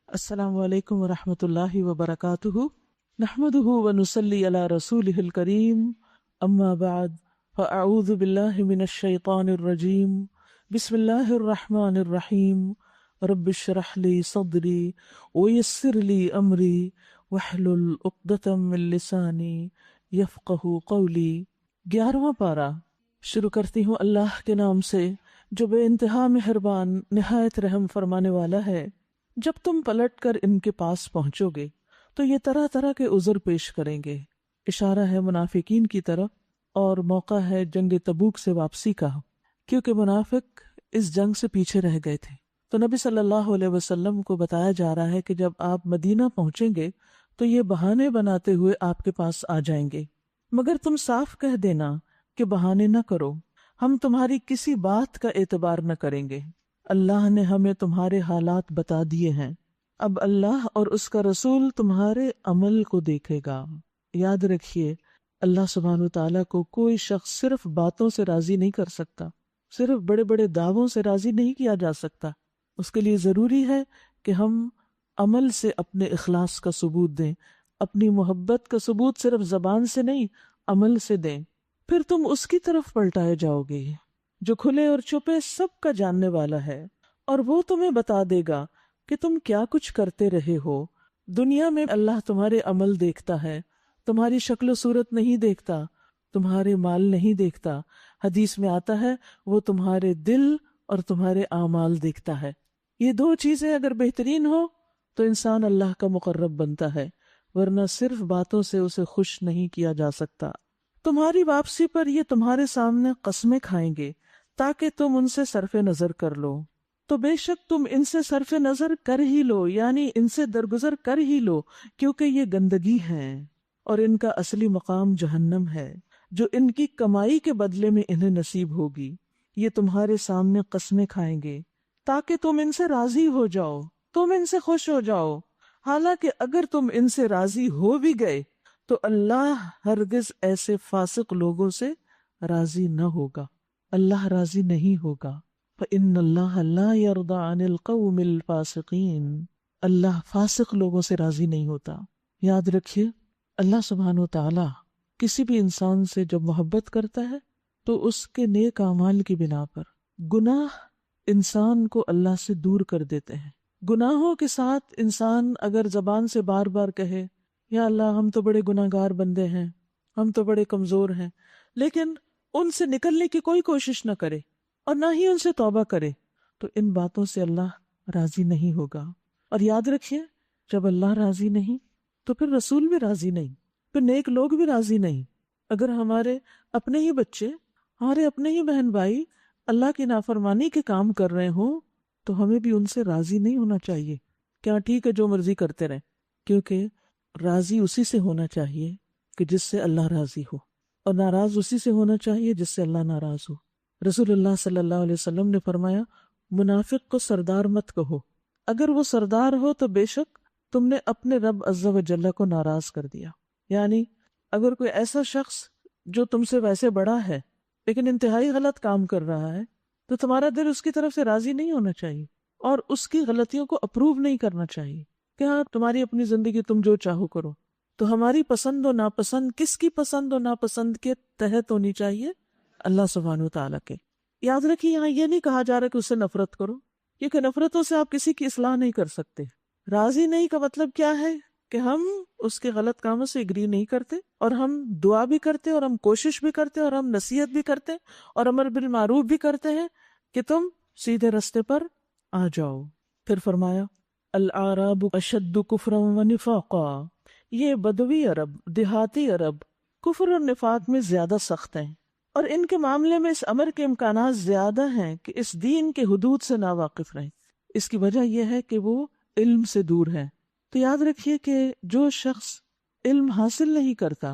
السلام علیکم ورحمۃ اللہ وبرکاتہ نحمده ونصلی علی رسوله الکریم اما بعد فاعوذ باللہ من الشیطان الرجیم بسم اللہ الرحمن الرحیم رب اشرح لی صدری ویسر لی امری واحلل عقدۃ من لسانی یفقہوا قولی۔ 11واں پارہ شروع کرتی ہوں اللہ کے نام سے جو بے انتہا مہربان نہایت رحم فرمانے والا ہے۔ جب تم پلٹ کر ان کے پاس پہنچو گے تو یہ طرح طرح کے عذر پیش کریں گے، اشارہ ہے منافقین کی طرف، اور موقع ہے جنگ تبوک سے واپسی کا، کیونکہ منافق اس جنگ سے پیچھے رہ گئے تھے۔ تو نبی صلی اللہ علیہ وسلم کو بتایا جا رہا ہے کہ جب آپ مدینہ پہنچیں گے تو یہ بہانے بناتے ہوئے آپ کے پاس آ جائیں گے، مگر تم صاف کہہ دینا کہ بہانے نہ کرو، ہم تمہاری کسی بات کا اعتبار نہ کریں گے، اللہ نے ہمیں تمہارے حالات بتا دیے ہیں، اب اللہ اور اس کا رسول تمہارے عمل کو دیکھے گا۔ یاد رکھیے اللہ سبحانہ تعالیٰ کو کوئی شخص صرف باتوں سے راضی نہیں کر سکتا، صرف بڑے بڑے دعووں سے راضی نہیں کیا جا سکتا، اس کے لیے ضروری ہے کہ ہم عمل سے اپنے اخلاص کا ثبوت دیں، اپنی محبت کا ثبوت صرف زبان سے نہیں عمل سے دیں، پھر تم اس کی طرف پلٹائے جاؤ گے جو کھلے اور چھپے سب کا جاننے والا ہے، اور وہ تمہیں بتا دے گا کہ تم کیا کچھ کرتے رہے ہو۔ دنیا میں اللہ تمہارے عمل دیکھتا ہے، تمہاری شکل و صورت نہیں دیکھتا، تمہارے مال نہیں دیکھتا، حدیث میں آتا ہے وہ تمہارے دل اور تمہارے اعمال دیکھتا ہے۔ یہ دو چیزیں اگر بہترین ہو تو انسان اللہ کا مقرب بنتا ہے، ورنہ صرف باتوں سے اسے خوش نہیں کیا جا سکتا۔ تمہاری واپسی پر یہ تمہارے سامنے قسمیں کھائیں گے تاکہ تم ان سے صرف نظر کر لو، تو بے شک تم ان سے صرف نظر کر ہی لو، یعنی ان سے درگزر کر ہی لو، کیونکہ یہ گندگی ہے اور ان کا اصلی مقام جہنم ہے جو ان کی کمائی کے بدلے میں انہیں نصیب ہوگی۔ یہ تمہارے سامنے قسمیں کھائیں گے تاکہ تم ان سے راضی ہو جاؤ، تم ان سے خوش ہو جاؤ، حالانکہ اگر تم ان سے راضی ہو بھی گئے تو اللہ ہرگز ایسے فاسق لوگوں سے راضی نہ ہوگا، اللہ راضی نہیں ہوگا۔ فَإِنَّ اللَّهَ لَا يَرْضَى عَنِ الْقَوْمِ الْفَاسِقِينَ، اللہ فاسق لوگوں سے راضی نہیں ہوتا۔ یاد رکھیے اللہ سبحانہ وتعالی کسی بھی انسان سے جب محبت کرتا ہے تو اس کے نیک اعمال کی بنا پر گناہ انسان کو اللہ سے دور کر دیتے ہیں۔ گناہوں کے ساتھ انسان اگر زبان سے بار بار کہے یا اللہ ہم تو بڑے گناہ گار بندے ہیں، ہم تو بڑے کمزور ہیں، لیکن ان سے نکلنے کی کوئی کوشش نہ کرے اور نہ ہی ان سے توبہ کرے، تو ان باتوں سے اللہ راضی نہیں ہوگا۔ اور یاد رکھیے جب اللہ راضی نہیں تو پھر رسول بھی راضی نہیں، پھر نیک لوگ بھی راضی نہیں۔ اگر ہمارے اپنے ہی بچے، ہمارے اپنے ہی بہن بھائی اللہ کی نافرمانی کے کام کر رہے ہوں تو ہمیں بھی ان سے راضی نہیں ہونا چاہیے، کیا ٹھیک ہے جو مرضی کرتے رہیں، کیونکہ راضی اسی سے ہونا چاہیے کہ جس سے اللہ راضی ہو، اور ناراض اسی سے ہونا چاہیے جس سے اللہ ناراض ہو۔ رسول اللہ صلی اللہ علیہ وسلم نے فرمایا منافق کو سردار مت کہو، اگر وہ سردار ہو تو بے شک تم نے اپنے رب عز و جل کو ناراض کر دیا۔ یعنی اگر کوئی ایسا شخص جو تم سے ویسے بڑا ہے لیکن انتہائی غلط کام کر رہا ہے تو تمہارا دل اس کی طرف سے راضی نہیں ہونا چاہیے اور اس کی غلطیوں کو اپروو نہیں کرنا چاہیے کہ ہاں تمہاری اپنی زندگی تم جو چاہو کرو۔ تو ہماری پسند و ناپسند کس کی پسند و ناپسند کے تحت ہونی چاہیے؟ اللہ سبحانہ وتعالیٰ کے۔ یاد رکھیے یہاں یہ نہیں کہا جا رہا کہ اس سے نفرت کرو، کیونکہ نفرتوں سے آپ کسی کی اصلاح نہیں کر سکتے۔ راضی نہیں کا مطلب کیا ہے کہ ہم اس کے غلط کاموں سے اگری نہیں کرتے، اور ہم دعا بھی کرتے اور ہم کوشش بھی کرتے اور ہم نصیحت بھی کرتے اور امر بالمعروف بھی کرتے ہیں کہ تم سیدھے رستے پر آ جاؤ۔ پھر فرمایا الاعراب اشد کفرا و نفاقا، یہ بدوی عرب، دیہاتی عرب کفر اور نفاق میں زیادہ سخت ہیں، اور ان کے معاملے میں اس امر کے امکانات زیادہ ہیں کہ اس دین کے حدود سے ناواقف رہیں۔ اس کی وجہ یہ ہے کہ وہ علم سے دور ہیں۔ تو یاد رکھیے کہ جو شخص علم حاصل نہیں کرتا،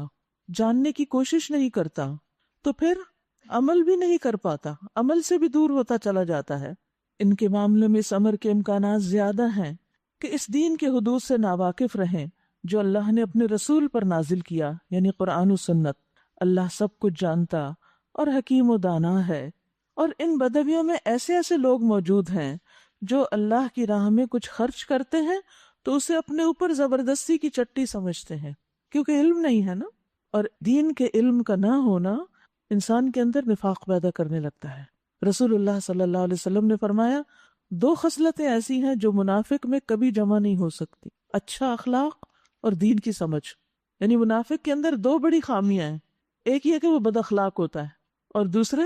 جاننے کی کوشش نہیں کرتا، تو پھر عمل بھی نہیں کر پاتا، عمل سے بھی دور ہوتا چلا جاتا ہے۔ ان کے معاملے میں اس امر کے امکانات زیادہ ہیں کہ اس دین کے حدود سے ناواقف رہیں جو اللہ نے اپنے رسول پر نازل کیا، یعنی قرآن و سنت۔ اللہ سب کچھ جانتا اور حکیم و دانا ہے، اور ان بدویوں میں ایسے ایسے لوگ موجود ہیں جو اللہ کی راہ میں کچھ خرچ کرتے ہیں تو اسے اپنے اوپر زبردستی کی چٹی سمجھتے ہیں، کیونکہ علم نہیں ہے نا، اور دین کے علم کا نہ ہونا انسان کے اندر نفاق پیدا کرنے لگتا ہے۔ رسول اللہ صلی اللہ علیہ وسلم نے فرمایا 2 خصلتیں ایسی ہیں جو منافق میں کبھی جمع نہیں ہو سکتی، اچھا اخلاق اور دین کی سمجھ۔ یعنی منافق کے اندر 2 بڑی خامیاں ہیں، ایک یہ کہ وہ بد اخلاق ہوتا ہے، اور دوسرے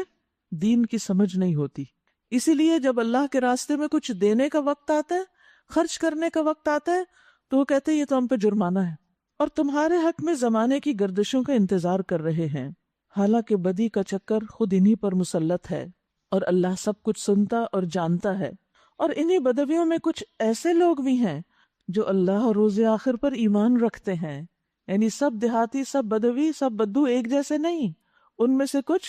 دین کی سمجھ نہیں ہوتی۔ اسی لیے جب اللہ کے راستے میں کچھ دینے کا وقت آتا ہے، خرچ کرنے کا وقت آتا ہے، تو وہ کہتے ہیں یہ تو ہم پہ جرمانہ ہے اور تمہارے حق میں زمانے کی گردشوں کا انتظار کر رہے ہیں، حالانکہ بدی کا چکر خود انہی پر مسلط ہے اور اللہ سب کچھ سنتا اور جانتا ہے۔ اور انہی بدویوں میں کچھ ایسے لوگ بھی ہیں جو اللہ اور روز آخر پر ایمان رکھتے ہیں، یعنی سب دیہاتی، سب بدوی، سب بدو ایک جیسے نہیں، ان میں سے کچھ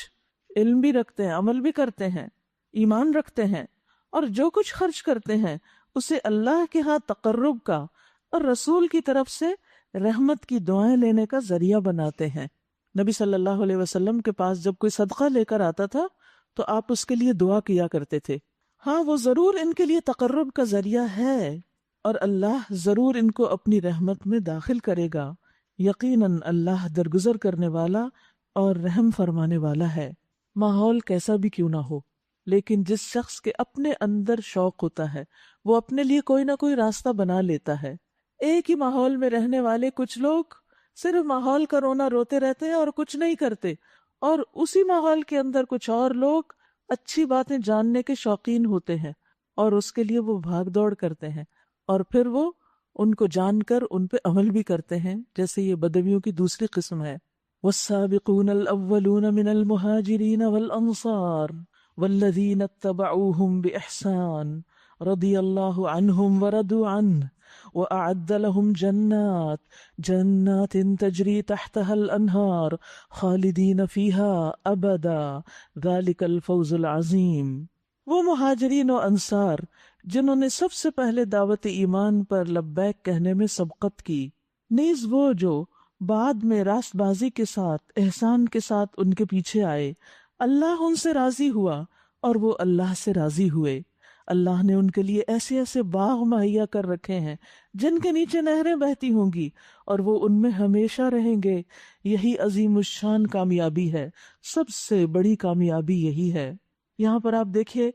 علم بھی رکھتے ہیں، عمل بھی کرتے ہیں، ایمان رکھتے ہیں، اور جو کچھ خرچ کرتے ہیں اسے اللہ کے ہاں تقرب کا اور رسول کی طرف سے رحمت کی دعائیں لینے کا ذریعہ بناتے ہیں۔ نبی صلی اللہ علیہ وسلم کے پاس جب کوئی صدقہ لے کر آتا تھا تو آپ اس کے لیے دعا کیا کرتے تھے، ہاں وہ ضرور ان کے لیے تقرب کا ذریعہ ہے اور اللہ ضرور ان کو اپنی رحمت میں داخل کرے گا، یقیناً اللہ درگزر کرنے والا اور رحم فرمانے والا ہے۔ ماحول کیسا بھی کیوں نہ ہو، لیکن جس شخص کے اپنے اندر شوق ہوتا ہے وہ اپنے لیے کوئی نہ کوئی راستہ بنا لیتا ہے۔ ایک ہی ماحول میں رہنے والے کچھ لوگ صرف ماحول کا رونا روتے رہتے ہیں اور کچھ نہیں کرتے، اور اسی ماحول کے اندر کچھ اور لوگ اچھی باتیں جاننے کے شوقین ہوتے ہیں اور اس کے لیے وہ بھاگ دوڑ کرتے ہیں، اور پھر وہ ان کو جان کر ان پہ عمل بھی کرتے ہیں، جیسے یہ بدویوں کی دوسری قسم ہے۔ والسابقون الاولون من المہاجرین والانصار والذین اتبعوهم بإحسان رضی اللہ عنہم ورضوا عنہ وأعد لهم جنات تجری تحتها الأنہار خالدین فیہا ابدا ذلک الفوز العظیم۔ وہ مہاجرین و انصار جنہوں نے سب سے پہلے دعوت ایمان پر لبیک کہنے میں سبقت کی، نیز وہ جو بعد میں راست بازی کے ساتھ احسان کے ساتھ ان کے پیچھے آئے، اللہ ان سے راضی ہوا اور وہ اللہ سے راضی ہوئے۔ اللہ نے ان کے لیے ایسے ایسے باغ مہیا کر رکھے ہیں جن کے نیچے نہریں بہتی ہوں گی اور وہ ان میں ہمیشہ رہیں گے، یہی عظیم الشان کامیابی ہے، سب سے بڑی کامیابی یہی ہے۔ یہاں پر آپ دیکھیے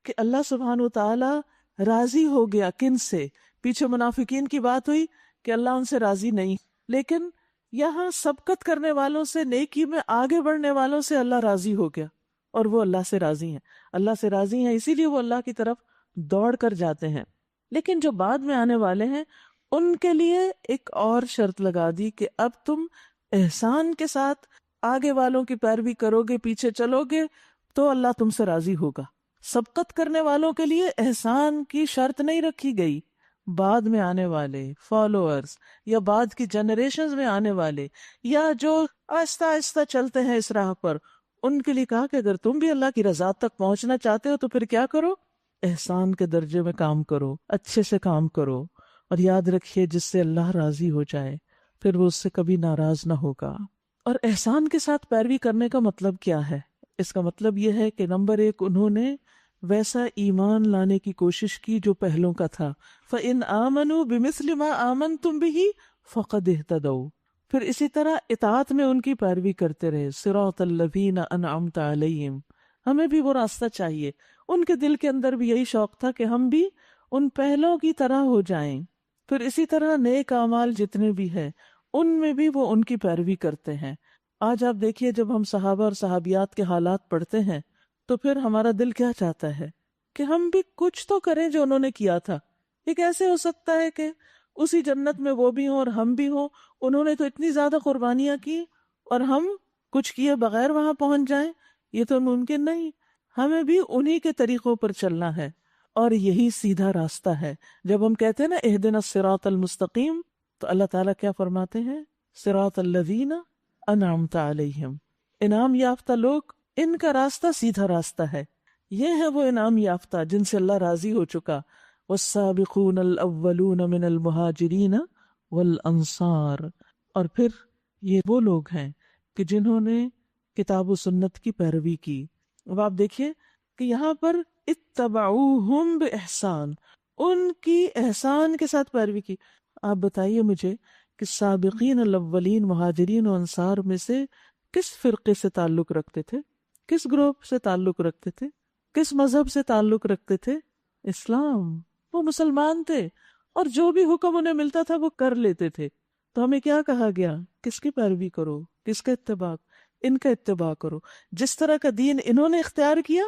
کہ اللہ سبحانہ و تعالی راضی ہو گیا کن سے؟ پیچھے منافقین کی بات ہوئی کہ اللہ ان سے راضی نہیں، لیکن یہاں سبقت کرنے والوں سے، نیکی میں آگے بڑھنے والوں سے اللہ راضی ہو گیا، اور وہ اللہ سے راضی ہیں۔ اللہ سے راضی ہیں اسی لیے وہ اللہ کی طرف دوڑ کر جاتے ہیں۔ لیکن جو بعد میں آنے والے ہیں ان کے لیے ایک اور شرط لگا دی کہ اب تم احسان کے ساتھ آگے والوں کی پیروی کرو گے، پیچھے چلو گے تو اللہ تم سے راضی ہوگا۔ سبقت کرنے والوں کے لیے احسان کی شرط نہیں رکھی گئی، بعد میں آنے والے فالوورز یا بعد کی جنریشنز میں آنے والے یا جو آہستہ آہستہ چلتے ہیں اس راہ پر، ان کے لیے کہا کہ اگر تم بھی اللہ کی رضا تک پہنچنا چاہتے ہو تو پھر کیا کرو؟ احسان کے درجے میں کام کرو، اچھے سے کام کرو، اور یاد رکھیے جس سے اللہ راضی ہو جائے پھر وہ اس سے کبھی ناراض نہ ہوگا۔ اور احسان کے ساتھ پیروی کرنے کا مطلب کیا ہے؟ اس کا مطلب یہ ہے کہ نمبر 1 انہوں نے ویسا ایمان لانے کی کوشش کی جو پہلوں کا تھا، فَإِنْ آمَنُوا بِمِثْلِ مَا آمَنْتُمْ بِهِ فَقَدْ اهْتَدَوْا۔ پھر اسی طرح اطاعت میں ان کی پیروی کرتے رہے، صراط الذین انعمت علیہم۔ ہمیں بھی وہ راستہ چاہیے، ان کے دل کے اندر بھی یہی شوق تھا کہ ہم بھی ان پہلوں کی طرح ہو جائیں۔ پھر اسی طرح نیک اعمال جتنے بھی ہیں ان میں بھی وہ ان کی پیروی کرتے ہیں۔ آج آپ دیکھیے جب ہم صحابہ اور صحابیات کے حالات پڑھتے ہیں تو پھر ہمارا دل کیا چاہتا ہے کہ ہم بھی کچھ تو کریں جو انہوں نے کیا تھا۔ یہ کیسے ہو سکتا ہے کہ اسی جنت میں وہ بھی ہوں اور ہم بھی ہوں؟ انہوں نے تو اتنی زیادہ قربانیاں کی اور ہم کچھ کیے بغیر وہاں پہنچ جائیں، یہ تو ممکن نہیں۔ ہمیں بھی انہی کے طریقوں پر چلنا ہے اور یہی سیدھا راستہ ہے۔ جب ہم کہتے ہیں نا اہدنا الصراط المستقیم، تو اللہ تعالیٰ کیا فرماتے ہیں؟ صراط الذین انعمت علیہم، انعام یافتہ لوگ، ان کا راستہ سیدھا راستہ ہے۔ یہ ہے وہ انعام یافتہ جن سے اللہ راضی ہو چکا۔ والسابقون الاولون من المہاجرین والانصار، اور پھر یہ وہ لوگ ہیں کہ جنہوں نے کتاب و سنت کی پیروی کی۔ اب آپ دیکھیے کہ یہاں پر اتبعوہم بإحسان، ان کی احسان کے ساتھ پیروی کی۔ آپ بتائیے مجھے کہ سابقین الاولین مہاجرین و انصار میں سے کس فرقے سے تعلق رکھتے تھے، کس گروپ سے تعلق رکھتے تھے، کس مذہب سے تعلق رکھتے تھے؟ اسلام۔ وہ مسلمان تھے اور جو بھی حکم انہیں ملتا تھا وہ کر لیتے تھے۔ تو ہمیں کیا کہا گیا؟ کس کی پیروی کرو، کس کا اتباع؟ ان کا اتباع کرو۔ جس طرح کا دین انہوں نے اختیار کیا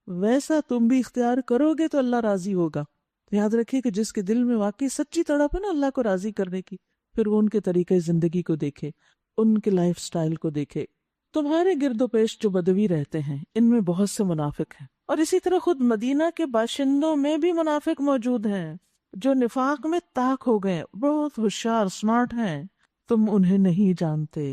ویسا تم بھی اختیار کرو گے تو اللہ راضی ہوگا۔ یاد رکھیے کہ جس کے دل میں واقعی سچی تڑپ ہے نا اللہ کو راضی کرنے کی، پھر وہ ان کے طریقے زندگی کو دیکھے، ان کے لائف سٹائل کو دیکھے۔ تمہارے گرد و پیش جو بدوی رہتے ہیں ان میں بہت سے منافق ہیں، اور اسی طرح خود مدینہ کے باشندوں میں بھی منافق موجود ہیں جو نفاق میں طاق ہو گئے، بہت ہوشیار سمارٹ ہیں، تم انہیں نہیں جانتے۔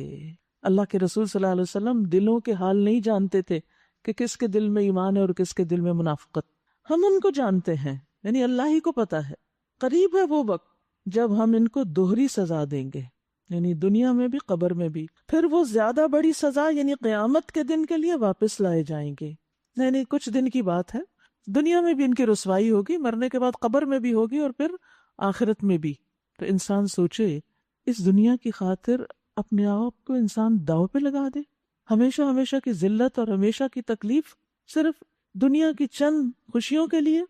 اللہ کے رسول صلی اللہ علیہ وسلم دلوں کے حال نہیں جانتے تھے کہ کس کے دل میں ایمان ہے اور کس کے دل میں منافقت۔ ہم ان کو جانتے ہیں، یعنی اللہ ہی کو پتا ہے۔ قریب ہے وہ وقت جب ہم ان کو دوہری سزا دیں گے، یعنی دنیا میں بھی قبر میں بھی، پھر وہ زیادہ بڑی سزا یعنی قیامت کے دن کے لیے واپس لائے جائیں گے۔ یعنی کچھ دن کی بات ہے، دنیا میں بھی ان کی رسوائی ہوگی، مرنے کے بعد قبر میں بھی ہوگی اور پھر آخرت میں بھی۔ تو انسان سوچے اس دنیا کی خاطر اپنے آپ کو انسان داؤ پہ لگا دے، ہمیشہ ہمیشہ کی ذلت اور ہمیشہ کی تکلیف صرف دنیا کی چند خوشیوں کے لیے،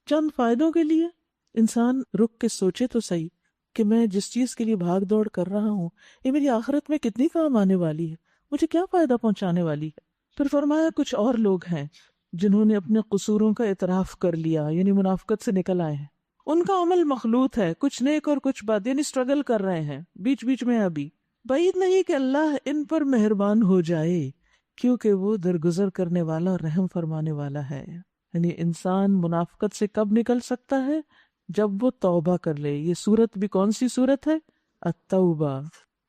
چند فائدوں کے لیے۔ انسان رک کے سوچے تو صحیح کہ میں جس چیز کے لیے بھاگ دوڑ کر رہا ہوں یہ میری آخرت میں کتنی کام آنے والی ہے، مجھے کیا فائدہ پہنچانے والی ہے۔ پھر فرمایا کچھ اور لوگ ہیں جنہوں نے اپنے قصوروں کا اعتراف کر لیا، یعنی منافقت سے نکل آئے ہیں، ان کا عمل مخلوط ہے، کچھ نیک اور کچھ بد، یعنی اسٹرگل کر رہے ہیں بیچ بیچ میں۔ ابھی بعید نہیں کہ اللہ ان پر مہربان ہو جائے کیونکہ وہ درگزر کرنے والا اور رحم فرمانے والا ہے۔ یعنی انسان منافقت سے کب نکل سکتا ہے؟ جب وہ توبہ کر لے۔ یہ سورت بھی کون سی سورت ہے؟ التوبہ۔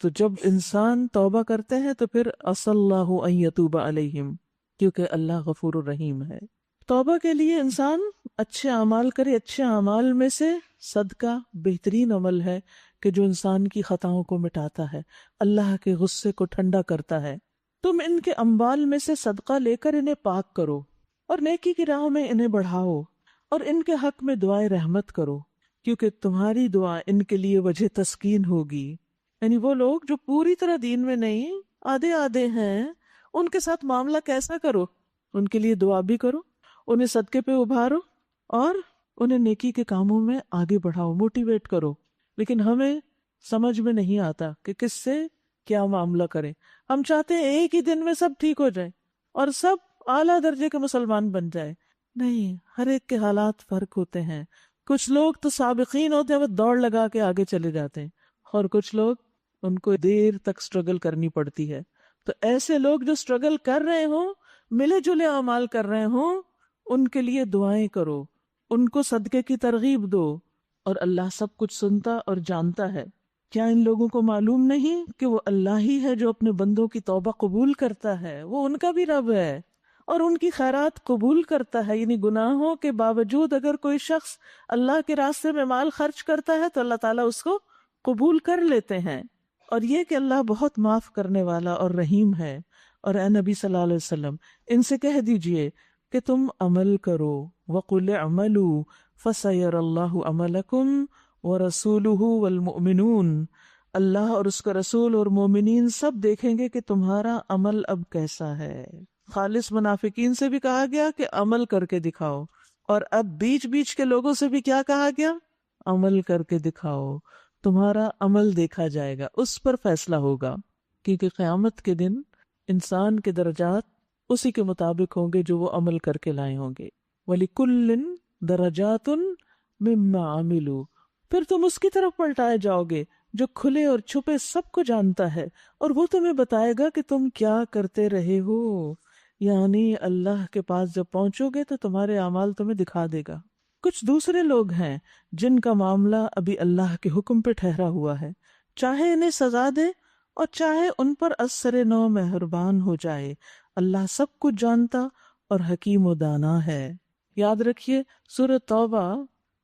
تو جب انسان توبہ کرتے ہیں تو پھر عسى الله ان يتوب علیہم، کیونکہ اللہ غفور الرحیم ہے۔ توبہ کے لیے انسان اچھے اعمال کرے۔ اچھے اعمال میں سے صدقہ بہترین عمل ہے کہ جو انسان کی خطاؤں کو مٹاتا ہے، اللہ کے غصے کو ٹھنڈا کرتا ہے۔ تم ان کے اموال میں سے صدقہ لے کر انہیں پاک کرو اور نیکی کی راہ میں انہیں بڑھاؤ اور ان کے حق میں دعائے رحمت کرو، کیونکہ تمہاری دعا ان کے لیے وجہ تسکین ہوگی۔ یعنی وہ لوگ جو پوری طرح دین میں نہیں، آدھے آدھے ہیں، ان کے ساتھ معاملہ کیسا کرو؟ ان کے لیے دعا بھی کرو، انہیں صدقے پہ ابھارو اور انہیں نیکی کے کاموں میں آگے بڑھاؤ، موٹیویٹ کرو۔ لیکن ہمیں سمجھ میں نہیں آتا کہ کس سے کیا معاملہ کریں۔ ہم چاہتے ہیں ایک ہی دن میں سب ٹھیک ہو جائے اور سب اعلیٰ درجے کے مسلمان بن جائے۔ نہیں، ہر ایک کے حالات فرق ہوتے ہیں۔ کچھ لوگ تو سابقین ہوتے ہیں، وہ دوڑ لگا کے آگے چلے جاتے ہیں، اور کچھ لوگ ان کو دیر تک سٹرگل کرنی پڑتی ہے۔ تو ایسے لوگ جو سٹرگل کر رہے ہوں، ملے جلے اعمال کر رہے ہوں، ان کے لیے دعائیں کرو، ان کو صدقے کی ترغیب دو، اور اللہ سب کچھ سنتا اور جانتا ہے۔ کیا ان لوگوں کو معلوم نہیں کہ وہ اللہ ہی ہے جو اپنے بندوں کی توبہ قبول کرتا ہے؟ وہ ان کا بھی رب ہے اور ان کی خیرات قبول کرتا ہے۔ یعنی گناہوں کے باوجود اگر کوئی شخص اللہ کے راستے میں مال خرچ کرتا ہے تو اللہ تعالیٰ اس کو قبول کر لیتے ہیں۔ اور یہ کہ اللہ بہت معاف کرنے والا اور رحیم ہے۔ اور اے نبی صلی اللہ علیہ وسلم ان سے کہہ دیجئے کہ تم عمل کرو، وَقُلِ اعْمَلُوا فَسَيَرَى اللَّهُ عَمَلَكُمْ وَرَسُولُهُ وَالْمُؤْمِنُونَ، اللہ اور اس کا رسول اور مومنین سب دیکھیں گے کہ تمہارا عمل اب کیسا ہے۔ خالص منافقین سے بھی کہا گیا کہ عمل کر کے دکھاؤ، اور اب بیچ بیچ کے لوگوں سے بھی کیا کہا گیا؟ عمل کر کے دکھاؤ، تمہارا عمل دیکھا جائے گا، اس پر فیصلہ ہوگا، کیونکہ قیامت کے دن انسان کے درجات اسی کے مطابق ہوں گے جو وہ عمل کر کے لائے ہوں گے۔ وَلِكُلٍّ دَرَجَاتٌ مِّمَّا عَمِلُوا، پھر تم اس کی طرف پلٹائے جاؤ گے جو کھلے اور چھپے سب کو جانتا ہے، اور وہ تمہیں بتائے گا کہ تم کیا کرتے رہے ہو۔ یعنی اللہ کے پاس جب پہنچو گے تو تمہارے اعمال تمہیں دکھا دے گا۔ کچھ دوسرے لوگ ہیں جن کا معاملہ ابھی اللہ کے حکم پہ ٹھہرا ہوا ہے، چاہے انہیں سزا دے اور چاہے ان پر اثر نو مہربان ہو جائے، اللہ سب کچھ جانتا اور حکیم و دانا ہے۔ یاد رکھیے سورۃ توبہ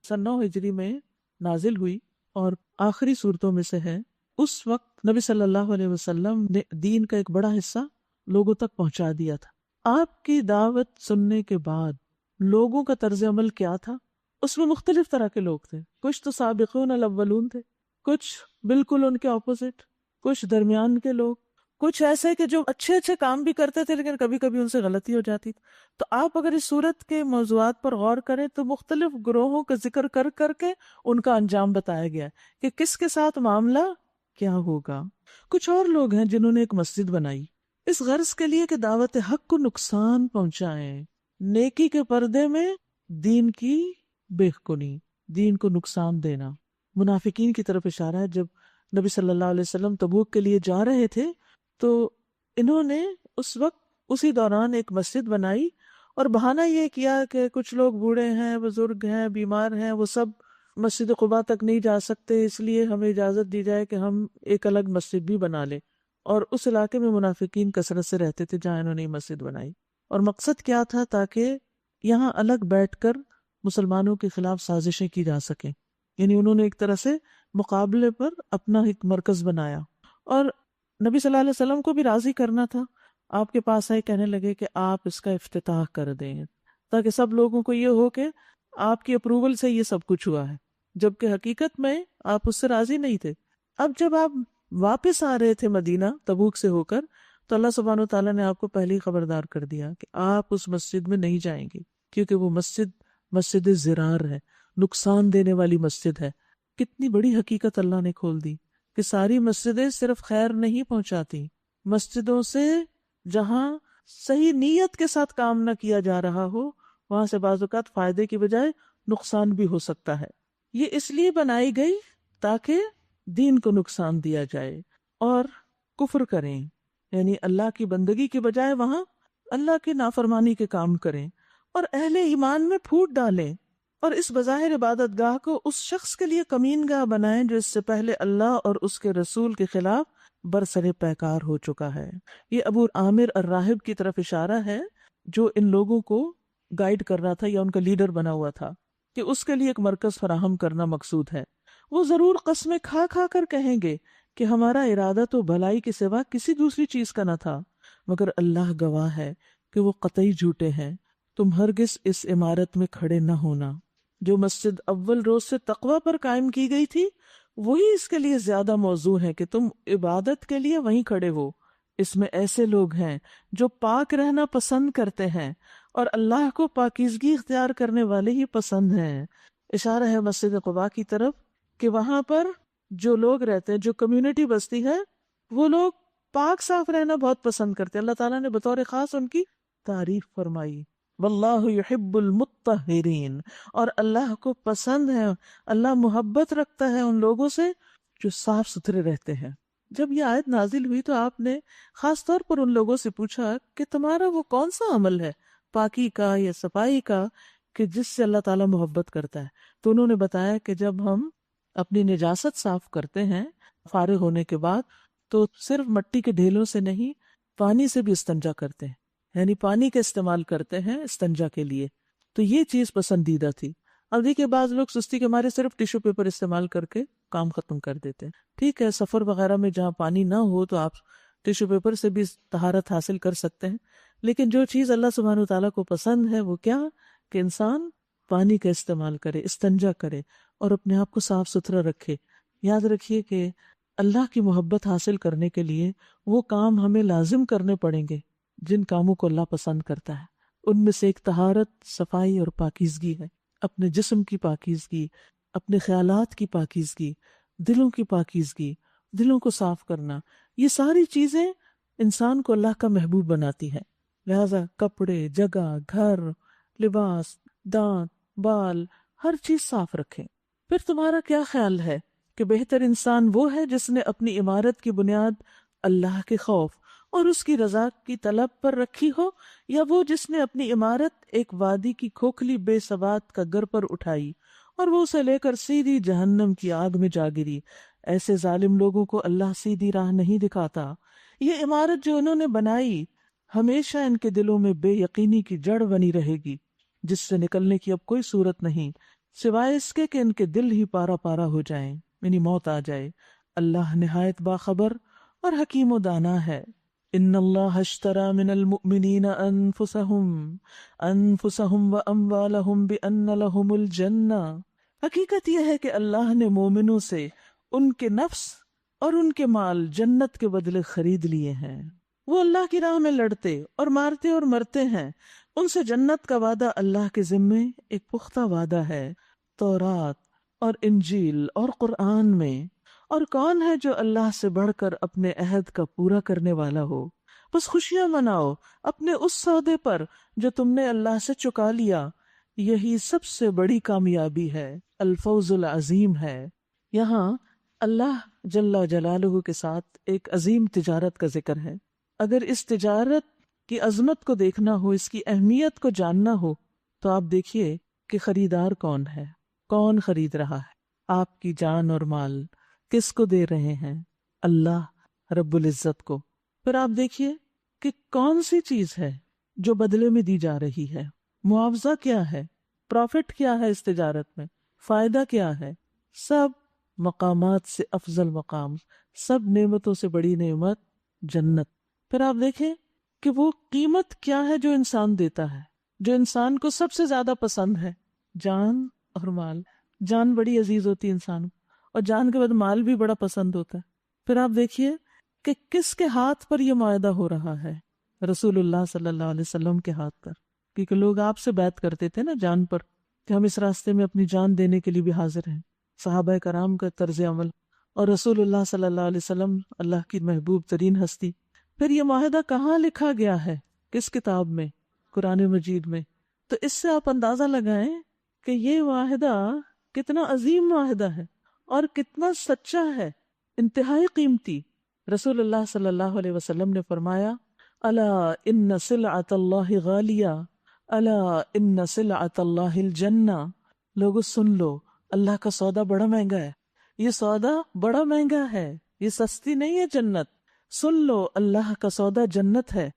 سن 9 ہجری میں نازل ہوئی اور آخری صورتوں میں سے ہے۔ اس وقت نبی صلی اللہ علیہ وسلم نے دین کا ایک بڑا حصہ لوگوں تک پہنچا دیا تھا۔ آپ کی دعوت سننے کے بعد لوگوں کا طرز عمل کیا تھا. اس میں مختلف طرح کے لوگ تھے. کچھ تو سابقون الاولون تھے، کچھ بالکل ان کے اپوزٹ، کچھ درمیان کے لوگ، کچھ ایسے کہ جو اچھے اچھے کام بھی کرتے تھے لیکن کبھی کبھی ان سے غلطی ہو جاتی تھی. تو آپ اگر اس صورت کے موضوعات پر غور کریں تو مختلف گروہوں کا ذکر کر کر کے ان کا انجام بتایا گیا ہے کہ کس کے ساتھ معاملہ کیا ہوگا. کچھ اور لوگ ہیں جنہوں نے ایک مسجد بنائی اس غرض کے لیے کہ دعوت حق کو نقصان پہنچائیں، نیکی کے پردے میں دین کی بےخونی، دین کو نقصان دینا. منافقین کی طرف اشارہ ہے. جب نبی صلی اللہ علیہ وسلم تبوک کے لیے جا رہے تھے تو انہوں نے اس وقت اسی دوران ایک مسجد بنائی اور بہانہ یہ کیا کہ کچھ لوگ بوڑھے ہیں، بزرگ ہیں، بیمار ہیں، وہ سب مسجد قباء تک نہیں جا سکتے، اس لیے ہمیں اجازت دی جائے کہ ہم ایک الگ مسجد بھی بنا لیں. اور اس علاقے میں منافقین کثرت سے رہتے تھے جہاں انہوں نے یہ مسجد بنائی. اور مقصد کیا تھا؟ تاکہ یہاں الگ بیٹھ کر مسلمانوں کے خلاف سازشیں کی جا سکیں. یعنی انہوں نے ایک طرح سے مقابلے پر اپنا ایک مرکز بنایا اور نبی صلی اللہ علیہ وسلم کو بھی راضی کرنا تھا. آپ کے پاس آئے کہنے لگے کہ آپ اس کا افتتاح کر دیں تاکہ سب لوگوں کو یہ ہو کہ آپ کی اپروول سے یہ سب کچھ ہوا ہے، جبکہ حقیقت میں آپ اس سے راضی نہیں تھے. اب جب آپ واپس آ رہے تھے مدینہ تبوک سے ہو کر تو اللہ سبحانہ وتعالیٰ نے آپ کو پہلے ہی خبردار کر دیا کہ آپ اس مسجد میں نہیں جائیں گے کیونکہ وہ مسجد زرار ہے، نقصان دینے والی مسجد ہے. کتنی بڑی حقیقت اللہ نے کھول دی کہ ساری مسجدیں صرف خیر نہیں پہنچاتی. مسجدوں سے جہاں صحیح نیت کے ساتھ کام نہ کیا جا رہا ہو وہاں سے بعض اوقات فائدے کی بجائے نقصان بھی ہو سکتا ہے. یہ اس لیے بنائی گئی تاکہ دین کو نقصان دیا جائے اور کفر کریں، یعنی اللہ کی بندگی کی بجائے وہاں اللہ کی نافرمانی کے کام کریں اور اہل ایمان میں پھوٹ ڈالیں اور اس بظاہر عبادت گاہ کو اس شخص کے لیے کمین گاہ بنائیں جو اس سے پہلے اللہ اور اس کے رسول کے خلاف برسر پیکار ہو چکا ہے. یہ ابو عامر الراہب کی طرف اشارہ ہے جو ان لوگوں کو گائیڈ کر رہا تھا یا ان کا لیڈر بنا ہوا تھا کہ اس کے لیے ایک مرکز فراہم کرنا مقصود ہے. وہ ضرور قسمیں کھا کھا کر کہیں گے کہ ہمارا ارادہ تو بھلائی کے سوا کسی دوسری چیز کا نہ تھا، مگر اللہ گواہ ہے کہ وہ قطعی جھوٹے ہیں. تم ہرگز اس عمارت میں کھڑے نہ ہونا جو مسجد اول روز سے تقوی پر قائم کی گئی تھی، وہی اس کے لیے زیادہ موزوں ہے کہ تم عبادت کے لیے وہیں کھڑے ہو. اس میں ایسے لوگ ہیں جو پاک رہنا پسند کرتے ہیں اور اللہ کو پاکیزگی اختیار کرنے والے ہی پسند ہیں. اشارہ ہے مسجد قباء کی طرف کہ وہاں پر جو لوگ رہتے ہیں، جو کمیونٹی بستی ہے، وہ لوگ پاک صاف رہنا بہت پسند کرتے ہیں. اللہ تعالیٰ نے بطور خاص ان کی تعریف فرمائی، واللہ یحب المطہرین، اور اللہ کو پسند ہے، اللہ محبت رکھتا ہے ان لوگوں سے جو صاف ستھرے رہتے ہیں. جب یہ آیت نازل ہوئی تو آپ نے خاص طور پر ان لوگوں سے پوچھا کہ تمہارا وہ کون سا عمل ہے پاکی کا یا صفائی کا کہ جس سے اللہ تعالیٰ محبت کرتا ہے. تو انہوں نے بتایا کہ جب ہم اپنی نجاست صاف کرتے ہیں فارغ ہونے کے بعد تو صرف مٹی کے ڈھیلوں سے نہیں، پانی سے بھی استنجا کرتے ہیں، یعنی پانی کا استعمال کرتے ہیں استنجا کے لیے. تو یہ چیز پسندیدہ تھی. اب دیکھیے بعض لوگ سستی کے مارے صرف ٹیشو پیپر استعمال کر کے کام ختم کر دیتے ہیں. ٹھیک ہے، سفر وغیرہ میں جہاں پانی نہ ہو تو آپ ٹیشو پیپر سے بھی طہارت حاصل کر سکتے ہیں، لیکن جو چیز اللہ سبحانہ وتعالیٰ کو پسند ہے وہ کیا کہ انسان پانی کا استعمال کرے، استنجا کرے اور اپنے آپ کو صاف ستھرا رکھے. یاد رکھیے کہ اللہ کی محبت حاصل کرنے کے لیے وہ کام ہمیں لازم کرنے پڑیں گے جن کاموں کو اللہ پسند کرتا ہے. ان میں سے ایک طہارت، صفائی اور پاکیزگی ہے. اپنے جسم کی پاکیزگی، اپنے خیالات کی پاکیزگی، دلوں کی پاکیزگی، دلوں کو صاف کرنا، یہ ساری چیزیں انسان کو اللہ کا محبوب بناتی ہے. لہذا کپڑے، جگہ، گھر، لباس، دانت، بال، ہر چیز صاف رکھیں. پھر تمہارا کیا خیال ہے کہ بہتر انسان وہ ہے جس نے اپنی عمارت کی بنیاد اللہ کے خوف اور اس کی رضا کی طلب پر رکھی ہو، یا وہ جس نے اپنی عمارت ایک وادی کی کھوکھلی بے ثبات کا گر پر اٹھائی اور وہ اسے لے کر سیدھی جہنم کی آگ میں جا گری. ایسے ظالم لوگوں کو اللہ سیدھی راہ نہیں دکھاتا. یہ عمارت جو انہوں نے بنائی ہمیشہ ان کے دلوں میں بے یقینی کی جڑ بنی رہے گی جس سے نکلنے کی اب کوئی صورت نہیں سوائے اس کے کہ ان کے دل ہی پارا پارا ہو جائیں، یعنی موت آ جائے. اللہ نہایت باخبر اور حکیم و دانا ہے. ان اللہ اشتری من المؤمنین انفسهم واموالهم بان لهم الجنہ، حقیقت یہ ہے کہ اللہ نے مومنوں سے ان کے نفس اور ان کے مال جنت کے بدلے خرید لیے ہیں۔ وہ اللہ کی راہ میں لڑتے اور مارتے اور مرتے ہیں، ان سے جنت کا وعدہ اللہ کے ذمے ایک پختہ وعدہ ہے، تورات اور انجیل اور قرآن میں۔ اور کون ہے جو اللہ سے بڑھ کر اپنے عہد کا پورا کرنے والا ہو؟ بس خوشیاں مناؤ اپنے اس سودے پر جو تم نے اللہ سے چکا لیا، یہی سب سے بڑی کامیابی ہے، الفوز العظیم ہے۔ یہاں اللہ جل جلالہ کے ساتھ ایک عظیم تجارت کا ذکر ہے۔ اگر اس تجارت کی عظمت کو دیکھنا ہو، اس کی اہمیت کو جاننا ہو، تو آپ دیکھیے کہ خریدار کون ہے، کون خرید رہا ہے آپ کی جان اور مال، کس کو دے رہے ہیں؟ اللہ رب العزت کو۔ پھر آپ دیکھیے کہ کون سی چیز ہے جو بدلے میں دی جا رہی ہے، معاوضہ کیا ہے، پروفٹ کیا ہے اس تجارت میں، فائدہ کیا ہے؟ سب مقامات سے افضل مقام، سب نعمتوں سے بڑی نعمت جنت۔ پھر آپ دیکھیں کہ وہ قیمت کیا ہے جو انسان دیتا ہے، جو انسان کو سب سے زیادہ پسند ہے، جان اور مال۔ جان بڑی عزیز ہوتی ہے انسان کو، اور جان کے بعد مال بھی بڑا پسند ہوتا ہے۔ پھر آپ دیکھیے کہ کس کے ہاتھ پر یہ معاہدہ ہو رہا ہے، رسول اللہ صلی اللہ علیہ وسلم کے ہاتھ پر، کیونکہ لوگ آپ سے بیعت کرتے تھے نا جان پر، کہ ہم اس راستے میں اپنی جان دینے کے لیے بھی حاضر ہیں، صحابہ کرام کا طرز عمل، اور رسول اللہ صلی اللہ علیہ وسلم اللہ کی محبوب ترین ہستی۔ پھر یہ معاہدہ کہاں لکھا گیا ہے، کس کتاب میں؟ قرآن مجید میں۔ تو اس سے آپ اندازہ لگائیں کہ یہ معاہدہ کتنا عظیم معاہدہ ہے اور کتنا سچا ہے، انتہائی قیمتی۔ رسول اللہ صلی اللہ علیہ وسلم نے فرمایا، الا ان سلعۃ اللہ غالیہ، الا ان سلعۃ اللہ الجنہ۔ لوگو سن لو، اللہ کا سودا بڑا مہنگا ہے، یہ سودا بڑا مہنگا ہے، یہ سستی نہیں ہے جنت۔ سن لو، اللہ کا سودا جنت ہے۔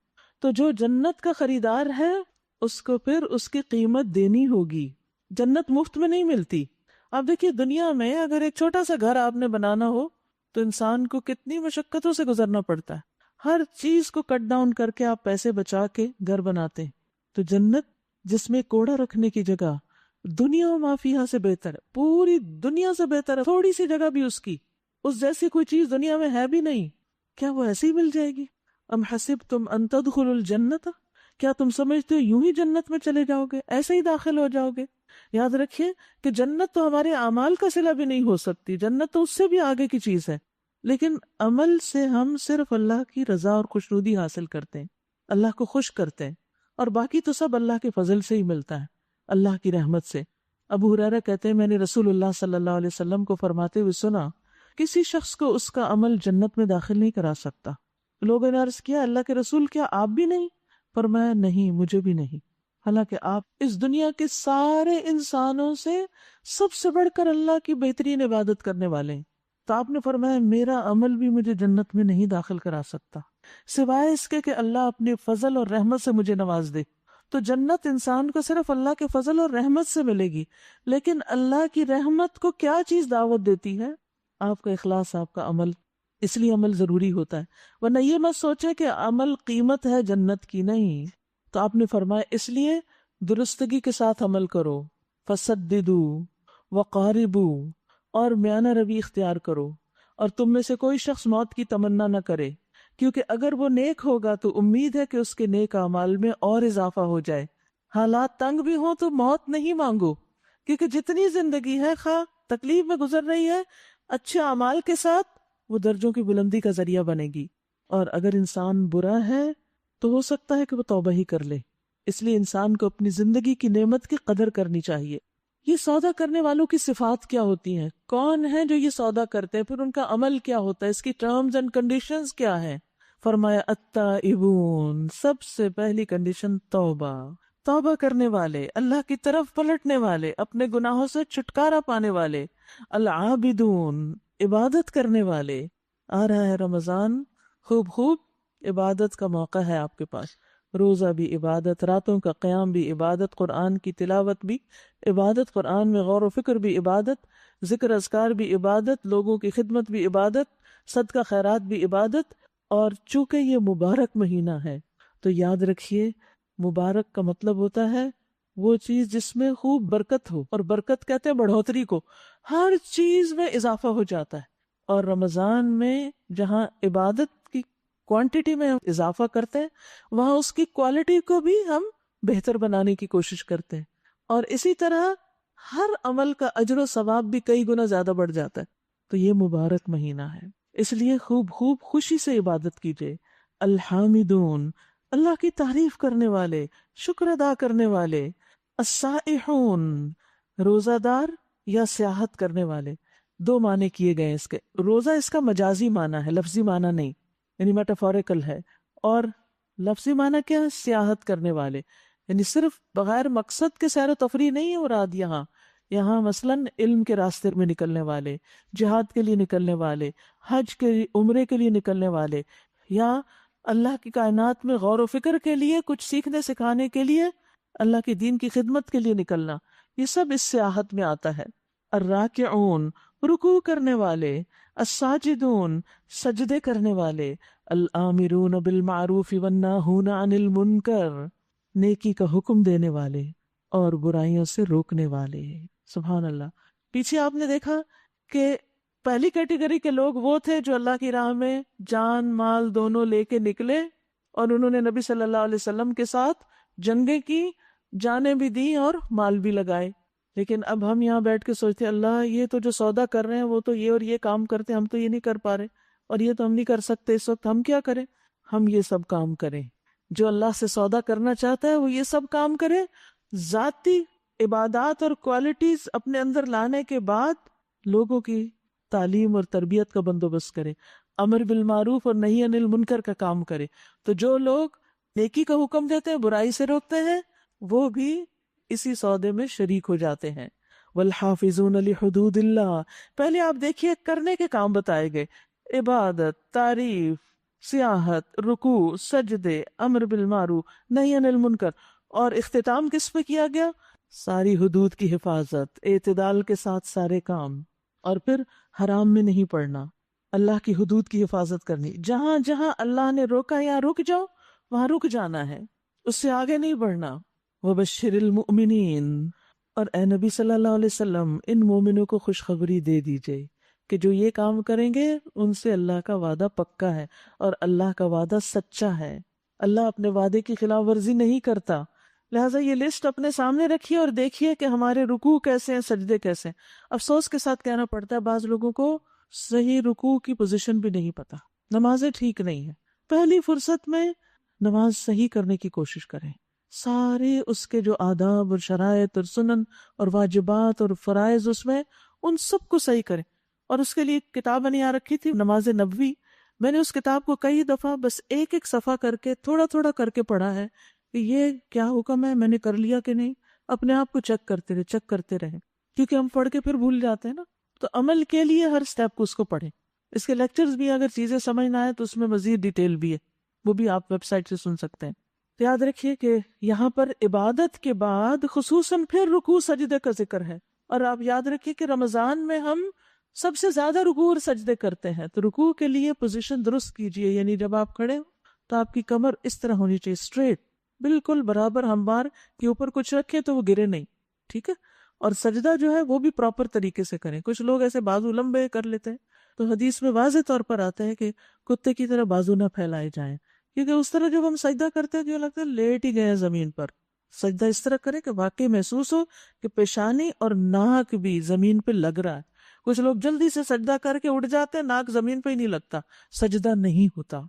تو جو جنت کا خریدار ہے اس کو پھر اس کی قیمت دینی ہوگی۔ جنت مفت میں نہیں ملتی۔ آپ دیکھیے دنیا میں اگر ایک چھوٹا سا گھر آپ نے بنانا ہو تو انسان کو کتنی مشقتوں سے گزرنا پڑتا ہے، ہر چیز کو کٹ ڈاؤن کر کے آپ پیسے بچا کے گھر بناتے ہیں۔ تو جنت جس میں کوڑا رکھنے کی جگہ دنیا و ما فیہا سے بہتر ہے، پوری دنیا سے بہتر ہے، تھوڑی سی جگہ بھی اس جیسی کوئی چیز دنیا میں ہے بھی نہیں، کیا وہ ایسے ہی مل جائے گی؟ ام حسبتم ان تدخلوا الجنت، کیا تم سمجھتے ہو یوں ہی جنت میں چلے جاؤ گے، ایسے ہی داخل ہو جاؤ گے؟ یاد رکھیے کہ جنت تو ہمارے اعمال کا صلہ بھی نہیں ہو سکتی، جنت تو اس سے بھی آگے کی چیز ہے، لیکن عمل سے ہم صرف اللہ کی رضا اور خوشنودی حاصل کرتے ہیں، اللہ کو خوش کرتے ہیں، اور باقی تو سب اللہ کے فضل سے ہی ملتا ہے، اللہ کی رحمت سے۔ ابو ہریرہ کہتے ہیں میں نے رسول اللہ صلی اللہ علیہ وسلم کو فرماتے ہوئے سنا، کسی شخص کو اس کا عمل جنت میں داخل نہیں کرا سکتا۔ لوگوں نے عرض کیا اللہ کے رسول کیا آپ بھی نہیں؟ فرمایا نہیں، مجھے بھی نہیں، حالانکہ آپ اس دنیا کے سارے انسانوں سے سب سے بڑھ کر اللہ کی بہترین عبادت کرنے والے ہیں۔ تو آپ نے فرمایا میرا عمل بھی مجھے جنت میں نہیں داخل کرا سکتا، سوائے اس کے کہ اللہ اپنے فضل اور رحمت سے مجھے نواز دے۔ تو جنت انسان کو صرف اللہ کے فضل اور رحمت سے ملے گی، لیکن اللہ کی رحمت کو کیا چیز دعوت دیتی ہے؟ آپ کا اخلاص، آپ کا عمل۔ اس لیے عمل ضروری ہوتا ہے، ورنہ یہ مت سوچے کہ عمل قیمت ہے جنت کی، نہیں۔ تو آپ نے فرمایا اس لیے درستگی کے ساتھ عمل کرو، فسددوا وقاربوا، اور میانہ روی اختیار کرو، اور تم میں سے کوئی شخص موت کی تمنا نہ کرے، کیونکہ اگر وہ نیک ہوگا تو امید ہے کہ اس کے نیک اعمال میں اور اضافہ ہو جائے۔ حالات تنگ بھی ہوں تو موت نہیں مانگو، کیونکہ جتنی زندگی ہے خواہ تکلیف میں گزر رہی ہے، اچھے اعمال کے ساتھ وہ درجوں کی بلندی کا ذریعہ بنے گی۔ اور اگر انسان برا ہے تو ہو سکتا ہے کہ وہ توبہ ہی کر لے۔ اس لیے انسان کو اپنی زندگی کی نعمت کی قدر کرنی چاہیے۔ یہ سودا کرنے والوں کی صفات کیا ہوتی ہیں؟ کون ہیں جو یہ سودا کرتے ہیں؟ پھر ان کا عمل کیا ہوتا ہے؟ اس کی ٹرمز اینڈ کنڈیشنز کیا ہیں؟ فرمایا التائبون، سب سے پہلی کنڈیشن توبہ، توبہ کرنے والے، اللہ کی طرف پلٹنے والے، اپنے گناہوں سے چھٹکارا پانے والے، العابدون، عبادت کرنے والے۔ آ رہا ہے رمضان، خوب عبادت کا موقع ہے آپ کے پاس، روزہ بھی عبادت، راتوں کا قیام بھی عبادت، قرآن کی تلاوت بھی عبادت، قرآن میں غور و فکر بھی عبادت، ذکر اذکار بھی عبادت، لوگوں کی خدمت بھی عبادت، صدقہ خیرات بھی عبادت، اور چونکہ یہ مبارک مہینہ ہے تو یاد رکھیے مبارک کا مطلب ہوتا ہے وہ چیز جس میں خوب برکت ہو، اور برکت کہتے ہیں بڑھوتری کو، ہر چیز میں اضافہ ہو جاتا ہے. اور رمضان میں جہاں عبادت کی کوانٹٹی میں ہم اضافہ کرتے ہیں وہاں اس کی کوالٹی کو بھی ہم بہتر بنانے کی کوشش کرتے ہیں، اور اسی طرح ہر عمل کا اجر و ثواب بھی کئی گنا زیادہ بڑھ جاتا ہے. تو یہ مبارک مہینہ ہے، اس لیے خوب خوب خوشی سے عبادت کیجیے. الحامدون، اللہ کی تعریف کرنے والے، شکر ادا کرنے والے. السائحون، روزہ دار یا سیاحت کرنے والے. دو معنی کیے گئے اس کے. روزہ اس کا مجازی معنی ہے، لفظی معنی نہیں، یعنی میٹافوریکل ہے. اور لفظی معنی کیا ہے؟ سیاحت کرنے والے، یعنی صرف بغیر مقصد کے سیر و تفریح نہیں ہے مراد. یہاں مثلاً علم کے راستے میں نکلنے والے، جہاد کے لیے نکلنے والے، حج کے عمرے کے لیے نکلنے والے، یا اللہ کی کائنات میں غور و فکر کے لیے کچھ سیکھنے سکھانے کے لیے، اللہ کے دین کی خدمت کے لیے نکلنا، یہ سب اس سیاحت میں آتا ہے. الراکعون، رکوع کرنے والے. الساجدون، سجدے کرنے والے. الآمرون بالمعروف والناہون عن المنکر، نیکی کا حکم دینے والے اور برائیوں سے روکنے والے. سبحان اللہ. پیچھے آپ نے دیکھا کہ پہلی کیٹیگری کے لوگ وہ تھے جو اللہ کی راہ میں جان مال دونوں لے کے نکلے، اور انہوں نے نبی صلی اللہ علیہ وسلم کے ساتھ جنگیں کی، جانیں بھی دی اور مال بھی لگائے. لیکن اب ہم یہاں بیٹھ کے سوچتے اللہ یہ تو جو سودا کر رہے ہیں وہ تو یہ اور یہ کام کرتے ہیں، ہم تو یہ نہیں کر پا رہے، اور یہ تو ہم نہیں کر سکتے اس وقت، ہم کیا کریں؟ ہم یہ سب کام کریں. جو اللہ سے سودا کرنا چاہتا ہے وہ یہ سب کام کرے. ذاتی عبادات اور کوالٹیز اپنے اندر لانے کے بعد لوگوں کی تعلیم اور تربیت کا بندوبست کرے، امر بالمعروف اور نہی عن المنکر کا کام کرے. تو جو لوگ نیکی کا حکم دیتے ہیں، برائی سے روکتے ہیں، وہ بھی اسی سودے میں شریک ہو جاتے ہیں. والحافظون لحدود اللہ، پہلے آپ دیکھیے کرنے کے کام بتائے گئے، عبادت، تعریف، سیاحت، رکوع، سجدے، امر بالمعروف، نہی عن المنکر، اور اختتام کس پہ کیا گیا؟ ساری حدود کی حفاظت، اعتدال کے ساتھ سارے کام، اور پھر حرام میں نہیں پڑنا، اللہ کی حدود کی حفاظت کرنی. جہاں جہاں اللہ نے روکا یا رک جاؤ وہاں رک جانا ہے، اس سے آگے نہیں بڑھنا. وبشر المؤمنین، اور اے نبی صلی اللہ علیہ وسلم ان مومنوں کو خوشخبری دے دیجئے کہ جو یہ کام کریں گے ان سے اللہ کا وعدہ پکا ہے، اور اللہ کا وعدہ سچا ہے. اللہ اپنے وعدے کی خلاف ورزی نہیں کرتا. لہٰذا یہ لسٹ اپنے سامنے رکھیے اور دیکھیے کہ ہمارے رکوع کیسے ہیں، سجدے کیسے ہیں. افسوس کے ساتھ کہنا پڑتا ہے بعض لوگوں کو صحیح رکوع کی پوزیشن بھی نہیں پتا، نمازیں ٹھیک نہیں ہیں. پہلی فرصت میں نماز صحیح کرنے کی کوشش کریں، سارے اس کے جو آداب اور شرائط اور سنن اور واجبات اور فرائض اس میں، ان سب کو صحیح کریں. اور اس کے لیے ایک کتاب میں نے یہاں رکھی تھی، نماز نبوی. میں نے اس کتاب کو کئی دفعہ بس ایک ایک صفحہ کر کے تھوڑا تھوڑا کر کے پڑھا ہے کہ یہ کیا حکم ہے، میں نے کر لیا کہ نہیں. اپنے آپ کو چیک کرتے رہے کیونکہ ہم پڑھ کے پھر بھول جاتے ہیں نا. تو عمل کے لیے ہر سٹیپ کو اس کو پڑھیں. اس کے لیکچرز بھی اگر چیزیں سمجھ نہ آئے تو اس میں مزید ڈیٹیل بھی ہے، وہ بھی آپ ویب سائٹ سے سن سکتے ہیں. تو یاد رکھیے کہ یہاں پر عبادت کے بعد خصوصاً پھر رکوع سجدے کا ذکر ہے. اور آپ یاد رکھیے کہ رمضان میں ہم سب سے زیادہ رکوع اور سجدے کرتے ہیں. تو رکوع کے لیے پوزیشن درست کیجئے، یعنی جب آپ کھڑے ہو تو آپ کی کمر اس طرح ہونی چاہیے، اسٹریٹ، بالکل برابر. ہموار کے اوپر کچھ رکھے تو وہ گرے نہیں، ٹھیک ہے. اور سجدہ جو ہے وہ بھی پراپر طریقے سے کریں. کچھ لوگ ایسے بازو لمبے کر لیتے ہیں، تو حدیث میں واضح طور پر آتا ہے کہ کتے کی طرح بازو نہ پھیلائے جائیں، کیونکہ اس طرح جب ہم سجدہ کرتے ہیں جو لگتا ہے لیٹ ہی گئے ہیں زمین پر. سجدہ اس طرح کریں کہ واقعی محسوس ہو کہ پیشانی اور ناک بھی زمین پہ لگ رہا ہے. کچھ لوگ جلدی سے سجدہ کر کے اٹھ جاتے ہیں، ناک زمین پہ ہی نہیں لگتا، سجدہ نہیں ہوتا.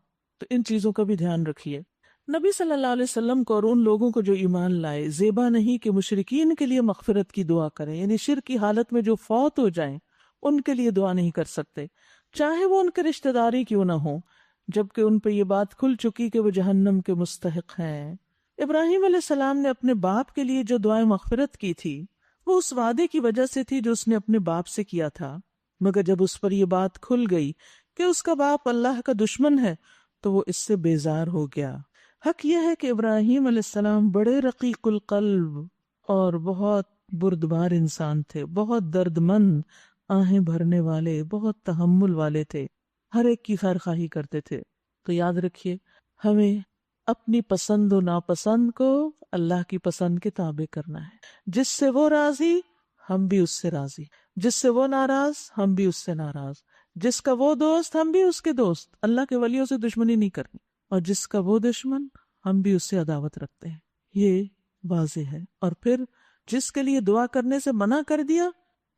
تو ان چیزوں کا بھی دھیان رکھیے. نبی صلی اللہ علیہ وسلم کو اور ان لوگوں کو جو ایمان لائے زیبا نہیں کہ مشرکین کے لیے مغفرت کی دعا کریں، یعنی شرک کی حالت میں جو فوت ہو جائیں ان کے لیے دعا نہیں کر سکتے، چاہے وہ ان کے رشتہ داری کیوں نہ ہوں، جبکہ ان پہ یہ بات کھل چکی کہ وہ جہنم کے مستحق ہیں. ابراہیم علیہ السلام نے اپنے باپ کے لیے جو دعائیں مغفرت کی تھی وہ اس وعدے کی وجہ سے تھی جو اس نے اپنے باپ سے کیا تھا، مگر جب اس پر یہ بات کھل گئی کہ اس کا باپ اللہ کا دشمن ہے تو وہ اس سے بیزار ہو گیا. حق یہ ہے کہ ابراہیم علیہ السلام بڑے رقیق القلب اور بہت بردبار انسان تھے، بہت درد مند، آہیں بھرنے والے، بہت تحمل والے تھے، ہر ایک کی خیر خواہی کرتے تھے. تو یاد رکھیے ہمیں اپنی پسند و ناپسند کو اللہ کی پسند کے تابع کرنا ہے. جس سے وہ راضی ہم بھی اس سے راضی، جس سے وہ ناراض ہم بھی اس سے ناراض، جس کا وہ دوست ہم بھی اس کے دوست. اللہ کے ولیوں سے دشمنی نہیں کرنی، اور جس کا وہ دشمن ہم بھی اس سے عداوت رکھتے ہیں. یہ واضح ہے. اور پھر جس کے لیے دعا کرنے سے منع کر دیا،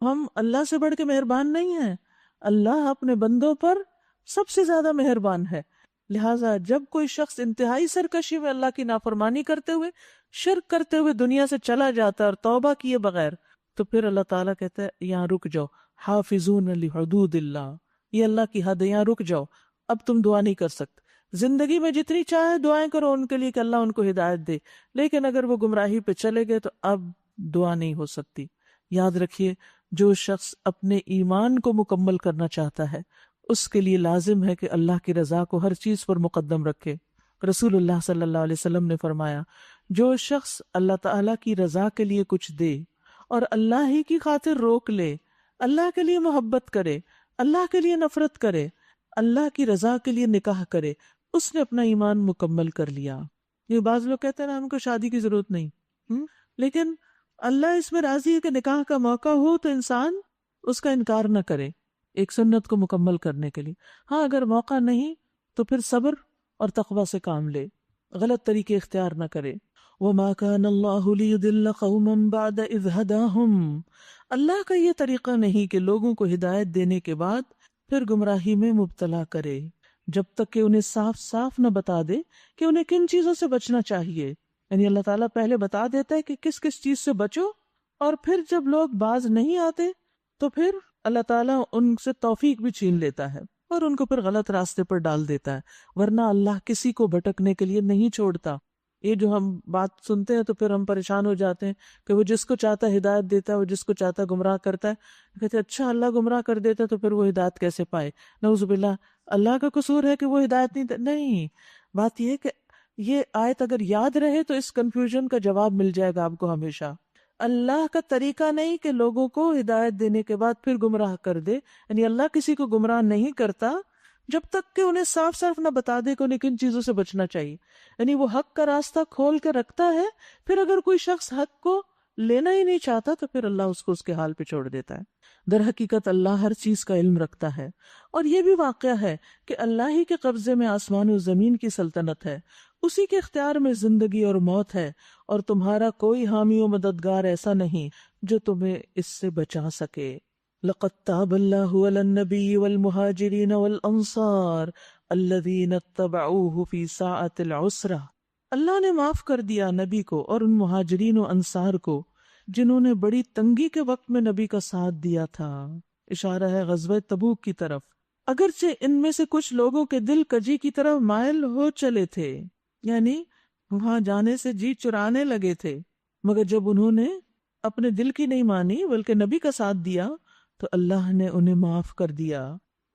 ہم اللہ سے بڑھ کے مہربان نہیں ہیں. اللہ اپنے بندوں پر سب سے زیادہ مہربان ہے. لہٰذا جب کوئی شخص انتہائی سرکشی میں اللہ کی نافرمانی کرتے ہوئے، شرک کرتے ہوئے دنیا سے چلا جاتا ہے اور توبہ کیے بغیر، تو پھر اللہ تعالیٰ کہتا ہے یہاں رک جاؤ، حافظون لحدود اللہ، یہ اللہ کی حد ہے، یہاں رک جاؤ، اب تم دعا نہیں کر سکتے. زندگی میں جتنی چاہے دعائیں کرو ان کے لیے کہ اللہ ان کو ہدایت دے، لیکن اگر وہ گمراہی پہ چلے گئے تو اب دعا نہیں ہو سکتی. یاد رکھیے جو شخص اپنے ایمان کو مکمل کرنا چاہتا ہے اس کے لیے لازم ہے کہ اللہ کی رضا کو ہر چیز پر مقدم رکھے. رسول اللہ صلی اللہ علیہ وسلم نے فرمایا جو شخص اللہ تعالیٰ کی رضا کے لیے کچھ دے اور اللہ ہی کی خاطر روک لے، اللہ کے لیے محبت کرے، اللہ کے لیے نفرت کرے، اللہ کی رضا کے لیے نکاح کرے، اس نے اپنا ایمان مکمل کر لیا. یہ بعض لوگ کہتے ہیں نا ہم کو شادی کی ضرورت نہیں، لیکن اللہ اس میں راضی ہے کہ نکاح کا موقع ہو تو انسان اس کا انکار نہ کرے ایک سنت کو مکمل کرنے کے لیے. ہاں اگر موقع نہیں تو پھر صبر اور تقوی سے کام لے، غلط طریقے اختیار نہ کرے. وَمَا كَانَ اللَّهُ لِيُضِلَّ قَوْمًا بَعْدَ إِذْ هَدَاهُمْ، اللہ کا یہ طریقہ نہیں کہ لوگوں کو ہدایت دینے کے بعد پھر گمراہی میں مبتلا کرے، جب تک کہ انہیں صاف صاف نہ بتا دے کہ انہیں کن چیزوں سے بچنا چاہیے. یعنی اللہ تعالیٰ پہلے بتا دیتا ہے کہ کس کس چیز سے بچو، اور پھر جب لوگ باز نہیں آتے تو پھر اللہ تعالیٰ ان سے توفیق بھی چھین لیتا ہے اور ان کو پھر غلط راستے پر ڈال دیتا ہے. ورنہ اللہ کسی کو بھٹکنے کے لیے نہیں چھوڑتا. یہ جو ہم بات سنتے ہیں تو پھر ہم پریشان ہو جاتے ہیں کہ وہ جس کو چاہتا ہے ہدایت دیتا ہے، وہ جس کو چاہتا ہے گمراہ کرتا ہے. کہتے ہیں اچھا اللہ گمراہ کر دیتا ہے تو پھر وہ ہدایت کیسے پائے؟ نعوذ باللہ، اللہ کا قصور ہے کہ وہ ہدایت نہیں. بات یہ ہے کہ یہ آیت اگر یاد رہے تو اس کنفیوژن کا جواب مل جائے گا آپ کو ہمیشہ. اللہ کا طریقہ نہیں کہ لوگوں کو ہدایت دینے کے بعد پھر گمراہ کر دے. یعنی اللہ کسی کو گمراہ نہیں کرتا جب تک کہ انہیں صاف صاف نہ بتا دے کہ انہیں کن چیزوں سے بچنا چاہیے. یعنی وہ حق کا راستہ کھول کے رکھتا ہے، پھر اگر کوئی شخص حق کو لینا ہی نہیں چاہتا تو پھر اللہ اس کو اس کے حال پہ چھوڑ دیتا ہے. در حقیقت اللہ ہر چیز کا علم رکھتا ہے، اور یہ بھی واقعہ ہے کہ اللہ ہی کے قبضے میں آسمان و زمین کی سلطنت ہے، اسی کے اختیار میں زندگی اور موت ہے، اور تمہارا کوئی حامی و مددگار ایسا نہیں جو تمہیں اس سے بچا سکے. لقد تاب اللہ علی النبی والمہاجرین والانصار الذین اتبعوہ فی ساعۃ العسرہ، اللہ نے معاف کر دیا نبی کو اور ان مہاجرین و انصار کو جنہوں نے بڑی تنگی کے وقت میں نبی کا ساتھ دیا تھا. اشارہ ہے غزوہ تبوک کی طرف. اگرچہ ان میں سے کچھ لوگوں کے دل کجی کی طرف مائل ہو چلے تھے، یعنی وہاں جانے سے جی چرانے لگے تھے، مگر جب انہوں نے اپنے دل کی نہیں مانی بلکہ نبی کا ساتھ دیا تو اللہ نے انہیں معاف کر دیا،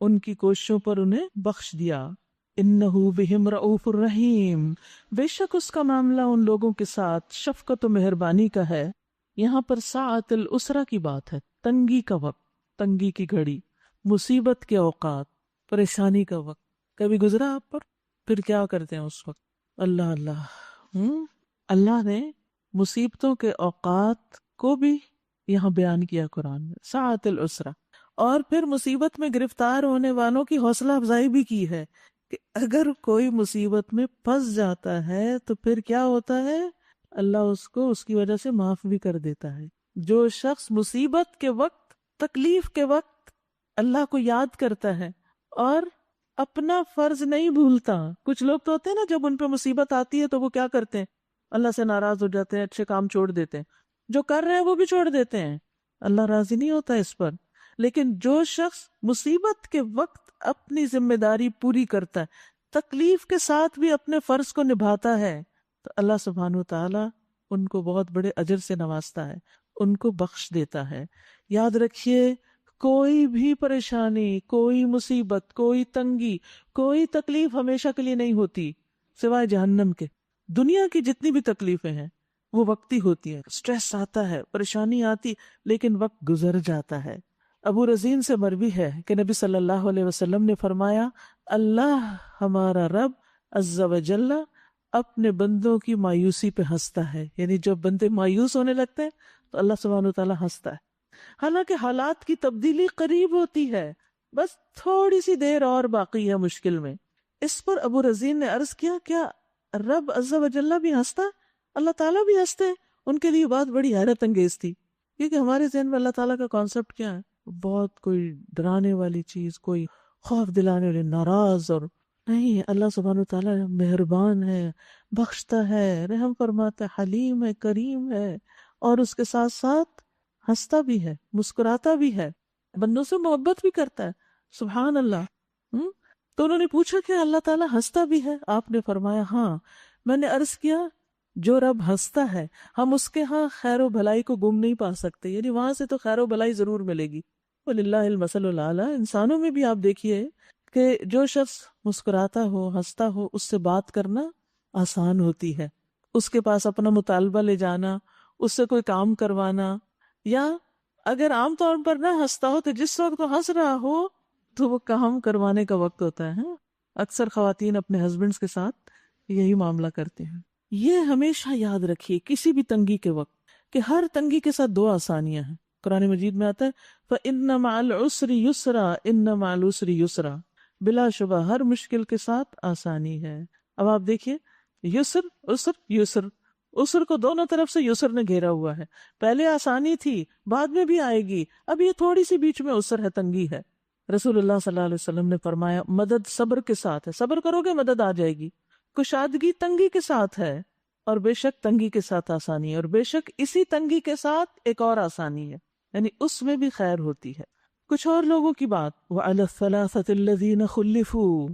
ان کی کوششوں پر انہیں بخش دیا. انہ بہم رؤوف الرحیم، بے شک اس کا معاملہ ان لوگوں کے ساتھ شفقت و مہربانی کا ہے. یہاں پر ساعت الاسرہ کی بات ہے، تنگی کا وقت، تنگی کی گھڑی، مصیبت کے اوقات، پریشانی کا وقت. کبھی گزرا آپ پر؟ پھر کیا کرتے ہیں اس وقت؟ اللہ اللہ اللہ نے مصیبتوں کے اوقات کو بھی یہاں بیان کیا قرآن میں، ساعت الاسرہ. اور پھر مصیبت میں گرفتار ہونے والوں کی حوصلہ افزائی بھی کی ہے کہ اگر کوئی مصیبت میں پھنس جاتا ہے تو پھر کیا ہوتا ہے، اللہ اس کو اس کی وجہ سے معاف بھی کر دیتا ہے. جو شخص مصیبت کے وقت، تکلیف کے وقت اللہ کو یاد کرتا ہے اور اپنا فرض نہیں بھولتا. کچھ لوگ تو ہوتے ہیں نا جب ان پہ مصیبت آتی ہے تو وہ کیا کرتے ہیں، اللہ سے ناراض ہو جاتے ہیں، اچھے کام چھوڑ دیتے ہیں، جو کر رہے ہیں وہ بھی چھوڑ دیتے ہیں. اللہ راضی نہیں ہوتا اس پر. لیکن جو شخص مصیبت کے وقت اپنی ذمہ داری پوری کرتا ہے، تکلیف کے ساتھ بھی اپنے فرض کو نبھاتا ہے، تو اللہ سبحانہ و تعالیٰ ان کو بہت بڑے اجر سے نوازتا ہے، ان کو بخش دیتا ہے. یاد رکھیے کوئی بھی پریشانی، کوئی مصیبت، کوئی تنگی، کوئی تکلیف ہمیشہ کے لیے نہیں ہوتی سوائے جہنم کے. دنیا کی جتنی بھی تکلیفیں ہیں وہ وقتی ہوتی ہیں. سٹریس آتا ہے، پریشانی آتی، لیکن وقت گزر جاتا ہے. ابو رزین سے مروی ہے کہ نبی صلی اللہ علیہ وسلم نے فرمایا اللہ ہمارا رب عز و جل اپنے بندوں کی مایوسی پہ ہنستا ہے، یعنی جب بندے مایوس ہونے لگتے ہیں تو اللہ سبحانہ و تعالیٰ ہنستا ہے، حالانکہ حالات کی تبدیلی قریب ہوتی ہے، بس تھوڑی سی دیر اور باقی ہے مشکل میں۔ اس پر ابو رزین نے عرض کیا کیا رب عز و جل بھی ہنستا ہے؟ اللہ تعالیٰ بھی ہنستے ہیں؟ ان کے لیے بات بڑی حیرت انگیز تھی، کیونکہ ہمارے ذہن میں اللہ تعالیٰ کا کانسیپٹ کیا ہے، بہت کوئی ڈرانے والی چیز، کوئی خوف دلانے والی، ناراض، اور نہیں، اللہ سبحانہ تعالیٰ مہربان ہے، بخشتا ہے، رحم فرماتا ہے، حلیم ہے، کریم ہے، اور اس کے ساتھ ساتھ ہنستا بھی ہے، مسکراتا بھی ہے، بندوں سے محبت بھی کرتا ہے، سبحان اللہ۔ تو انہوں نے پوچھا کہ اللہ تعالیٰ ہنستا بھی ہے؟ آپ نے فرمایا ہاں۔ میں نے عرض کیا جو رب ہنستا ہے ہم اس کے ہاں خیر و بھلائی کو گم نہیں پا سکتے، یعنی وہاں سے تو خیر و بھلائی ضرور ملے گی۔ وَلِلَّهِ الْمَثَلُ الْأَعْلَىٰ۔ انسانوں میں بھی آپ دیکھیے کہ جو شخص مسکراتا ہو، ہنستا ہو، اس سے بات کرنا آسان ہوتی ہے، اس کے پاس اپنا مطالبہ لے جانا، اس سے کوئی کام کروانا، یا اگر عام طور پر نہ ہنستا ہو تو جس وقت وہ ہنس رہا ہو تو وہ کام کروانے کا وقت ہوتا ہے۔ اکثر خواتین اپنے ہسبینڈز کے ساتھ یہی معاملہ کرتے ہیں۔ یہ ہمیشہ یاد رکھیے کسی بھی تنگی کے وقت کہ ہر تنگی کے ساتھ دو آسانیاں ہیں۔ قرآن مجید میں آتا ہے فَإِنَّ مَعَ الْعُسْرِ يُسْرًا إِنَّ مَعَ الْعُسْرِ يُسْرًا، بلا شبہ ہر مشکل کے ساتھ آسانی ہے۔ اب آپ دیکھیے یسر، عسر، یسر، عسر کو دونوں طرف سے یسر نے گھیرا ہوا ہے، پہلے آسانی تھی، بعد میں بھی آئے گی، اب یہ تھوڑی سی بیچ میں عسر ہے، تنگی ہے۔ رسول اللہ صلی اللہ علیہ وسلم نے فرمایا مدد صبر کے ساتھ ہے، صبر کرو گے مدد آ جائے گی، کشادگی تنگی کے ساتھ ہے، اور بے شک تنگی کے ساتھ آسانی ہے، اور بے شک اسی تنگی کے ساتھ ایک اور آسانی ہے، یعنی اس میں بھی خیر ہوتی ہے۔ کچھ اور لوگوں کی بات وَعَلَى الثَّلَاثَةِ الَّذِينَ خُلِّفُوا،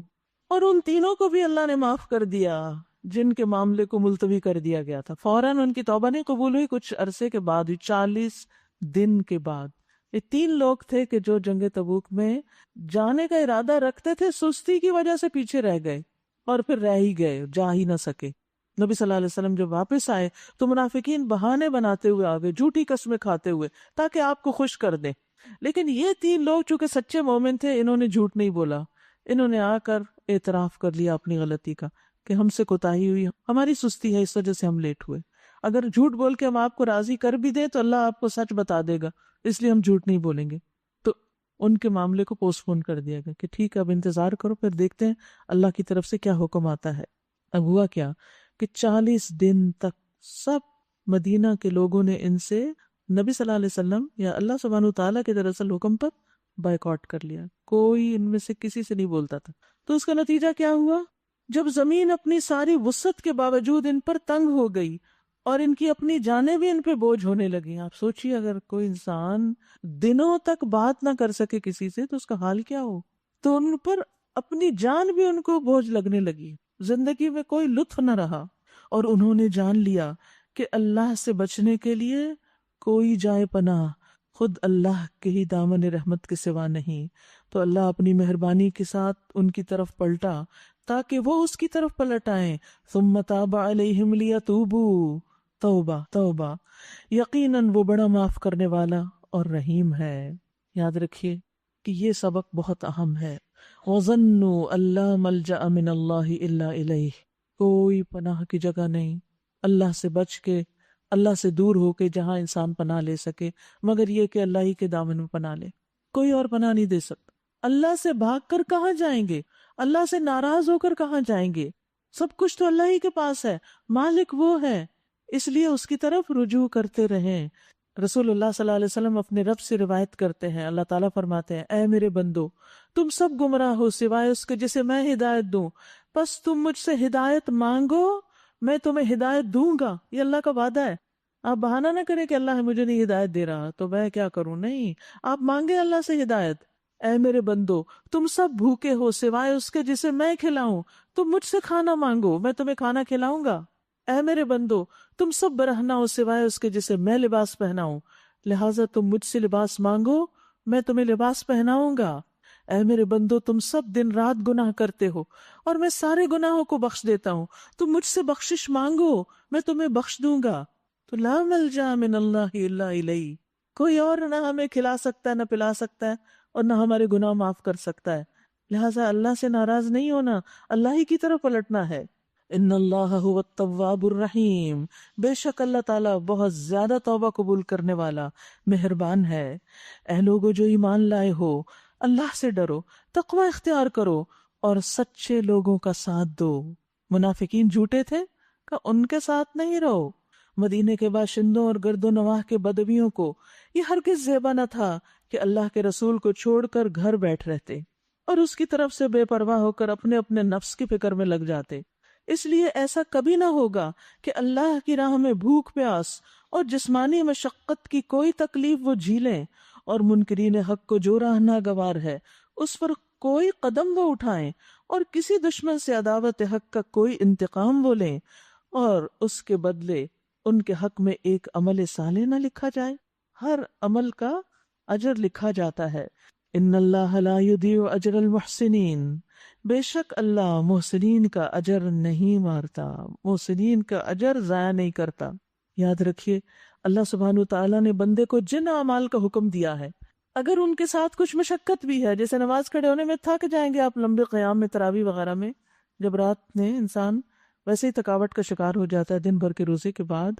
اور ان تینوں کو بھی اللہ نے معاف کر دیا جن کے معاملے کو ملتوی کر دیا گیا تھا، فوراً ان کی توبہ نہیں قبول ہوئی، کچھ عرصے کے بعد، 40 دن کے بعد۔ یہ 3 لوگ تھے کہ جو جنگ تبوک میں جانے کا ارادہ رکھتے تھے، سستی کی وجہ سے پیچھے رہ گئے اور پھر رہ ہی گئے، جا ہی نہ سکے۔ نبی صلی اللہ علیہ وسلم جب واپس آئے تو منافقین بہانے بناتے ہوئے آگے، جھوٹی قسمیں کھاتے ہوئے تاکہ آپ کو خوش کر دیں، لیکن یہ 3 لوگ چونکہ سچے مومن تھے، انہوں نے جھوٹ نہیں بولا، انہوں نے آ کر اعتراف کر لیا اپنی غلطی کا کہ ہم سے کوتاہی ہوئی، ہماری سستی ہے، اس وجہ سے ہم لیٹ ہوئے۔ اگر جھوٹ بول کے ہم آپ کو راضی کر بھی دیں تو اللہ آپ کو سچ بتا دے گا، اس لیے ہم جھوٹ نہیں بولیں گے۔ تو ان کے معاملے کو پوسٹ پون کر دیا گیا کہ ٹھیک ہے اب انتظار کرو، پھر دیکھتے ہیں اللہ کی طرف سے کیا حکم آتا ہے۔ اب ہوا کیا کہ 40 دن تک سب مدینہ کے لوگوں نے ان سے نبی صلی اللہ علیہ وسلم یا اللہ سبحانہ تعالیٰ کے دراصل حکم پر بائیکاٹ کر لیا، کوئی ان میں سے کسی سے نہیں بولتا تھا۔ تو اس کا نتیجہ کیا ہوا؟ جب زمین اپنی ساری وسعت کے باوجود ان پر تنگ ہو گئی اور ان کی اپنی جانیں بھی ان پہ بوجھ ہونے لگی۔ آپ سوچئے اگر کوئی انسان دنوں تک بات نہ کر سکے کسی سے تو اس کا حال کیا ہو؟ تو ان پر اپنی جان بھی ان کو بوجھ لگنے لگی، زندگی میں کوئی لطف نہ رہا، اور انہوں نے جان لیا کہ اللہ سے بچنے کے لیے کوئی جائے پناہ خود اللہ کے ہی دامن رحمت کے سوا نہیں۔ تو اللہ اپنی مہربانی کے ساتھ ان کی طرف پلٹا تاکہ وہ اس کی طرف پلٹ آئیں۔ ثم تاب علیہم لیتوبوا، توبہ توبہ، یقیناً وہ بڑا معاف کرنے والا اور رحیم ہے۔ یاد رکھیے کہ یہ سبق بہت اہم ہے۔ وَظَنُّوا أَن لَّا مَلْجَأَ مِنَ اللَّهِ إِلَّا إِلَيْهِ، کوئی پناہ کی جگہ نہیں اللہ سے بچ کے، اللہ سے دور ہو کے جہاں انسان پناہ لے سکے مگر یہ کہ اللہ ہی کے دامن میں پناہ لے، کوئی اور پناہ نہیں دے سکتا۔ اللہ سے بھاگ کر کہاں جائیں گے؟ اللہ سے ناراض ہو کر کہاں جائیں گے؟ سب کچھ تو اللہ ہی کے پاس ہے، مالک وہ ہے، اس لیے اس کی طرف رجوع کرتے رہیں۔ رسول اللہ صلی اللہ علیہ وسلم اپنے رب سے روایت کرتے ہیں، اللہ تعالیٰ فرماتے ہیں اے میرے بندو، تم سب گمراہ ہو سوائے اس کے جسے میں ہدایت دوں، پس تم مجھ سے ہدایت مانگو میں تمہیں ہدایت دوں گا۔ یہ اللہ کا وعدہ ہے۔ آپ بہانہ نہ کریں کہ اللہ مجھے نہیں ہدایت دے رہا تو میں کیا کروں، نہیں، آپ مانگے اللہ سے ہدایت۔ اے میرے بندو، تم سب بھوکے ہو سوائے اس کے جسے میں کھلاؤں، تم مجھ سے کھانا مانگو میں تمہیں کھانا کھلاؤں گا۔ اے میرے بندو، تم سب برہنہ ہو سوائے اس کے جسے میں لباس پہناؤں، لہٰذا تم مجھ سے لباس مانگو میں تمہیں لباس پہناؤں گا۔ اے میرے بندو، تم سب دن رات گناہ کرتے ہو اور میں سارے گناہوں کو بخش دیتا ہوں، تم مجھ سے بخشش مانگو میں تمہیں بخش دوں گا۔ تو لا ملجا من اللہ الا الیہ، کوئی اور نہ ہمیں کھلا سکتا ہے، نہ پلا سکتا ہے، اور نہ ہمارے گناہ معاف کر سکتا ہے. لہٰذا اللہ سے ناراض نہیں ہونا، اللہ ہی کی طرف پلٹنا ہے. ان اللہ هو التواب الرحیم، بے شک اللہ تعالیٰ بہت زیادہ توبہ قبول کرنے والا مہربان ہے. اے لوگو جو ایمان لائے ہو، اللہ سے ڈرو، تقوی اختیار کرو اور سچے لوگوں کا ساتھ دو. منافقین جھوٹے تھے کہ ان کے ساتھ نہیں رہو. مدینے کے باشندوں اور گرد و نواح کے بدویوں کو یہ ہرگز زیبا نہ تھا کہ اللہ کے رسول کو چھوڑ کر گھر بیٹھ رہتے اور اس کی طرف سے بے پرواہ ہو کر اپنے اپنے نفس کی فکر میں لگ جاتے. اس لیے ایسا کبھی نہ ہوگا کہ اللہ کی راہ میں بھوک پیاس اور جسمانی مشقت کی کوئی تکلیف وہ جھیلیں، اور منکرین حق کو جو راہ ناگوار ہے اس پر کوئی قدم وہ اٹھائیں، اور کسی دشمن سے عداوت حق کا کوئی انتقام وہ لیں، اور اس کے بدلے ان کے حق میں ایک عمل صالح نہ لکھا جائے. ہر عمل کا اجر لکھا جاتا ہے. ان اللہ لا یضیع اجر المحسنین، بے شک اللہ محسنین کا اجر نہیں مارتا، محسنین کا اجر ضائع نہیں کرتا. یاد رکھیے اللہ سبحانہ تعالیٰ نے بندے کو جن اعمال کا حکم دیا ہے، اگر ان کے ساتھ کچھ مشقت بھی ہے، جیسے نماز کھڑے ہونے میں تھک جائیں گے آپ لمبے قیام میں، تراویح وغیرہ میں، جب رات میں انسان ویسے ہی تھکاوٹ کا شکار ہو جاتا ہے دن بھر کے روزے کے بعد،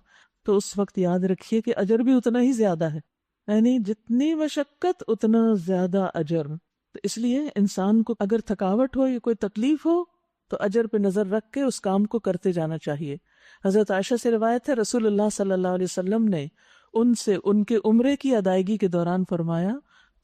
تو اس وقت یاد رکھیے کہ اجر بھی اتنا ہی زیادہ ہے، یعنی جتنی مشقت اتنا زیادہ اجر. تو اس لیے انسان کو اگر تھکاوٹ ہو یا کوئی تکلیف ہو تو اجر پہ نظر رکھ کے اس کام کو کرتے جانا چاہیے. حضرت عائشہ سے روایت ہے رسول اللہ صلی اللہ علیہ وسلم نے ان سے ان کے عمرے کی ادائیگی کے دوران فرمایا،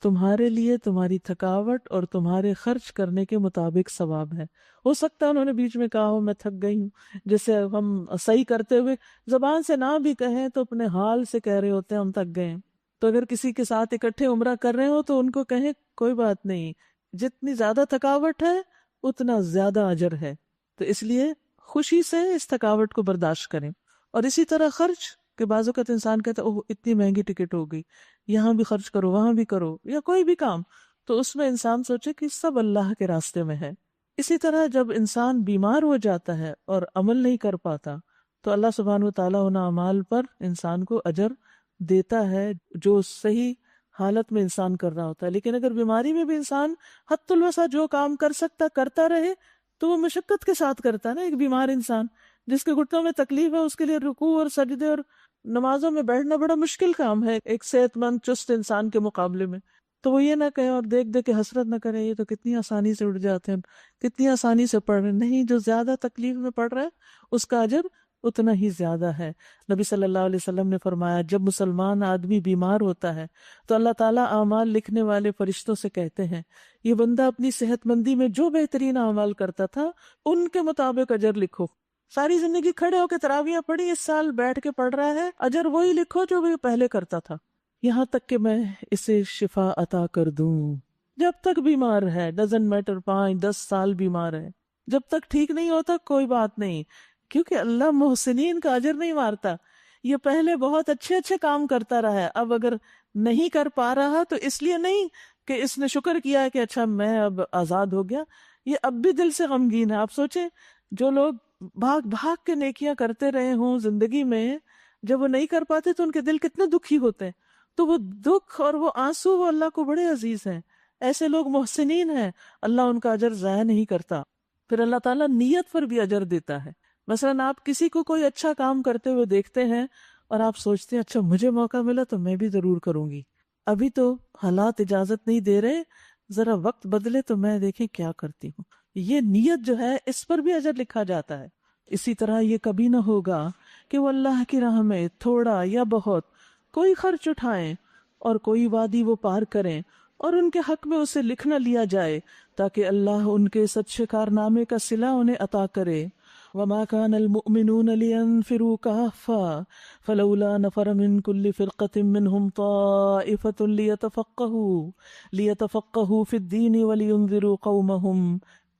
تمہارے لیے تمہاری تھکاوٹ اور تمہارے خرچ کرنے کے مطابق ثواب ہے. ہو سکتا ہے انہوں نے بیچ میں کہا ہو میں تھک گئی ہوں، جیسے ہم صحیح کرتے ہوئے زبان سے نہ بھی کہیں تو اپنے حال سے کہہ رہے ہوتے ہیں ہم تھک گئے ہیں. تو اگر کسی کے ساتھ اکٹھے عمرہ کر رہے ہو تو ان کو کہیں کوئی بات نہیں، جتنی زیادہ تھکاوٹ ہے اتنا زیادہ اجر ہے. تو اس لیے خوشی سے اس تھکاوٹ کو برداشت کریں. اور اسی طرح خرچ کہ بعض اوقات انسان کہتا ہے اوہ اتنی مہنگی ٹکٹ ہو گئی، یہاں بھی خرچ کرو وہاں بھی کرو، یا کوئی بھی کام، تو اس میں انسان سوچے کہ سب اللہ کے راستے میں ہے. اسی طرح جب انسان بیمار ہو جاتا ہے اور عمل نہیں کر پاتا تو اللہ سبحانہ وتعالیٰ ان اعمال پر انسان کو اجر دیتا ہے جو صحیح حالت میں انسان کر رہا ہوتا ہے. لیکن اگر بیماری میں بھی انسان حد الوسع جو کام کر سکتا کرتا رہے تو وہ مشقت کے ساتھ کرتا ہے نا. ایک بیمار انسان جس کے گھٹنوں میں تکلیف ہے اس کے لیے رکوع اور سجدے اور نمازوں میں بیٹھنا بڑا مشکل کام ہے ایک صحت مند چست انسان کے مقابلے میں. تو وہ یہ نہ کہے اور دیکھ دیکھ کے حسرت نہ کرے یہ تو کتنی آسانی سے اٹھ جاتے ہیں، کتنی آسانی سے پڑھ رہے ہیں. نہیں، جو زیادہ تکلیف میں پڑھ رہا ہے اس کا اجر اتنا ہی زیادہ ہے. نبی صلی اللہ علیہ وسلم نے فرمایا جب مسلمان آدمی بیمار ہوتا ہے تو اللہ تعالیٰ اعمال لکھنے والے فرشتوں سے کہتے ہیں یہ بندہ اپنی صحت مندی میں جو بہترین اعمال کرتا تھا ان کے مطابق اجر لکھو. ساری زندگی کھڑے ہو کے تراویحیں پڑھی، اس سال بیٹھ کے پڑھ رہا ہے، اجر وہی لکھو جو وہ پہلے کرتا تھا، یہاں تک کہ میں اسے شفا عطا کر دوں. جب تک بیمار ہے، ڈزنٹ میٹر 5-10 سال بیمار ہے، جب تک ٹھیک نہیں ہوتا کوئی بات نہیں، کیونکہ اللہ محسنین کا اجر نہیں مارتا. یہ پہلے بہت اچھے اچھے کام کرتا رہا ہے، اب اگر نہیں کر پا رہا تو اس لیے نہیں کہ اس نے شکر کیا ہے کہ اچھا میں اب آزاد ہو گیا، یہ اب بھی دل سے غمگین ہے. آپ سوچیں جو لوگ بھاگ بھاگ کے نیکیاں کرتے رہے ہوں زندگی میں، جب وہ نہیں کر پاتے تو ان کے دل کتنے دکھی ہوتے ہیں. تو وہ دکھ اور وہ آنسو وہ اللہ کو بڑے عزیز ہیں. ایسے لوگ محسنین ہیں، اللہ ان کا اجر ضائع نہیں کرتا. پھر اللہ تعالیٰ نیت پر بھی اجر دیتا ہے. مثلاً آپ کسی کو کوئی اچھا کام کرتے ہوئے دیکھتے ہیں اور آپ سوچتے ہیں اچھا مجھے موقع ملا تو میں بھی ضرور کروں گی، ابھی تو حالات اجازت نہیں دے رہے، ذرا وقت بدلے تو میں دیکھیں کیا کرتی ہوں. یہ نیت جو ہے اس پر بھی اجر لکھا جاتا ہے. اسی طرح یہ کبھی نہ ہوگا کہ وہ اللہ کی راہ میں تھوڑا یا بہت کوئی خرچ اٹھائیں اور کوئی وادی وہ پار کریں اور ان کے حق میں اسے لکھ نہ لیا جائے تاکہ اللہ ان کے سچے کارنامے کا صلہ انہیں عطا کرے. وَمَا كَانَ الْمُؤْمِنُونَ لِيَنْفِرُوا كَافَّةً فَلَوْلَا نَفَرَ مِنْ كُلِّ فِرْقَةٍ مِّنْهُمْ طَائِفَةٌ لِيَتَفَقَّهُوا فِي الدِّينِ وَلِيُنذِرُوا قَوْمَهُمْ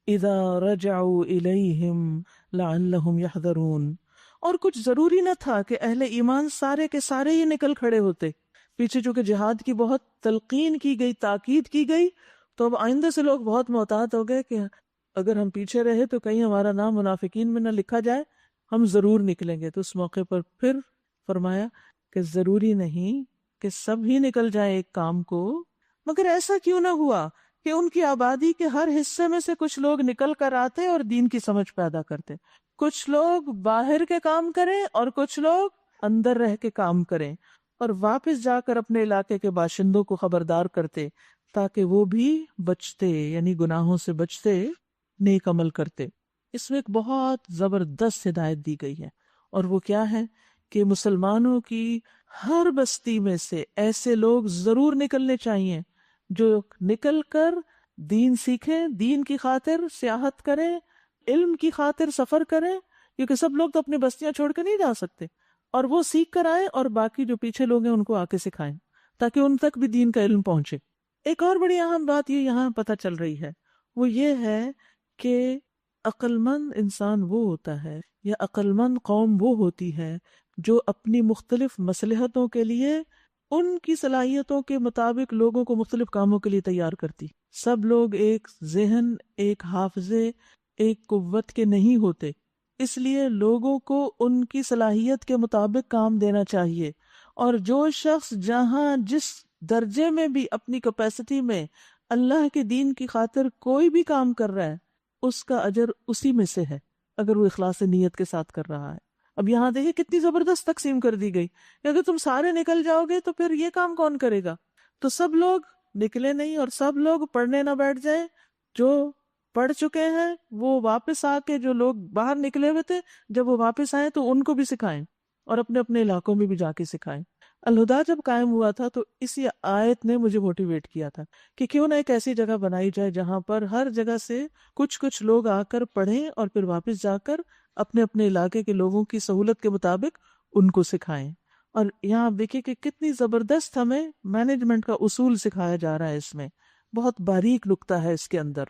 إِذَا رَجَعُوا إِلَيْهِمْ لَعَلَّهُمْ يَحْذَرُونَ. اور کچھ ضروری نہ تھا کہ اہل ایمان سارے کے سارے ہی نکل کھڑے ہوتے. پیچھے چونکہ جہاد کی بہت تلقین کی گئی، تاکید کی گئی، تو اب آئندہ سے لوگ بہت محتاط ہو گئے کہ اگر ہم پیچھے رہے تو کہیں ہمارا نام منافقین میں نہ لکھا جائے، ہم ضرور نکلیں گے. تو اس موقع پر پھر فرمایا کہ ضروری نہیں کہ سب ہی نکل جائیں ایک کام کو، مگر ایسا کیوں نہ ہوا کہ ان کی آبادی کے ہر حصے میں سے کچھ لوگ نکل کر آتے اور دین کی سمجھ پیدا کرتے، کچھ لوگ باہر کے کام کریں اور کچھ لوگ اندر رہ کے کام کریں، اور واپس جا کر اپنے علاقے کے باشندوں کو خبردار کرتے تاکہ وہ بھی بچتے، یعنی گناہوں سے بچتے، نیک عمل کرتے۔ اس میں ایک بہت زبردست ہدایت دی گئی ہے، اور وہ کیا ہے کہ مسلمانوں کی ہر بستی میں سے ایسے لوگ ضرور نکلنے چاہیے جو نکل کر دین سیکھیں، دین کی خاطر سیاحت کریں، علم کی خاطر سفر کریں، کیونکہ سب لوگ تو اپنی بستیاں چھوڑ کے نہیں جا سکتے، اور وہ سیکھ کر آئیں اور باقی جو پیچھے لوگ ہیں ان کو آ کے سکھائیں تاکہ ان تک بھی دین کا علم پہنچے۔ ایک اور بڑی اہم بات یہ یہاں پتہ چل رہی ہے، وہ یہ ہے کہ عقل مند انسان وہ ہوتا ہے، یا عقل مند قوم وہ ہوتی ہے جو اپنی مختلف مصلحتوں کے لیے ان کی صلاحیتوں کے مطابق لوگوں کو مختلف کاموں کے لیے تیار کرتی۔ سب لوگ ایک ذہن، ایک حافظے، ایک قوت کے نہیں ہوتے، اس لیے لوگوں کو ان کی صلاحیت کے مطابق کام دینا چاہیے، اور جو شخص جہاں جس درجے میں بھی اپنی کیپیسٹی میں اللہ کے دین کی خاطر کوئی بھی کام کر رہا ہے، اس کا اجر اسی میں سے ہے اگر وہ اخلاص نیت کے ساتھ کر رہا ہے۔ اب یہاں دیکھیں کتنی زبردست تقسیم کر دی گئی کہ اگر تم سارے نکل جاؤ گے تو پھر یہ کام کون کرے گا؟ تو سب لوگ نکلے نہیں، اور سب لوگ پڑھنے نہ بیٹھ جائیں، جو پڑھ چکے ہیں وہ واپس آ کے، جو لوگ باہر نکلے ہوئے تھے جب وہ واپس آئے تو ان کو بھی سکھائیں، اور اپنے اپنے علاقوں میں بھی جا کے سکھائیں۔ الہدا جب قائم ہوا تھا تو اسی آیت نے مجھے موٹیویٹ کیا تھا کہ کیوں نہ ایک ایسی جگہ بنائی جائے جہاں پر ہر جگہ سے کچھ لوگ آ کر پڑھیں اور پھر واپس جا کر اپنے اپنے علاقے کے لوگوں کی سہولت کے مطابق ان کو سکھائیں۔ اور یہاں آپ دیکھیں کہ کتنی زبردست ہمیں مینجمنٹ کا اصول سکھایا جا رہا ہے، اس میں بہت باریک نکتہ ہے اس کے اندر،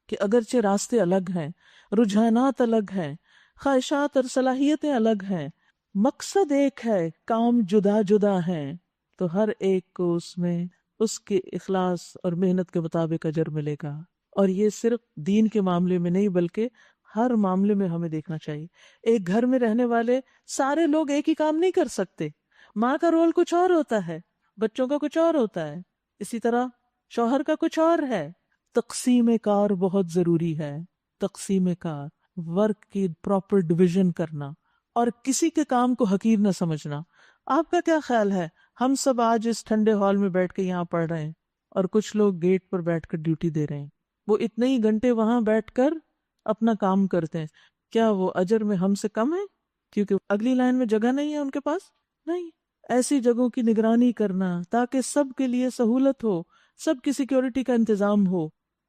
کہ اگرچہ راستے الگ ہیں، رجحانات الگ ہیں، خواہشات اور صلاحیتیں الگ ہیں، مقصد ایک ہے، کام جدا جدا ہیں، تو ہر ایک کو اس میں اس کے اخلاص اور محنت کے مطابق اجر ملے گا۔ اور یہ صرف دین کے معاملے میں نہیں بلکہ ہر معاملے میں ہمیں دیکھنا چاہیے۔ ایک گھر میں رہنے والے سارے لوگ ایک ہی کام نہیں کر سکتے، ماں کا رول کچھ اور ہوتا ہے، بچوں کا کچھ اور ہوتا ہے، اسی طرح شوہر کا کچھ اور ہے۔ تقسیم کار بہت ضروری ہے، تقسیم کار، ورک کی پراپر ڈویژن کرنا، اور کسی کے کام کو حقیر نہ سمجھنا۔ آپ کا کیا خیال ہے، ہم سب آج اس ٹھنڈے ہال میں بیٹھ کے یہاں پڑھ رہے ہیں اور کچھ لوگ گیٹ پر بیٹھ کر ڈیوٹی دے رہے ہیں، وہ اتنے ہی گھنٹے وہاں بیٹھ کر اپنا کام کرتے ہیں، کیا وہ اجر میں ہم سے کم ہے کیونکہ اگلی لائن میں جگہ نہیں ہے ان کے پاس؟ نہیں۔ ایسی جگہوں کی نگرانی کرنا تاکہ سب کے لیے سہولت ہو، سب کی سیکیورٹی کا انتظام ہو،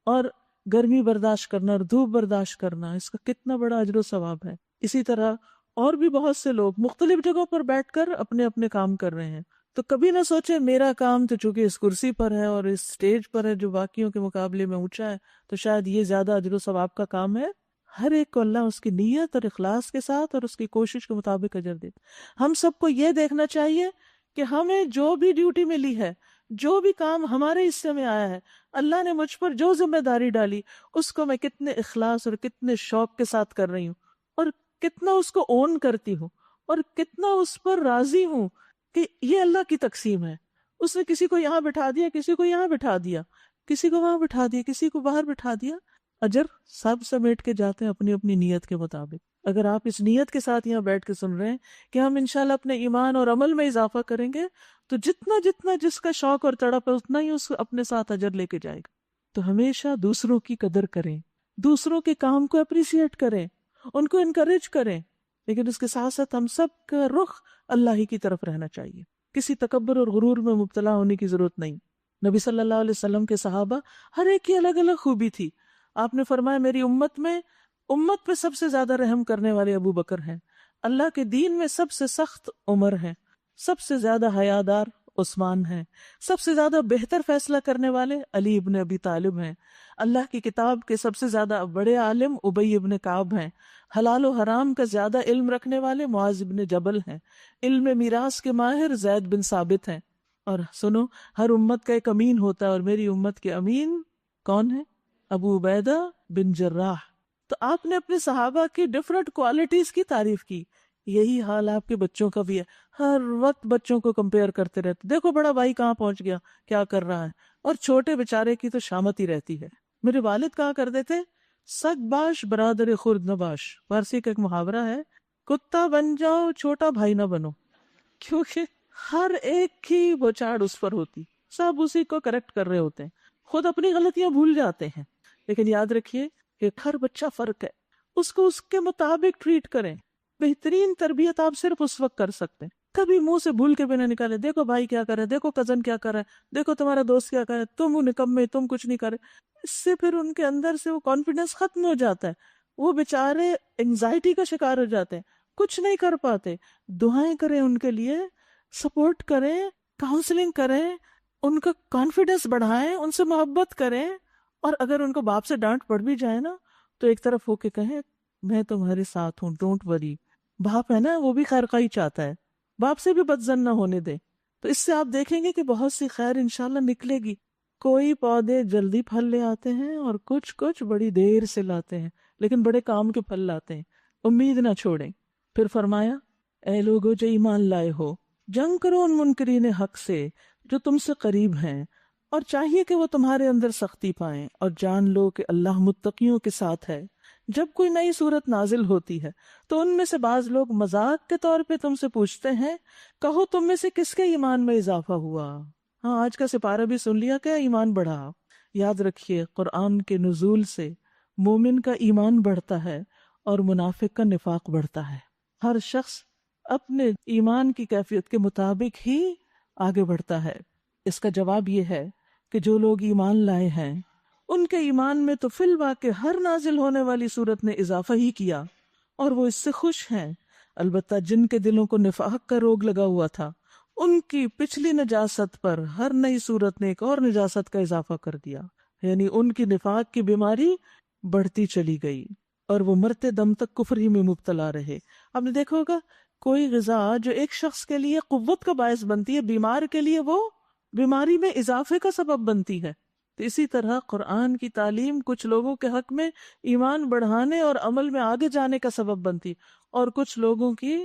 اور گرمی برداشت کرنا اور دھوپ برداشت کرنا، اس کا کتنا بڑا اجر و ثواب ہے۔ اسی طرح اور بھی بہت سے لوگ مختلف جگہوں پر بیٹھ کر اپنے اپنے کام کر رہے ہیں، تو کبھی نہ سوچے میرا کام تو چونکہ اس کرسی پر ہے اور اس سٹیج پر ہے جو باقیوں کے مقابلے میں اونچا ہے تو شاید یہ زیادہ اجر و ثواب کا کام ہے۔ ہر ایک کو اللہ اس کی نیت اور اخلاص کے ساتھ اور اس کی کوشش کے مطابق اجر دیتا۔ ہم سب کو یہ دیکھنا چاہیے کہ ہمیں جو بھی ڈیوٹی ملی ہے، جو بھی کام ہمارے حصے میں آیا ہے، اللہ نے مجھ پر جو ذمہ داری ڈالی اس کو میں کتنے اخلاص اور کتنے شوق کے ساتھ کر رہی ہوں، اور کتنا اس کو اون کرتی ہوں، اور کتنا اس پر راضی ہوں کہ یہ اللہ کی تقسیم ہے۔ اس نے کسی کو یہاں بٹھا دیا، کسی کو یہاں بٹھا دیا، کسی کو وہاں بٹھا دیا، کسی کو باہر بٹھا دیا، اجر سب سمیٹ کے جاتے ہیں اپنی اپنی نیت کے مطابق۔ اگر آپ اس نیت کے ساتھ یہاں بیٹھ کے سن رہے ہیں کہ ہم انشاءاللہ اپنے ایمان اور عمل میں اضافہ کریں گے، تو جتنا جتنا جس کا شوق اور تڑپ ہے اتنا ہی اس اپنے ساتھ اجر لے کے جائے گا۔ تو ہمیشہ دوسروں کی قدر کریں، دوسروں کے کام کو اپریشیٹ کریں، ان کو انکریج کریں، لیکن اس کے ساتھ ساتھ ہم سب کا رخ اللہ ہی کی طرف رہنا چاہیے۔ کسی تکبر اور غرور میں مبتلا ہونے کی ضرورت نہیں۔ نبی صلی اللہ علیہ وسلم کے صحابہ ہر ایک کی الگ الگ خوبی تھی۔ آپ نے فرمایا میری امت پہ سب سے زیادہ رحم کرنے والے ابو بکر ہیں، اللہ کے دین میں سب سے سخت عمر ہیں، سب سے زیادہ حیادار عثمان ہیں، سب سے زیادہ بہتر فیصلہ کرنے والے علی ابن ابی طالب ہیں، اللہ کی کتاب کے سب سے زیادہ بڑے عالم ابی ابن کعب ہیں، حلال و حرام کا زیادہ علم رکھنے والے معاذ ابن جبل ہیں، علم میراث کے ماہر زید بن ثابت ہیں۔ اور سنو، ہر امت کا ایک امین ہوتا ہے، اور میری امت کے امین کون ہے؟ ابو عبیدہ بن جراح۔ تو آپ نے اپنے صحابہ کی ڈفرنٹ کوالٹیز کی تعریف کی یہی حال آپ کے بچوں کا بھی ہے. ہر وقت بچوں کو کمپیئر کرتے رہتے، دیکھو بڑا بھائی کہاں پہنچ گیا، کیا کر رہا ہے، اور چھوٹے بیچارے کی تو شامت ہی رہتی ہے. میرے والد کہا کرتے تھے سگ باش برادر خورد نباش، فارسی کا ایک محاورہ ہے، کتا بن جاؤ چھوٹا بھائی نہ بنو، کیونکہ ہر ایک کی بچاڑ اس پر ہوتی، سب اسی کو کریکٹ کر رہے ہوتے ہیں، خود اپنی غلطیاں بھول جاتے ہیں. لیکن یاد رکھیے کہ ہر بچہ فرق ہے، اس کو اس کے مطابق ٹریٹ کریں. بہترین تربیت آپ صرف اس وقت کر سکتے ہیں. کبھی منہ سے بھول کے بھی نہ نکالے دیکھو بھائی کیا کر رہا ہے، دیکھو کزن کیا کر رہا ہے، دیکھو تمہارا دوست کیا کر رہا ہے، تم نکمے، تم کچھ نہیں کر رہے. اس سے پھر ان کے اندر سے وہ کانفیڈنس ختم ہو جاتا ہے، وہ بیچارے انگزائٹی کا شکار ہو جاتے ہیں، کچھ نہیں کر پاتے. دعائیں کریں ان کے لیے، سپورٹ کریں، کاؤنسلنگ کریں، ان کا کانفیڈنس بڑھائیں، ان سے محبت کریں. اور اگر ان کو باپ سے ڈانٹ پڑ بھی جائے نا تو ایک طرف ہو کے کہیں میں تمہارے ساتھ ہوں، ڈونٹ وری. باپ ہے نا، وہ بھی خیر خواہی چاہتا ہے، باپ سے بھی بدظن نہ ہونے دے. تو اس سے آپ دیکھیں گے کہ بہت سی خیر انشاءاللہ نکلے گی. کوئی پودے جلدی پھل لے آتے ہیں اور کچھ بڑی دیر سے لاتے ہیں، لیکن بڑے کام کے پھل لاتے ہیں. امید نہ چھوڑیں. پھر فرمایا اے لوگو جو ایمان لائے ہو، جنگ کرو ان منکرین حق سے جو تم سے قریب ہیں، اور چاہیے کہ وہ تمہارے اندر سختی پائیں، اور جان لو کہ اللہ متقیوں کے ساتھ ہے. جب کوئی نئی صورت نازل ہوتی ہے تو ان میں سے بعض لوگ مذاق کے طور پہ تم سے پوچھتے ہیں کہو تم میں سے کس کے ایمان میں اضافہ ہوا. ہاں، آج کا سپارہ بھی سن لیا، کیا ایمان بڑھا. یاد رکھیے قرآن کے نزول سے مومن کا ایمان بڑھتا ہے اور منافق کا نفاق بڑھتا ہے. ہر شخص اپنے ایمان کی کیفیت کے مطابق ہی آگے بڑھتا ہے. اس کا جواب یہ ہے کہ جو لوگ ایمان لائے ہیں ان کے ایمان میں تو فی الواقع ہر نازل ہونے والی صورت نے اضافہ ہی کیا اور وہ اس سے خوش ہیں. البتہ جن کے دلوں کو نفاق کا روگ لگا ہوا تھا ان کی پچھلی نجاست پر ہر نئی صورت نے ایک اور نجاست کا اضافہ کر دیا، یعنی ان کی نفاق کی بیماری بڑھتی چلی گئی اور وہ مرتے دم تک کفر ہی میں مبتلا رہے. آپ نے دیکھا ہوگا کوئی غذا جو ایک شخص کے لیے قوت کا باعث بنتی ہے، بیمار کے لیے وہ بیماری میں اضافے کا سبب بنتی ہے. تو اسی طرح قرآن کی تعلیم کچھ لوگوں کے حق میں ایمان بڑھانے اور عمل میں آگے جانے کا سبب بنتی اور کچھ لوگوں کی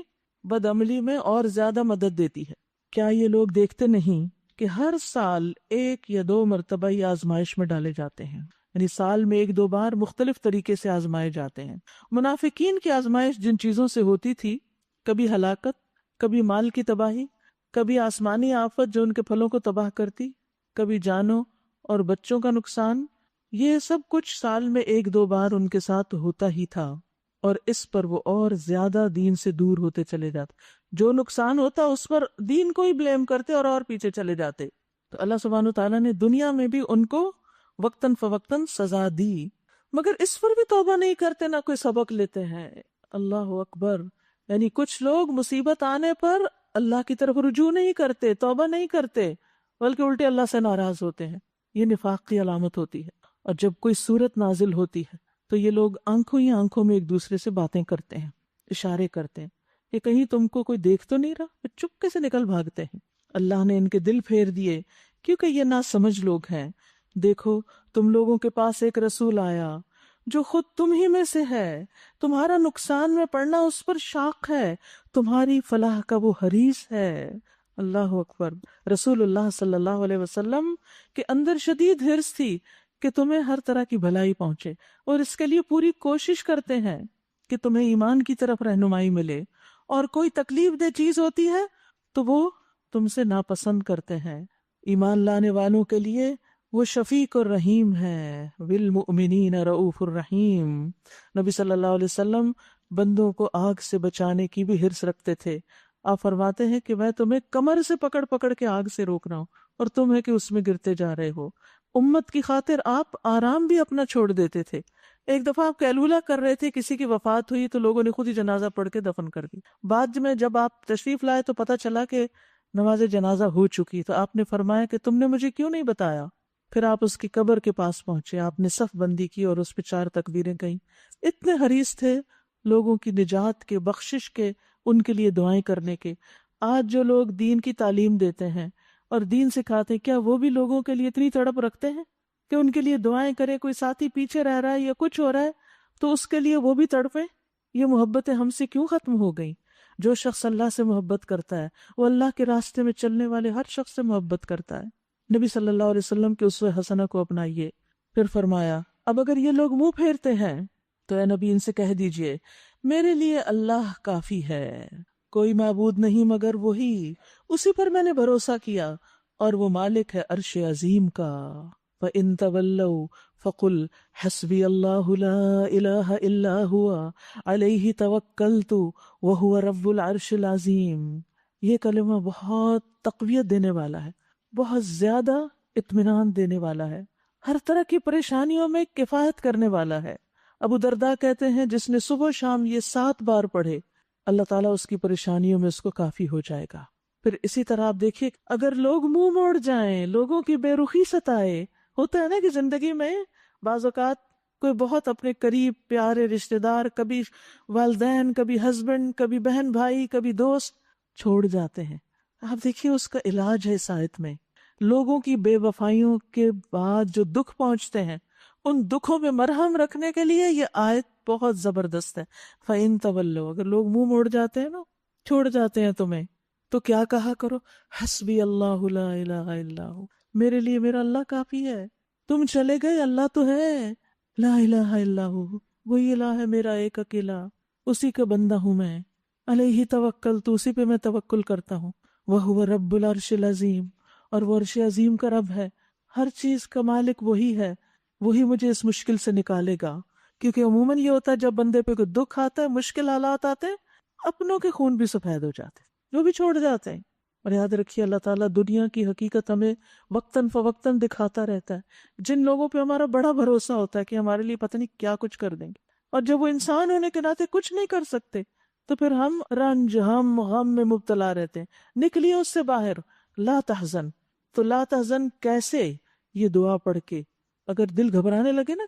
بدعملی میں اور زیادہ مدد دیتی ہے. کیا یہ لوگ دیکھتے نہیں کہ ہر سال 1 یا 2 مرتبہ یہ آزمائش میں ڈالے جاتے ہیں، یعنی سال میں 1-2 بار مختلف طریقے سے آزمائے جاتے ہیں. منافقین کی آزمائش جن چیزوں سے ہوتی تھی، کبھی ہلاکت، کبھی مال کی تباہی، کبھی آسمانی آفت جو ان کے پھلوں کو تباہ کرتی، کبھی جانوں اور بچوں کا نقصان، یہ سب کچھ سال میں 1-2 بار ان کے ساتھ ہوتا ہی تھا. اور اس پر وہ اور زیادہ دین سے دور ہوتے چلے جاتے. جو نقصان ہوتا اس پر دین کو ہی بلیم کرتے اور پیچھے چلے جاتے. تو اللہ سبحانہ وتعالیٰ نے دنیا میں بھی ان کو وقتاً فوقتاً سزا دی، مگر اس پر بھی توبہ نہیں کرتے، نہ کوئی سبق لیتے ہیں. اللہ اکبر. یعنی کچھ لوگ مصیبت آنے پر اللہ کی طرف رجوع نہیں کرتے، توبہ نہیں کرتے، بلکہ الٹے اللہ سے ناراض ہوتے ہیں. یہ نفاق کی علامت ہوتی ہے. اور جب کوئی صورت نازل ہوتی ہے تو یہ لوگ آنکھوں ہی آنکھوں میں ایک دوسرے سے باتیں کرتے ہیں، اشارے کرتے ہیں کہ کہیں تم کو کوئی دیکھ تو نہیں رہا، پھر چپکے سے نکل بھاگتے ہیں. اللہ نے ان کے دل پھیر دیے کیونکہ یہ ناسمجھ لوگ ہیں. دیکھو تم لوگوں کے پاس ایک رسول آیا جو خود تم ہی میں سے ہے، تمہارا نقصان میں پڑنا اس پر شاق ہے، تمہاری فلاح کا وہ حریص ہے. اللہ اکبر. رسول اللہ صلی اللہ علیہ وسلم کے اندر شدید حرص تھی کہ تمہیں ہر طرح کی بھلائی پہنچے، اور اس کے لیے پوری کوشش کرتے ہیں کہ تمہیں ایمان کی طرف رہنمائی ملے، اور کوئی تکلیف دہ چیز ہوتی ہے تو وہ تم سے ناپسند کرتے ہیں. ایمان لانے والوں کے لیے وہ شفیق الرحیم ہے، بالمؤمنین رؤوف الرحیم. نبی صلی اللہ علیہ وسلم بندوں کو آگ سے بچانے کی بھی حرص رکھتے تھے. آپ فرماتے ہیں کہ میں تمہیں کمر سے پکڑ پکڑ کے آگ سے روک رہا ہوں اور تم ہے کہ اس میں گرتے جا رہے ہو. امت کی خاطر آپ آرام بھی اپنا چھوڑ دیتے تھے. ایک دفعہ آپ قیلولہ کر رہے تھے، کسی کی وفات ہوئی تو لوگوں نے خود ہی جنازہ پڑھ کے دفن کر دی. بعد میں جب آپ تشریف لائے تو پتہ چلا کہ نماز جنازہ ہو چکی، تو آپ نے فرمایا کہ تم نے مجھے کیوں نہیں بتایا. پھر آپ اس کی قبر کے پاس پہنچے، آپ نے صف بندی کی اور اس پہ 4 تکبیریں کہیں. اتنے حریص تھے لوگوں کی نجات کے، بخشش کے، ان کے لیے دعائیں کرنے کے. آج جو لوگ دین کی تعلیم دیتے ہیں اور دین سکھاتے ہیں، کیا وہ بھی لوگوں کے لیے اتنی تڑپ رکھتے ہیں کہ ان کے لیے دعائیں کریں؟ کوئی ساتھی پیچھے رہ رہا ہے یا کچھ ہو رہا ہے تو اس کے لیے وہ بھی تڑپیں. یہ محبتیں ہم سے کیوں ختم ہو گئیں؟ جو شخص اللہ سے محبت کرتا ہے وہ اللہ کے راستے میں چلنے والے ہر شخص سے محبت کرتا ہے۔ نبی صلی اللہ علیہ وسلم کے اسوہ حسنہ کو اپنائیے۔ پھر فرمایا اب اگر یہ لوگ منہ پھیرتے ہیں تو اے نبی ان سے کہہ دیجئے میرے لیے اللہ کافی ہے، کوئی معبود نہیں مگر وہی، اسی پر میں نے بھروسہ کیا اور وہ مالک ہے عرش عظیم کا۔ فَإِن تَوَلَّوْا فَقُلْ حَسْبِيَ اللَّهُ لَا إِلَٰهَ إِلَّا هُوَ عَلَيْهِ تَوَكَّلْتُ وَهُوَ رَبُّ الْعَرْشِ الْعَظِيمِ۔ یہ کلمہ بہت تقویت دینے والا ہے، بہت زیادہ اطمینان دینے والا ہے، ہر طرح کی پریشانیوں میں کفایت کرنے والا ہے۔ ابو درداء کہتے ہیں جس نے صبح و شام یہ 7 بار پڑھے اللہ تعالیٰ اس کی پریشانیوں میں اس کو کافی ہو جائے گا۔ پھر اسی طرح آپ دیکھیے اگر لوگ منہ موڑ جائیں، لوگوں کی بے رخی ستائے، ہوتا ہے نا کہ زندگی میں بعض اوقات کوئی بہت اپنے قریب پیارے رشتہ دار، کبھی والدین، کبھی ہسبینڈ، کبھی بہن بھائی، کبھی دوست چھوڑ جاتے ہیں۔ آپ دیکھیے اس کا علاج ہے اس آیت میں، لوگوں کی بے وفائیوں کے بعد جو دکھ پہنچتے ہیں ان دکھوں میں مرہم رکھنے کے لیے یہ آیت بہت زبردست ہے۔ فَإِن تَوَلَّوْا، اگر لوگ منہ موڑ جاتے ہیں نا، چھوڑ جاتے ہیں تمہیں، تو کیا کہا کرو، حسبی اللہ لا الہ الا ہو، میرے لیے میرا اللہ کافی ہے۔ تم چلے گئے، اللہ تو ہے، لا الہ الا ہو، وہی الہ ہے میرا ایک اکیلا، اسی کا بندہ ہوں میں، علیہ توکل، تو اسی پہ میں توکل کرتا ہوں، وہو رب العرش العظیم، اور وہ عرش عظیم کا رب ہے، ہر چیز کا مالک وہی ہے، وہی مجھے اس مشکل سے نکالے گا۔ کیونکہ عموماً یہ ہوتا ہے جب بندے پہ کوئی دکھ آتا ہے، مشکل حالات آتے ہیں، اپنوں کے خون بھی سفید ہو جاتے ہیں، جو بھی چھوڑ جاتے ہیں۔ اور یاد رکھیے اللہ تعالیٰ دنیا کی حقیقت ہمیں وقتاً فوقتاً دکھاتا رہتا ہے، جن لوگوں پہ ہمارا بڑا بھروسہ ہوتا ہے کہ ہمارے لیے پتہ نہیں کیا کچھ کر دیں گے، اور جب وہ انسان ہونے کے ناطے کچھ نہیں کر سکتے تو پھر ہم رنج، ہم غم میں مبتلا رہتے ہیں۔ نکلیے اس سے باہر، لا تحزن۔ تو لا تحزن کیسے؟ یہ دعا پڑھ کے۔ اگر دل گھبرانے لگے نا،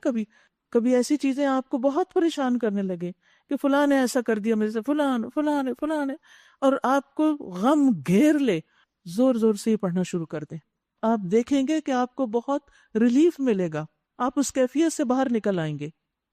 کبھی ایسی چیزیں آپ کو بہت پریشان کرنے لگے کہ فلاں نے ایسا کر دیا میرے سے، فلاں نے، اور آپ کو غم گھیر لے، زور زور سے یہ پڑھنا شروع کر دیں، آپ دیکھیں گے کہ آپ کو بہت ریلیف ملے گا، آپ اس کیفیت سے باہر نکل آئیں گے۔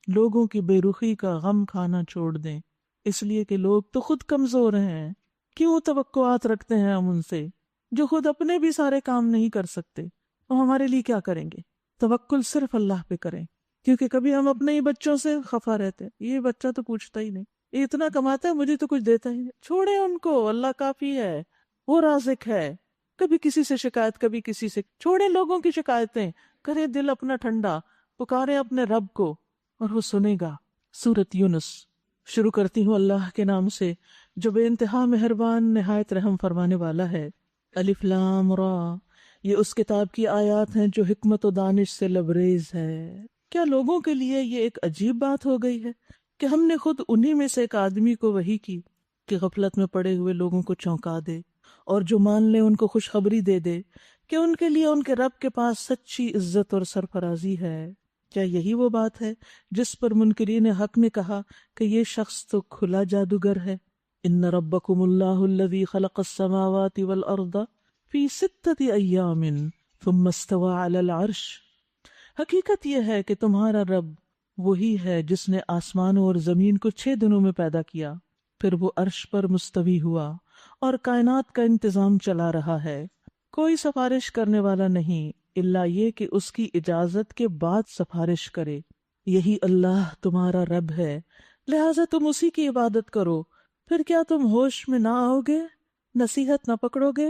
لوگوں کی بے رخی کا غم کھانا چھوڑ دیں، اس لیے کہ لوگ تو خود کمزور ہیں، کیوں توقعات رکھتے ہیں ہم ان سے جو خود اپنے بھی سارے کام نہیں کر سکتے، وہ ہمارے لیے کیا کریں گے؟ توکل صرف اللہ پہ کریں، کیونکہ کبھی ہم اپنے ہی بچوں سے خفا رہتے ہیں، یہ بچہ تو پوچھتا ہی نہیں، یہ اتنا کماتا ہے مجھے تو کچھ دیتا ہی نہیں، چھوڑے ان کو، اللہ کافی ہے، وہ رازق ہے۔ کبھی کسی سے شکایت، کبھی کسی سے، چھوڑے لوگوں کی شکایتیں، کرے دل اپنا ٹھنڈا، پکارے اپنے رب کو اور وہ سنے گا۔ سورۃ یونس شروع کرتی ہوں اللہ کے نام سے جو بے انتہا مہربان نہایت رحم فرمانے والا ہے۔ الف لام را، یہ اس کتاب کی آیات ہیں جو حکمت و دانش سے لبریز ہے۔ کیا لوگوں کے لیے یہ ایک عجیب بات ہو گئی ہے کہ ہم نے خود انہی میں سے ایک آدمی کو وحی کی کہ غفلت میں پڑے ہوئے لوگوں کو چونکا دے اور جو مان لے ان کو خوشخبری دے دے کہ ان کے لیے ان کے رب کے پاس سچی عزت اور سرفرازی ہے۔ کیا یہی وہ بات ہے جس پر منکرین حق نے کہا کہ یہ شخص تو کھلا جادوگر ہے؟ ان ربکم اللہ الذی خلق السماوات والارض فی 6 ایام ثم استوى علی العرش۔ حقیقت یہ ہے کہ تمہارا رب وہی ہے جس نے آسمانوں اور زمین کو 6 دنوں میں پیدا کیا، پھر وہ عرش پر مستوی ہوا اور کائنات کا انتظام چلا رہا ہے۔ کوئی سفارش کرنے والا نہیں الا یہ کہ اس کی اجازت کے بعد سفارش کرے، یہی اللہ تمہارا رب ہے، لہٰذا تم اسی کی عبادت کرو۔ پھر کیا تم ہوش میں نہ آؤ گے، نصیحت نہ پکڑو گے؟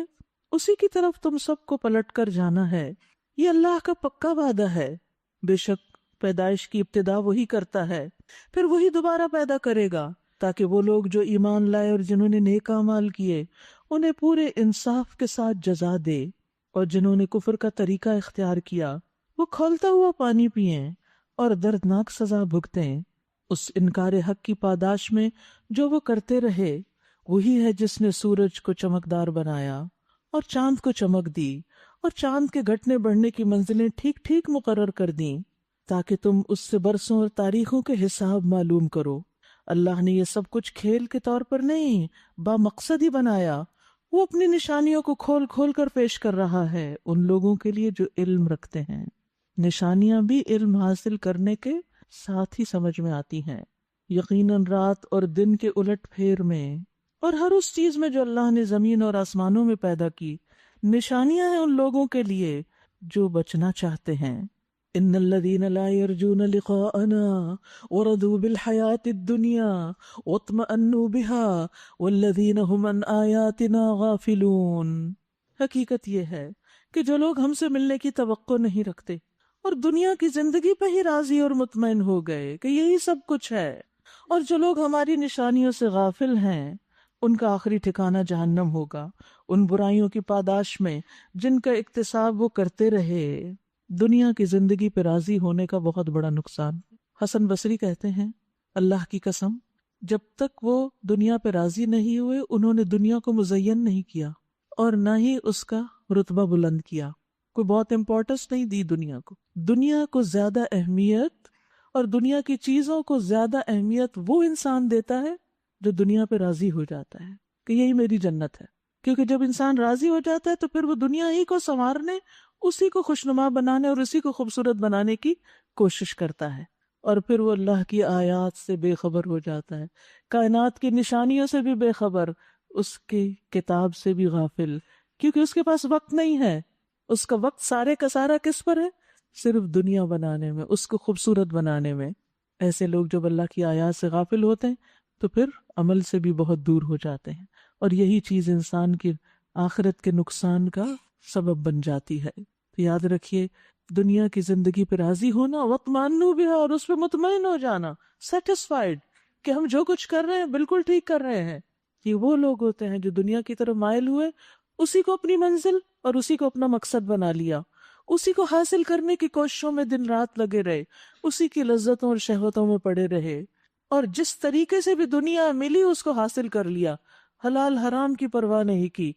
اسی کی طرف تم سب کو پلٹ کر جانا ہے، یہ اللہ کا پکا وعدہ ہے۔ بے شک پیدائش کی ابتدا وہی کرتا ہے، پھر وہی دوبارہ پیدا کرے گا، تاکہ وہ لوگ جو ایمان لائے اور جنہوں نے نیک اعمال کیے انہیں پورے انصاف کے ساتھ جزا دے، اور جنہوں نے کفر کا طریقہ اختیار کیا وہ کھولتا ہوا پانی پئیں اور دردناک سزا بھگتیں۔ اس انکار حق کی پاداش میں جو وہ کرتے رہے، وہی ہے جس نے سورج کو چمکدار بنایا اور چاند کو چمک دی اور چاند کے گھٹنے بڑھنے کی منزلیں ٹھیک ٹھیک مقرر کر دیں تاکہ تم اس سے برسوں اور تاریخوں کے حساب معلوم کرو۔ اللہ نے یہ سب کچھ کھیل کے طور پر نہیں، با مقصد ہی بنایا۔ وہ اپنی نشانیوں کو کھول کھول کر پیش کر رہا ہے ان لوگوں کے لیے جو علم رکھتے ہیں۔ نشانیاں بھی علم حاصل کرنے کے ساتھ ہی سمجھ میں آتی ہیں۔ یقیناً رات اور دن کے الٹ پھیر میں اور ہر اس چیز میں جو اللہ نے زمین اور آسمانوں میں پیدا کی نشانیاں ہیں ان لوگوں کے لیے جو بچنا چاہتے ہیں. ان الذين لا يرجون لقاءنا ورضوا بالحياة الدنيا واطمأنوا بها والذين هم عن آياتنا غافلون. حقیقت یہ ہے کہ جو لوگ ہم سے ملنے کی توقع نہیں رکھتے اور دنیا کی زندگی پہ ہی راضی اور مطمئن ہو گئے کہ یہی سب کچھ ہے، اور جو لوگ ہماری نشانیوں سے غافل ہیں ان کا آخری ٹھکانہ جہنم ہوگا، ان برائیوں کی پاداش میں جن کا اکتساب وہ کرتے رہے. دنیا کی زندگی پہ راضی ہونے کا بہت بڑا نقصان. حسن بصری کہتے ہیں اللہ کی قسم جب تک وہ دنیا پہ راضی نہیں ہوئے انہوں نے دنیا کو مزین نہیں کیا اور نہ ہی اس کا رتبہ بلند کیا، کوئی بہت امپورٹنس نہیں دی دنیا کو. دنیا کو زیادہ اہمیت اور دنیا کی چیزوں کو زیادہ اہمیت وہ انسان دیتا ہے جو دنیا پہ راضی ہو جاتا ہے کہ یہی میری جنت ہے. کیونکہ جب انسان راضی ہو جاتا ہے تو پھر وہ دنیا ہی کو سنوارنے، اسی کو خوشنما بنانے اور اسی کو خوبصورت بنانے کی کوشش کرتا ہے، اور پھر وہ اللہ کی آیات سے بے خبر ہو جاتا ہے، کائنات کی نشانیوں سے بھی بے خبر، اس کی کتاب سے بھی غافل، کیونکہ اس کے پاس وقت نہیں ہے. اس کا وقت سارے کا سارا کس پر ہے؟ صرف دنیا بنانے میں، اس کو خوبصورت بنانے میں. ایسے لوگ جب اللہ کی آیات سے غافل ہوتے ہیں تو پھر عمل سے بھی بہت دور ہو جاتے ہیں، اور یہی چیز انسان کی آخرت کے نقصان کا سبب بن جاتی ہے. تو یاد رکھیے دنیا کی زندگی پہ راضی ہونا، واطمئنوا بہا، اور اس پہ مطمئن ہو جانا، سیٹسفائیڈ کہ ہم جو کچھ کر رہے ہیں بالکل ٹھیک کر رہے ہیں. یہ وہ لوگ ہوتے ہیں جو دنیا کی طرف مائل ہوئے، اسی کو اپنی منزل اور اسی کو اپنا مقصد بنا لیا، اسی کو حاصل کرنے کی کوششوں میں دن رات لگے رہے، اسی کی لذتوں اور شہوتوں میں پڑے رہے، اور جس طریقے سے بھی دنیا ملی اس کو حاصل کر لیا، حلال حرام کی پرواہ نہیں کی.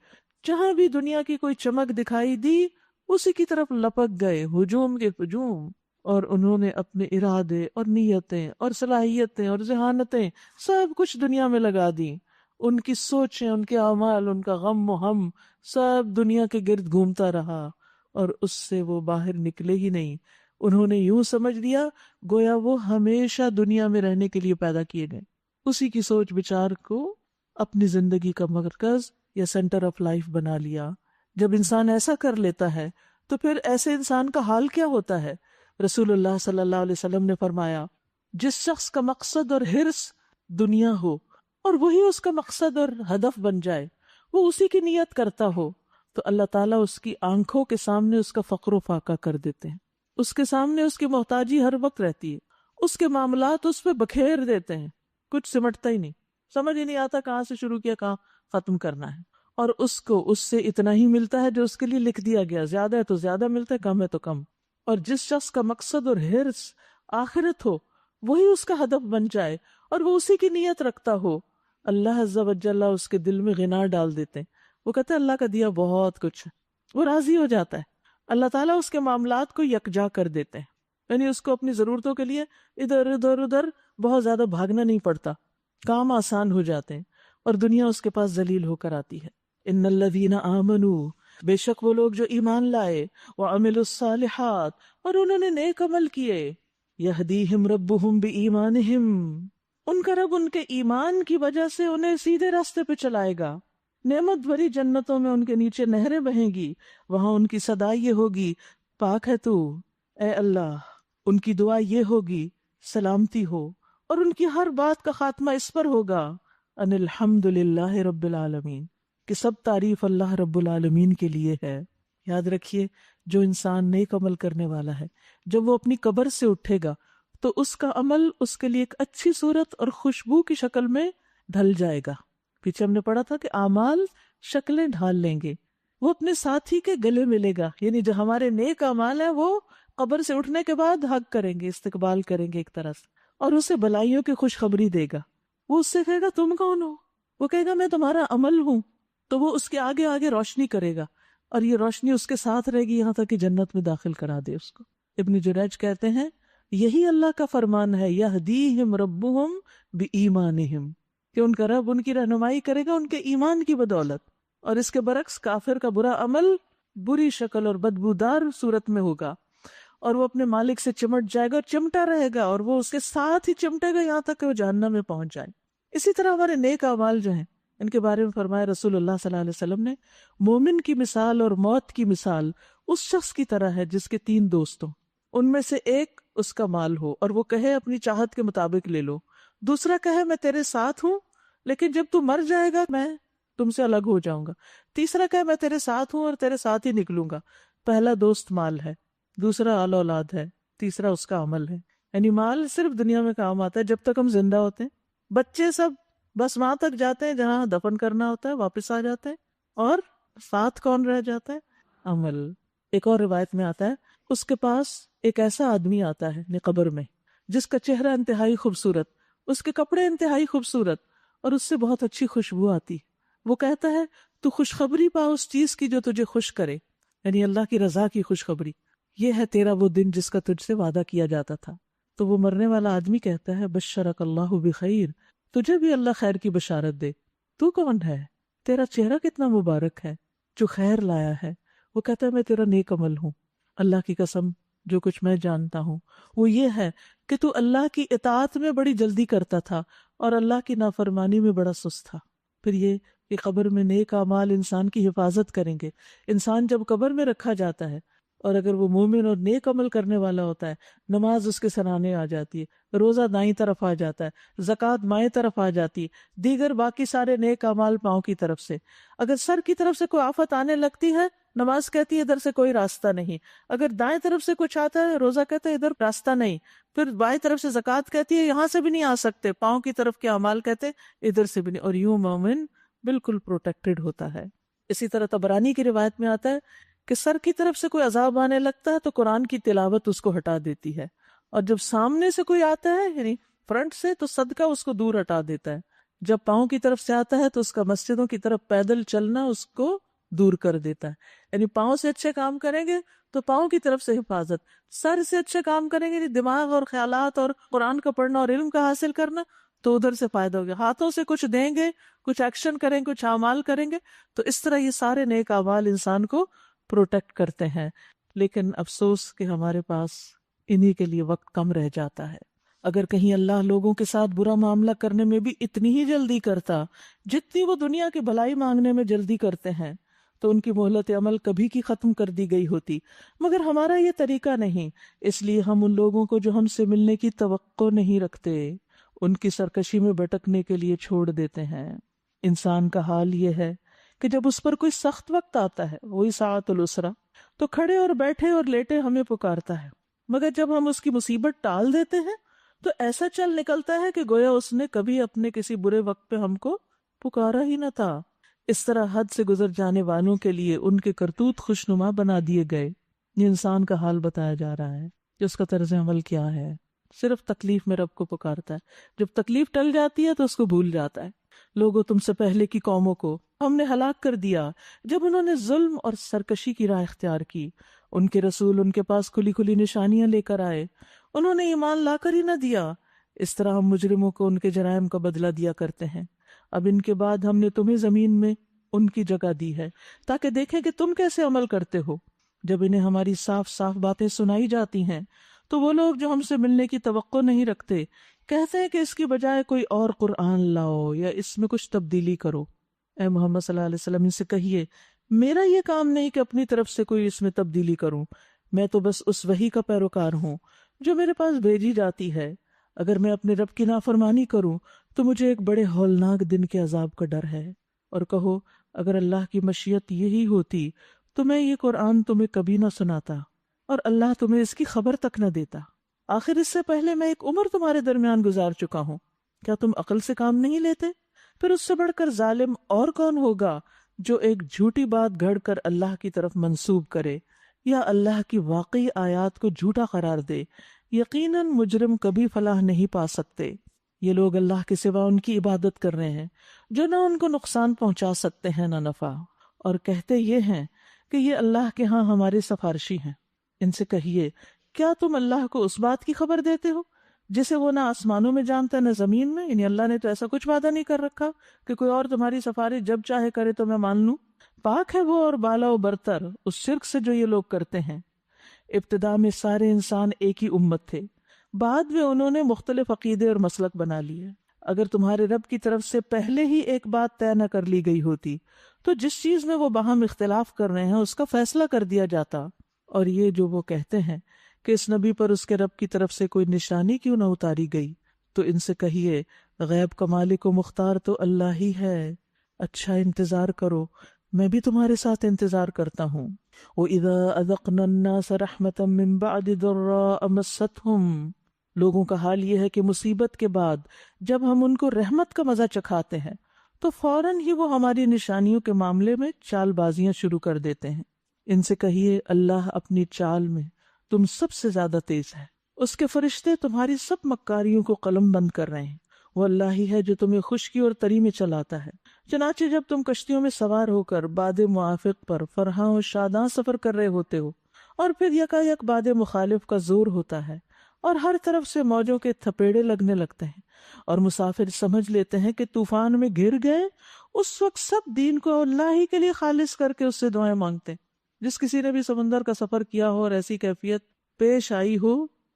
جہاں بھی دنیا کی کوئی چمک دکھائی دی اسی کی طرف لپک گئے، ہجوم کے ہجوم، اور انہوں نے اپنے ارادے اور نیتیں اور صلاحیتیں اور ذہانتیں سب کچھ دنیا میں لگا دی. ان کی سوچیں، ان کے اعمال، ان کا غم و ہم سب دنیا کے گرد گھومتا رہا اور اس سے وہ باہر نکلے ہی نہیں. انہوں نے یوں سمجھ لیا گویا وہ ہمیشہ دنیا میں رہنے کے لیے پیدا کیے گئے. اسی کی سوچ بچار کو اپنی زندگی کا مرکز یا سینٹر آف لائف بنا لیا. جب انسان ایسا کر لیتا ہے تو پھر ایسے انسان کا حال کیا ہوتا ہے؟ رسول اللہ صلی اللہ علیہ وسلم نے فرمایا جس شخص کا مقصد اور حرص دنیا ہو اور وہی اس کا مقصد اور ہدف بن جائے، وہ اسی کی نیت کرتا ہو، تو اللہ تعالیٰ اس کی آنکھوں کے سامنے اس کا فقر و فاقہ کر دیتے ہیں، اس کے سامنے اس کی محتاجی ہر وقت رہتی ہے، اس کے معاملات اس پہ بکھیر دیتے ہیں، کچھ سمٹتا ہی نہیں، سمجھ ہی نہیں آتا کہاں سے شروع کیا کہاں ختم کرنا ہے. اور اس کو اس سے اتنا ہی ملتا ہے جو اس کے لیے لکھ دیا گیا، زیادہ ہے تو زیادہ ملتا ہے، کم ہے تو کم. اور جس شخص کا مقصد اور حرص آخرت ہو وہی اس کا ہدف بن جائے اور وہ اسی کی نیت رکھتا ہو، اللہ عز و جل اس کے دل میں غنا ڈال دیتے ہیں. وہ کہتا ہے اللہ کا دیا بہت کچھ ہے، وہ راضی ہو جاتا ہے. اللہ تعالیٰ اس کے معاملات کو یکجا کر دیتے ہیں، یعنی اس کو اپنی ضرورتوں کے لیے ادھر ادھر ادھر بہت زیادہ بھاگنا نہیں پڑتا، کام آسان ہو جاتے ہیں اور دنیا اس کے پاس ذلیل ہو کر آتی ہے. ان الذین آمنوا، بے شک وہ لوگ جو ایمان لائے، وعملوا الصالحات، اور انہوں نے نیک عمل کیے، یہدیہم ربہم بایمانہم، ان کا رب ان کے ایمان کی وجہ سے انہیں سیدھے راستے پہ چلائے گا. نعمت بھری جنتوں میں ان کے نیچے نہریں بہیں گی، وہاں ان کی صدا یہ ہوگی پاک ہے تو اے اللہ. ان کی دعا یہ ہوگی سلامتی ہو، اور ان کی ہر بات کا خاتمہ اس پر ہوگا ان الحمد للہ رب العالمین، کہ سب تعریف اللہ رب العالمین کے لیے ہے. یاد رکھیے جو انسان نیک عمل کرنے والا ہے جب وہ اپنی قبر سے اٹھے گا تو اس کا عمل اس کے لیے ایک اچھی صورت اور خوشبو کی شکل میں ڈھل جائے گا. پیچھے ہم نے پڑھا تھا کہ اعمال شکلیں ڈھال لیں گے، وہ اپنے ساتھی کے گلے ملے گا، یعنی جو ہمارے نیک اعمال ہیں وہ قبر سے اٹھنے کے بعد حق کریں گے، استقبال کریں گے ایک طرح سے، اور اسے بلائیوں کی خوشخبری دے گا. وہ اس سے کہے گا تم کون ہو؟ وہ کہے گا میں تمہارا عمل ہوں. تو وہ اس کے آگے آگے روشنی کرے گا اور یہ روشنی اس کے ساتھ رہے گی یہاں تک کہ جنت میں داخل کرا دے اس کو. ابن جریج کہتے ہیں یہی اللہ کا فرمان ہے یہدیہم ربہم بایمانہم، کہ ان کا رب ان کی رہنمائی کرے گا ان کے ایمان کی بدولت. اور اس کے برعکس کافر کا برا عمل بری شکل اور بدبودار صورت میں ہوگا اور وہ اپنے مالک سے چمٹ جائے گا اور چمٹا رہے گا اور وہ اس کے ساتھ ہی چمٹے گا یہاں تک کہ وہ جہنم میں پہنچ جائے. اسی طرح ہمارے نیک اعمال جو ہیں ان کے بارے میں فرمایا رسول اللہ صلی اللہ علیہ وسلم نے، مومن کی مثال اور موت کی مثال اس شخص کی طرح ہے جس کے 3 دوست ہوں، ان میں سے ایک اس کا مال ہو اور وہ کہے اپنی چاہت کے مطابق لے لو، دوسرا کہے میں تیرے ساتھ ہوں لیکن جب تو مر جائے گا میں تم سے الگ ہو جاؤں گا، تیسرا کہے میں تیرے ساتھ ہوں اور تیرے ساتھ ہی نکلوں گا۔ پہلا دوست مال ہے، دوسرا آل اولاد ہے، تیسرا اس کا عمل ہے۔ یعنی مال صرف دنیا میں کام آتا ہے جب تک ہم زندہ ہوتے ہیں، بچے سب بس وہاں تک جاتے ہیں جہاں دفن کرنا ہوتا ہے، واپس آ جاتے ہیں، اور ساتھ کون رہ جاتا ہے؟ عمل۔ ایک اور روایت میں آتا ہے اس کے پاس ایک ایسا آدمی آتا ہے یعنی قبر میں جس کا چہرہ انتہائی خوبصورت، اس کے کپڑے انتہائی خوبصورت اور اس سے بہت اچھی خوشبو آتی، وہ کہتا ہے تو خوشخبری پا اس چیز کی جو تجھے خوش کرے، یعنی اللہ کی رضا کی خوشخبری، یہ ہے تیرا وہ دن جس کا تجھ سے وعدہ کیا جاتا تھا۔ تو وہ مرنے والا آدمی کہتا ہے بشرک اللہ بخیر، تجھے بھی اللہ خیر کی بشارت دے، تو کون ہے؟ تیرا چہرہ کتنا مبارک ہے جو خیر لایا ہے۔ وہ کہتا ہے میں تیرا نیک عمل ہوں، اللہ کی قسم جو کچھ میں جانتا ہوں وہ یہ ہے کہ تو اللہ کی اطاعت میں بڑی جلدی کرتا تھا اور اللہ کی نافرمانی میں بڑا سست تھا۔ پھر یہ کہ قبر میں نیک اعمال انسان کی حفاظت کریں گے۔ انسان جب قبر میں رکھا جاتا ہے اور اگر وہ مومن اور نیک عمل کرنے والا ہوتا ہے، نماز اس کے سرانے آ جاتی ہے، روزہ دائیں طرف آ جاتا ہے، زکوٰۃ بائیں طرف آ جاتی ہے، دیگر باقی سارے نیک اعمال پاؤں کی طرف سے۔ اگر سر کی طرف سے کوئی آفت آنے لگتی ہے، نماز کہتی ہے ادھر سے کوئی راستہ نہیں، اگر دائیں طرف سے کچھ آتا ہے، روزہ کہتا ہے ادھر راستہ نہیں، پھر بائیں طرف سے زکوٰۃ کہتی ہے یہاں سے بھی نہیں آ سکتے، پاؤں کی طرف کے اعمال کہتے ہیں ادھر سے بھی نہیں، اور یوں مومن بالکل پروٹیکٹڈ ہوتا ہے۔ اسی طرح طبرانی کی روایت میں آتا ہے کہ سر کی طرف سے کوئی عذاب آنے لگتا ہے تو قرآن کی تلاوت اس کو ہٹا دیتی ہے، اور جب سامنے سے کوئی آتا ہے یعنی فرنٹ سے تو صدقہ اس کو دور ہٹا دیتا ہے، جب پاؤں کی طرف سے آتا ہے تو اس کا مسجدوں کی طرف پیدل چلنا اس کو دور کر دیتا ہے۔ یعنی پاؤں سے اچھے کام کریں گے تو پاؤں کی طرف سے حفاظت، سر سے اچھے کام کریں گے دماغ اور خیالات اور قرآن کا پڑھنا اور علم کا حاصل کرنا تو ادھر سے فائدہ ہوگا، ہاتھوں سے کچھ دیں گے، کچھ ایکشن کریں گے، کچھ اعمال کریں گے تو اس طرح یہ سارے نیک اعمال انسان کو پروٹیکٹ کرتے ہیں۔ لیکن افسوس کہ ہمارے پاس انہی کے لیے وقت کم رہ جاتا ہے۔ اگر کہیں اللہ لوگوں کے ساتھ برا معاملہ کرنے میں بھی اتنی ہی جلدی کرتا جتنی وہ دنیا کی بھلائی مانگنے میں جلدی کرتے ہیں تو ان کی مہلت عمل کبھی کی ختم کر دی گئی ہوتی، مگر ہمارا یہ طریقہ نہیں، اس لیے ہم ان لوگوں کو جو ہم سے ملنے کی توقع نہیں رکھتے ان کی سرکشی میں بھٹکنے کے لیے چھوڑ دیتے ہیں۔ انسان کا حال یہ ہے کہ جب اس پر کوئی سخت وقت آتا ہے، وہی ساعت العسرہ، تو کھڑے اور بیٹھے اور لیٹے ہمیں پکارتا ہے، مگر جب ہم اس کی مصیبت ٹال دیتے ہیں تو ایسا چل نکلتا ہے کہ گویا اس نے کبھی اپنے کسی برے وقت پہ ہم کو پکارا ہی نہ تھا۔ اس طرح حد سے گزر جانے والوں کے لیے ان کے کرتوت خوشنما بنا دیے گئے۔ یہ انسان کا حال بتایا جا رہا ہے کہ اس کا طرز عمل کیا ہے، صرف تکلیف میں رب کو پکارتا ہے، جب تکلیف ٹل جاتی ہے تو اس کو بھول جاتا ہے۔ لوگوں تم سے پہلے کی قوموں کو ہم نے ہلاک کر دیا جب انہوں نے ظلم اور سرکشی کی راہ اختیار کی، ان کے رسول ان کے پاس کھلی کھلی نشانیاں لے کر آئے، انہوں نے ایمان لا کر ہی نہ دیا۔ اس طرح ہم مجرموں کو ان کے جرائم کا بدلہ دیا کرتے ہیں۔ اب ان کے بعد ہم نے تمہیں زمین میں ان کی جگہ دی ہے تاکہ دیکھیں کہ تم کیسے عمل کرتے ہو۔ جب انہیں ہماری صاف صاف باتیں سنائی جاتی ہیں تو وہ لوگ جو ہم سے ملنے کی توقع نہیں رکھتے کہتے ہیں کہ اس کی بجائے کوئی اور قرآن لاؤ یا اس میں کچھ تبدیلی کرو۔ اے محمد صلی اللہ علیہ وسلم ان سے کہیے میرا یہ کام نہیں کہ اپنی طرف سے کوئی اس میں تبدیلی کروں، میں تو بس اس وحی کا پیروکار ہوں جو میرے پاس بھیجی جاتی ہے۔ اگر میں اپنے رب کی نافرمانی کروں تو مجھے ایک بڑے ہولناک دن کے عذاب کا ڈر ہے۔ اور کہو اگر اللہ کی مشیت یہی ہوتی تو میں یہ قرآن تمہیں کبھی نہ سناتا اور اللہ تمہیں اس کی خبر تک نہ دیتا۔ آخر اس سے پہلے میں ایک عمر تمہارے درمیان گزار چکا ہوں، کیا تم عقل سے کام نہیں لیتے؟ پھر اس سے بڑھ کر ظالم اور کون ہوگا جو ایک جھوٹی بات گھڑ کر اللہ کی طرف منسوب کرے یا اللہ کی واقعی آیات کو جھوٹا قرار دے۔ یقیناً مجرم کبھی فلاح نہیں پا سکتے۔ یہ لوگ اللہ کے سوا ان کی عبادت کر رہے ہیں جو نہ ان کو نقصان پہنچا سکتے ہیں نہ نفع، اور کہتے یہ ہیں کہ یہ اللہ کے ہاں ہمارے سفارشی ہیں۔ ان سے کہیے کیا تم اللہ کو اس بات کی خبر دیتے ہو جسے وہ نہ آسمانوں میں جانتا نہ زمین میں؟ یعنی اللہ نے تو ایسا کچھ وعدہ نہیں کر رکھا کہ کوئی اور تمہاری سفارش جب چاہے کرے تو میں مان لوں۔ پاک ہے وہ اور بالا و برتر اس شرک سے جو یہ لوگ کرتے ہیں۔ ابتدا میں سارے انسان ایک ہی امت تھے، بعد میں انہوں نے مختلف عقیدے اور مسلک بنا لیے۔ اگر تمہارے رب کی طرف سے پہلے ہی ایک بات طے نہ کر لی گئی ہوتی تو جس چیز میں وہ باہم اختلاف کر رہے ہیں اس کا فیصلہ کر دیا جاتا۔ اور یہ جو وہ کہتے ہیں کہ اس نبی پر اس کے رب کی طرف سے کوئی نشانی کیوں نہ اتاری گئی، تو ان سے کہیے غیب کا مالک و مختار تو اللہ ہی ہے، اچھا انتظار کرو، میں بھی تمہارے ساتھ انتظار کرتا ہوں۔ وَإِذَا أَذَقْنَا النَّاسَ رَحْمَةً مِّن بَعْدِ ضَرَّاءَ مَسَّتْهُمْ، لوگوں کا حال یہ ہے کہ مصیبت کے بعد جب ہم ان کو رحمت کا مزہ چکھاتے ہیں تو فوراً ہی وہ ہماری نشانیوں کے معاملے میں چال بازیاں شروع کر دیتے ہیں۔ ان سے کہیے اللہ اپنی چال میں تم سب سے زیادہ تیز ہے، اس کے فرشتے تمہاری سب مکاریوں کو قلم بند کر رہے ہیں، وہ اللہ ہی ہے جو تمہیں خشکی اور تری میں چلاتا ہے۔ چنانچہ جب تم کشتیوں میں سوار ہو کر باد موافق پر فرحاں و شاداں سفر کر رہے ہوتے ہو اور پھر یکایک باد مخالف کا زور ہوتا ہے اور ہر طرف سے موجوں کے تھپیڑے لگنے لگتے ہیں اور مسافر سمجھ لیتے ہیں کہ طوفان میں گر گئے، اس وقت سب دین کو اللہ ہی کے لیے خالص کر کے اس سے دعائیں مانگتے ہیں۔ جس کسی نے بھی سمندر کا سفر کیا ہو اور ایسی کیفیت پیش آئی ہو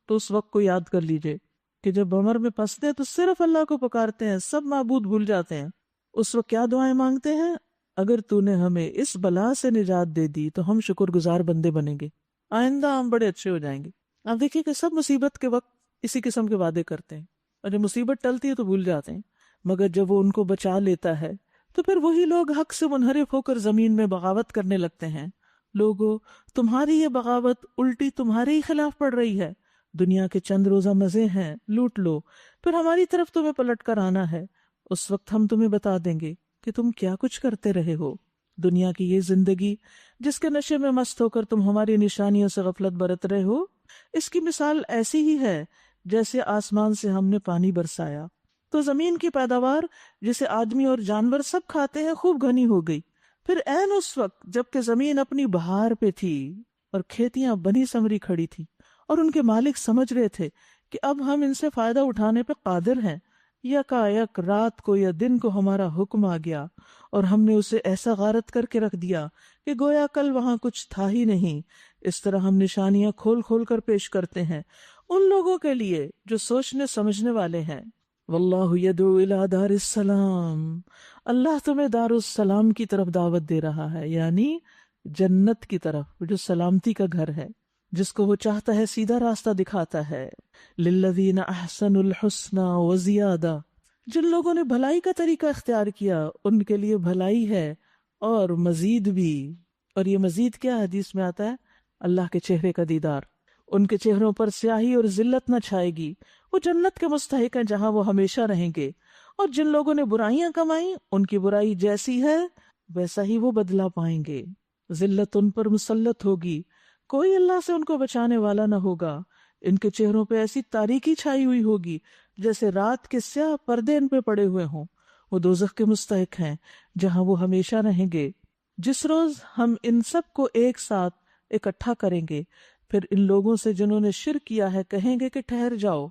تو اس وقت کو یاد کر لیجئے کہ جب بمر میں پھنستے ہیں تو صرف اللہ کو پکارتے ہیں، سب معبود بھول جاتے ہیں۔ اس وقت کیا دعائیں مانگتے ہیں؟ اگر تو نے ہمیں اس بلا سے نجات دے دی تو ہم شکر گزار بندے بنیں گے، آئندہ ہم بڑے اچھے ہو جائیں گے۔ آپ دیکھیے کہ سب مصیبت کے وقت اسی قسم کے وعدے کرتے ہیں اور جب مصیبت ٹلتی ہے تو بھول جاتے ہیں، مگر جب وہ ان کو بچا لیتا ہے تو پھر وہی لوگ حق سے منحرف ہو کر زمین میں بغاوت کرنے لگتے ہیں۔ لوگو، تمہاری یہ بغاوت الٹی تمہارے ہی خلاف پڑ رہی ہے، دنیا کے چند روزہ مزے ہیں، لوٹ لو، پھر ہماری طرف تمہیں پلٹ کر آنا ہے، اس وقت ہم تمہیں بتا دیں گے کہ تم کیا کچھ کرتے رہے ہو۔ دنیا کی یہ زندگی جس کے نشے میں مست ہو کر تم ہماری نشانیوں سے غفلت برت رہے ہو، اس کی مثال ایسی ہی ہے جیسے آسمان سے ہم نے پانی برسایا تو زمین کی پیداوار جسے آدمی اور جانور سب کھاتے ہیں خوب گھنی ہو گئی، پھر عین اس وقت جب کہ زمین اپنی بہار پہ تھی اور کھیتیاں بنی سمری کھڑی تھی اور ان کے مالک سمجھ رہے تھے کہ اب ہم ان سے فائدہ اٹھانے پہ قادر ہیں، یکایک رات کو یا دن کو ہمارا حکم آ گیا اور ہم نے اسے ایسا غارت کر کے رکھ دیا کہ گویا کل وہاں کچھ تھا ہی نہیں۔ اس طرح ہم نشانیاں کھول کھول کر پیش کرتے ہیں ان لوگوں کے لیے جو سوچنے سمجھنے والے ہیں۔ واللہ یدعو الی دار السلام، اللہ تمہیں دار السلام کی طرف دعوت دے رہا ہے، یعنی جنت کی طرف جو سلامتی کا گھر ہے، جس کو وہ چاہتا ہے سیدھا راستہ دکھاتا ہے۔ للذین احسنوا الحسنی وزیادہ، جن لوگوں نے بھلائی کا طریقہ اختیار کیا ان کے لیے بھلائی ہے اور مزید بھی۔ اور یہ مزید کیا حدیث میں آتا ہے؟ اللہ کے چہرے کا دیدار، ان کے چہروں پر سیاہی اور ذلت نہ چھائے گی، وہ جنت کے مستحق ہیں جہاں وہ ہمیشہ رہیں گے۔ اور جن لوگوں نے برائیاں کمائیں ان کی برائی جیسی ہے ویسا ہی وہ بدلہ پائیں گے، ذلت ان پر مسلط ہوگی، کوئی اللہ سے ان کو بچانے والا نہ ہوگا، ان کے چہروں پہ ایسی تاریکی چھائی ہوئی ہوگی جیسے رات کے سیاہ پردے ان پہ پڑے ہوئے ہوں، وہ دوزخ کے مستحق ہیں جہاں وہ ہمیشہ رہیں گے۔ جس روز ہم ان سب کو ایک ساتھ اکٹھا کریں گے پھر ان لوگوں سے جنہوں نے شرک کیا ہے کہیں گے کہ ٹھہر جاؤ،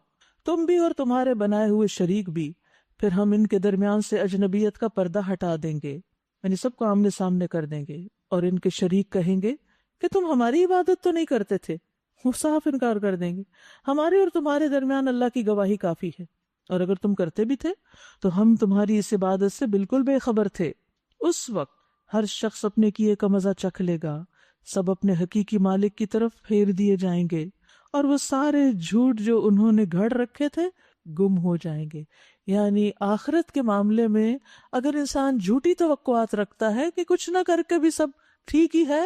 تم بھی اور تمہارے بنائے ہوئے شریک بھی، پھر ہم ان کے درمیان سے اجنبیت کا پردہ ہٹا دیں گے، یعنی سب کو آمنے سامنے کر دیں گے، اور ان کے شریک کہیں گے کہ تم ہماری عبادت تو نہیں کرتے تھے، وہ صاف انکار کر دیں گے، ہمارے اور تمہارے درمیان اللہ کی گواہی کافی ہے، اور اگر تم کرتے بھی تھے تو ہم تمہاری اس عبادت سے بالکل بے خبر تھے۔ اس وقت ہر شخص اپنے کیے کا مزہ چکھ لے گا، سب اپنے حقیقی مالک کی طرف پھیر دیے جائیں گے، اور وہ سارے جھوٹ جو انہوں نے گھڑ رکھے تھے گم ہو جائیں گے۔ یعنی آخرت کے معاملے میں اگر انسان جھوٹی توقعات رکھتا ہے کہ کچھ نہ کر کے بھی سب ٹھیک ہی ہے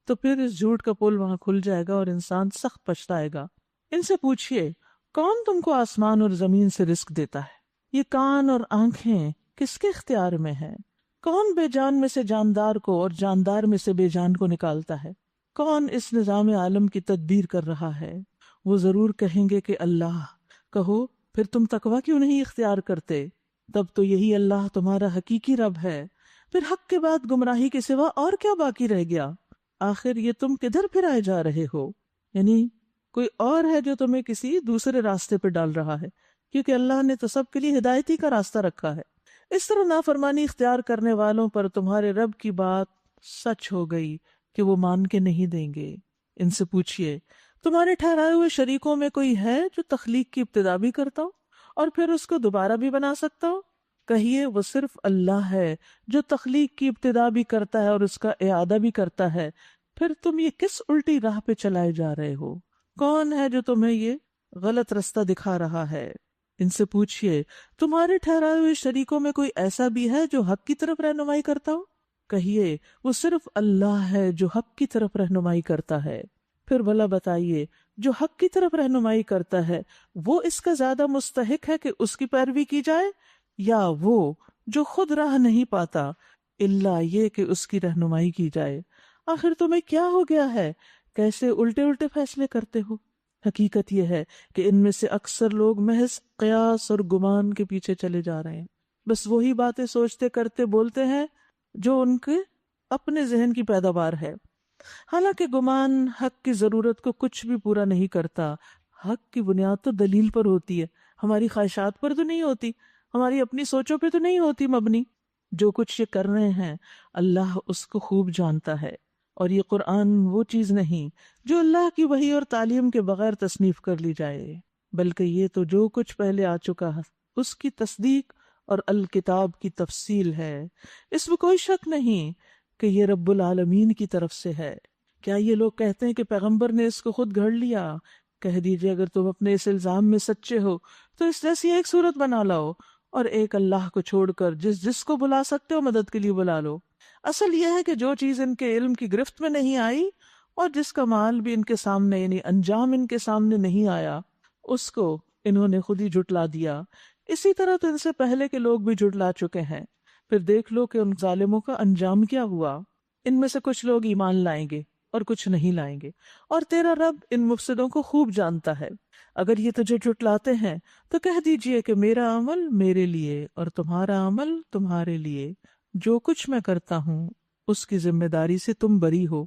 تو پھر اس جھوٹ کا پل وہاں کھل جائے گا اور انسان سخت پچھتائے گا۔ ان سے پوچھئے کون تم کو آسمان اور زمین سے رزق دیتا ہے؟ یہ کان اور آنکھیں کس کے اختیار میں ہیں؟ کون بے جان میں سے جاندار کو اور جاندار میں سے بے جان کو نکالتا ہے؟ کون اس نظام عالم کی تدبیر کر رہا ہے؟ وہ ضرور کہیں گے کہ اللہ۔ کہو پھر تم تقویٰ کیوں نہیں اختیار کرتے؟ تب تو یہی اللہ تمہارا حقیقی رب ہے، پھر حق کے بعد گمراہی کے سوا اور کیا باقی رہ گیا؟ آخر یہ تم کدھر پھرائے جا رہے ہو؟ یعنی کوئی اور ہے جو تمہیں کسی دوسرے راستے پہ ڈال رہا ہے، کیونکہ اللہ نے تو سب کے لیے ہدایتی کا راستہ رکھا ہے۔ اس طرح نافرمانی اختیار کرنے والوں پر تمہارے رب کی بات سچ ہو گئی کہ وہ مان کے نہیں دیں گے۔ ان سے پوچھئے تمہارے ٹھہرائے ہوئے شریکوں میں کوئی ہے جو تخلیق کی ابتدا بھی کرتا ہو اور پھر اس کو دوبارہ بھی بنا سکتا ہو؟ کہیے وہ صرف اللہ ہے جو تخلیق کی ابتدا بھی کرتا ہے اور اس کا اعادہ بھی کرتا ہے. پھر تم یہ کس الٹی راہ پہ چلائے جا رہے ہو؟ کون ہے جو تمہیں یہ غلط رستہ دکھا رہا ہے؟ ان سے پوچھئے تمہارے ٹھہرائے ہوئے شریکوں میں کوئی ایسا بھی ہے جو حق کی طرف رہنمائی کرتا ہو؟ کہیے وہ صرف اللہ ہے جو حق کی طرف رہنمائی کرتا ہے. پھر بھلا بتائیے جو حق کی طرف رہنمائی کرتا ہے وہ اس کا زیادہ مستحق ہے کہ اس کی پیروی کی جائے، یا وہ جو خود راہ نہیں پاتا الا یہ کہ اس کی رہنمائی کی جائے؟ آخر تمہیں کیا ہو گیا ہے؟ کیسے الٹے الٹے فیصلے کرتے ہو؟ حقیقت یہ ہے کہ ان میں سے اکثر لوگ محض قیاس اور گمان کے پیچھے چلے جا رہے ہیں. بس وہی باتیں سوچتے کرتے بولتے ہیں جو ان کے اپنے ذہن کی پیداوار ہے. حالانکہ گمان حق کی ضرورت کو کچھ بھی پورا نہیں کرتا. حق کی بنیاد تو دلیل پر ہوتی ہے، ہماری خواہشات پر تو نہیں ہوتی، ہماری اپنی سوچوں پہ تو نہیں ہوتی مبنی. جو کچھ یہ کر رہے ہیں اللہ اس کو خوب جانتا ہے، اور یہ قرآن وہ چیز نہیں جو اللہ کی وحی اور تعلیم کے بغیر تصنیف کر لی جائے، بلکہ یہ تو جو کچھ پہلے آ چکا ہے اس کی تصدیق اور الکتاب کی تفصیل ہے. اس میں کوئی شک نہیں کہ یہ رب العالمین کی طرف سے ہے. کیا یہ لوگ کہتے ہیں کہ پیغمبر نے اس کو خود گھڑ لیا؟ کہہ دیجئے اگر تم اپنے اس الزام میں سچے ہو تو اس جیسی ایک صورت بنا لاؤ اور ایک اللہ کو چھوڑ کر جس کو بلا سکتے ہو مدد کے لیے بلا لو. اصل یہ ہے کہ جو چیز ان کے علم کی گرفت میں نہیں آئی اور جس کا مال بھی ان کے سامنے یعنی انجام ان کے سامنے نہیں آیا اس کو انہوں نے خود ہی جھٹلا دیا. اسی طرح تو ان سے پہلے کے لوگ بھی جھٹلا چکے ہیں. پھر دیکھ لو کہ ان ظالموں کا انجام کیا ہوا. ان میں سے کچھ لوگ ایمان لائیں گے اور کچھ نہیں لائیں گے، اور تیرا رب ان مفسدوں کو خوب جانتا ہے. اگر یہ تجھے جھٹلاتے ہیں تو کہہ دیجئے کہ میرا عمل میرے لیے اور تمہارا عمل تمہارے لیے. جو کچھ میں کرتا ہوں اس کی ذمہ داری سے تم بری ہو،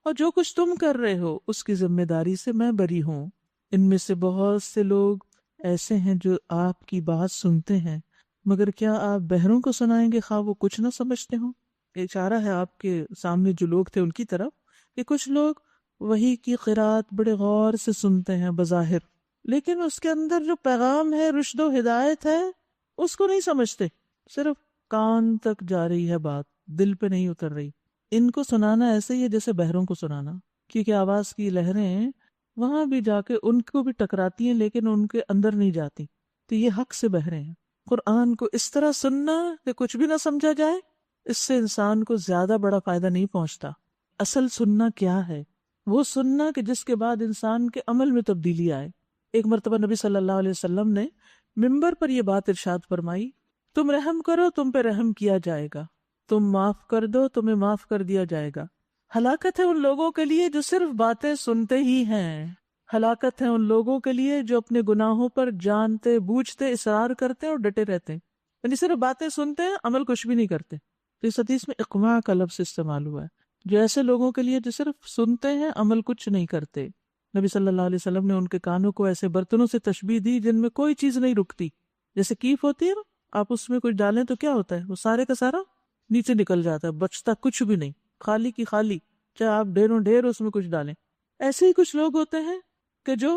اور جو کچھ تم کر رہے ہو اس کی ذمہ داری سے میں بری ہوں. ان میں سے بہت سے لوگ ایسے ہیں جو آپ کی بات سنتے ہیں، مگر کیا آپ بہروں کو سنائیں گے خواہ وہ کچھ نہ سمجھتے ہوں؟ اشارہ ہے آپ کے سامنے جو لوگ تھے ان کی طرف کہ کچھ لوگ وحی کی قرات بڑے غور سے سنتے ہیں بظاہر، لیکن اس کے اندر جو پیغام ہے رشد و ہدایت ہے اس کو نہیں سمجھتے. صرف کان تک جا رہی ہے بات، دل پہ نہیں اتر رہی. ان کو سنانا ایسے ہی ہے جیسے بہروں کو سنانا، کیونکہ آواز کی لہریں وہاں بھی جا کے ان کو بھی ٹکراتی ہیں لیکن ان کے اندر نہیں جاتی. تو یہ حق سے بہرے ہیں. قرآن کو اس طرح سننا کہ کچھ بھی نہ سمجھا جائے، اس سے انسان کو زیادہ بڑا فائدہ نہیں پہنچتا. اصل سننا کیا ہے؟ وہ سننا کہ جس کے بعد انسان کے عمل میں تبدیلی آئے. ایک مرتبہ نبی صلی اللہ علیہ وسلم نے منبر پر یہ بات ارشاد فرمائی، تم رحم کرو تم پہ رحم کیا جائے گا، تم معاف کر دو تمہیں معاف کر دیا جائے گا. ہلاکت ہے ان لوگوں کے لیے جو صرف باتیں سنتے ہی ہیں. ہلاکت ہے ان لوگوں کے لیے جو اپنے گناہوں پر جانتے بوجھتے اصرار کرتے ہیں اور ڈٹے رہتے ہیں، یعنی صرف باتیں سنتے ہیں عمل کچھ بھی نہیں کرتے. تو اس حدیث میں اقماع کا لفظ استعمال ہوا ہے، جو ایسے لوگوں کے لیے جو صرف سنتے ہیں عمل کچھ نہیں کرتے. نبی صلی اللہ علیہ وسلم نے ان کے کانوں کو ایسے برتنوں سے تشبیہ دی جن میں کوئی چیز نہیں رکتی. جیسے کیف ہوتی ہے نا، آپ اس میں کچھ ڈالیں تو کیا ہوتا ہے، وہ سارے کا سارا نیچے نکل جاتا ہے، بچتا کچھ بھی نہیں، خالی کی خالی، چاہے آپ ڈھیروں ڈھیر اس میں کچھ ڈالیں. ایسے ہی کچھ لوگ ہوتے ہیں کہ جو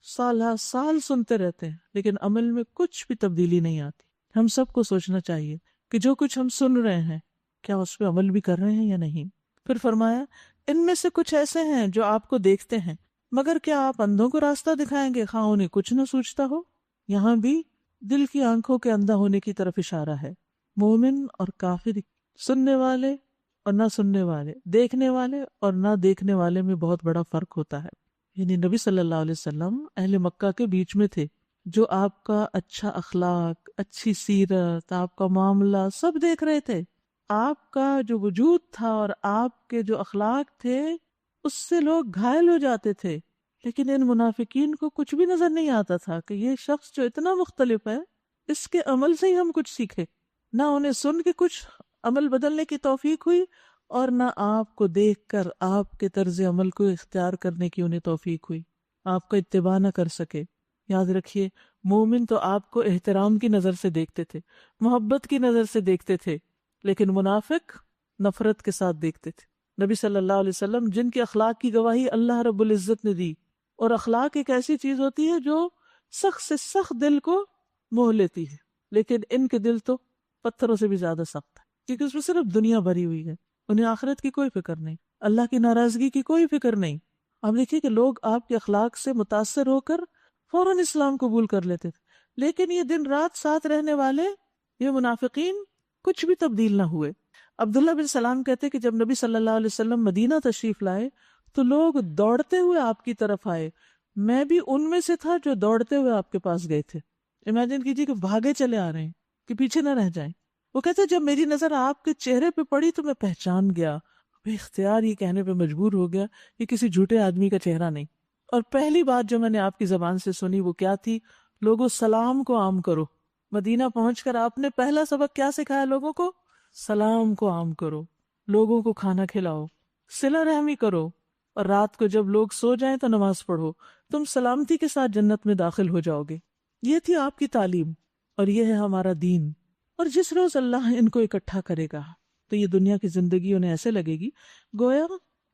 سال ہر سال سنتے رہتے ہیں لیکن عمل میں کچھ بھی تبدیلی نہیں آتی. ہم سب کو سوچنا چاہیے کہ جو کچھ ہم سن رہے ہیں کیا اس پہ عمل بھی کر رہے ہیں یا نہیں. پھر فرمایا ان میں سے کچھ ایسے ہیں جو آپ کو دیکھتے ہیں، مگر کیا آپ اندھوں کو راستہ دکھائیں گے خواہ انہیں کچھ نہ سوچتا ہو؟ یہاں بھی دل کی آنکھوں کے اندھا ہونے کی طرف اشارہ ہے. مومن اور کافر، سننے والے اور نہ سننے والے، دیکھنے والے اور نہ دیکھنے والے میں بہت بڑا فرق ہوتا ہے. یعنی نبی صلی اللہ علیہ وسلم اہل مکہ کے بیچ میں تھے جو آپ کا اچھا اخلاق، اچھی سیرت، آپ کا معاملہ سب دیکھ رہے تھے. آپ کا جو وجود تھا اور آپ کے جو اخلاق تھے اس سے لوگ گھائل ہو جاتے تھے، لیکن ان منافقین کو کچھ بھی نظر نہیں آتا تھا کہ یہ شخص جو اتنا مختلف ہے اس کے عمل سے ہی ہم کچھ سیکھے. نہ انہیں سن کے کچھ عمل بدلنے کی توفیق ہوئی اور نہ آپ کو دیکھ کر آپ کے طرز عمل کو اختیار کرنے کی انہیں توفیق ہوئی، آپ کا اتباع نہ کر سکے. یاد رکھیے مومن تو آپ کو احترام کی نظر سے دیکھتے تھے، محبت کی نظر سے دیکھتے تھے، لیکن منافق نفرت کے ساتھ دیکھتے تھے. نبی صلی اللہ علیہ وسلم جن کے اخلاق کی گواہی اللہ رب العزت نے دی، اور اخلاق ایک ایسی چیز ہوتی ہے جو سخت سے سخت دل کو موہ لیتی ہے، لیکن ان کے دل تو پتھروں سے بھی زیادہ سخت ہے، کیونکہ اس میں صرف دنیا بھری ہوئی ہے، انہیں آخرت کی کوئی فکر نہیں، اللہ کی ناراضگی کی کوئی فکر نہیں۔ آپ دیکھیے کہ لوگ آپ کے اخلاق سے متاثر ہو کر فوراً اسلام قبول کر لیتے تھے، لیکن یہ دن رات ساتھ رہنے والے یہ منافقین کچھ بھی تبدیل نہ ہوئے۔ عبداللہ بن سلام کہتے کہ جب نبی صلی اللہ علیہ وسلم مدینہ تشریف لائے تو لوگ دوڑتے ہوئے آپ کی طرف آئے، میں بھی ان میں سے تھا جو دوڑتے ہوئے آپ کے پاس گئے تھے۔ امیجن کیجیے کہ بھاگے چلے آ رہے ہیں کہ پیچھے نہ رہ جائیں۔ وہ کہتے جب میری نظر آپ کے چہرے پہ پڑی تو میں پہچان گیا، بے اختیار یہ کہنے پہ مجبور ہو گیا یہ کسی جھوٹے آدمی کا چہرہ نہیں۔ اور پہلی بات جو میں نے آپ کی زبان سے سنی وہ کیا تھی؟ لوگوں سلام کو عام کرو۔ مدینہ پہنچ کر آپ نے پہلا سبق کیا سکھایا لوگوں کو؟ سلام کو عام کرو، لوگوں کو کھانا کھلاؤ، صلہ رحمی کرو، اور رات کو جب لوگ سو جائیں تو نماز پڑھو، تم سلامتی کے ساتھ جنت میں داخل ہو جاؤ گے۔ یہ تھی آپ کی تعلیم، اور یہ ہے ہمارا دین۔ اور جس روز اللہ ان کو اکٹھا کرے گا تو یہ دنیا کی زندگی انہیں ایسے لگے گی گویا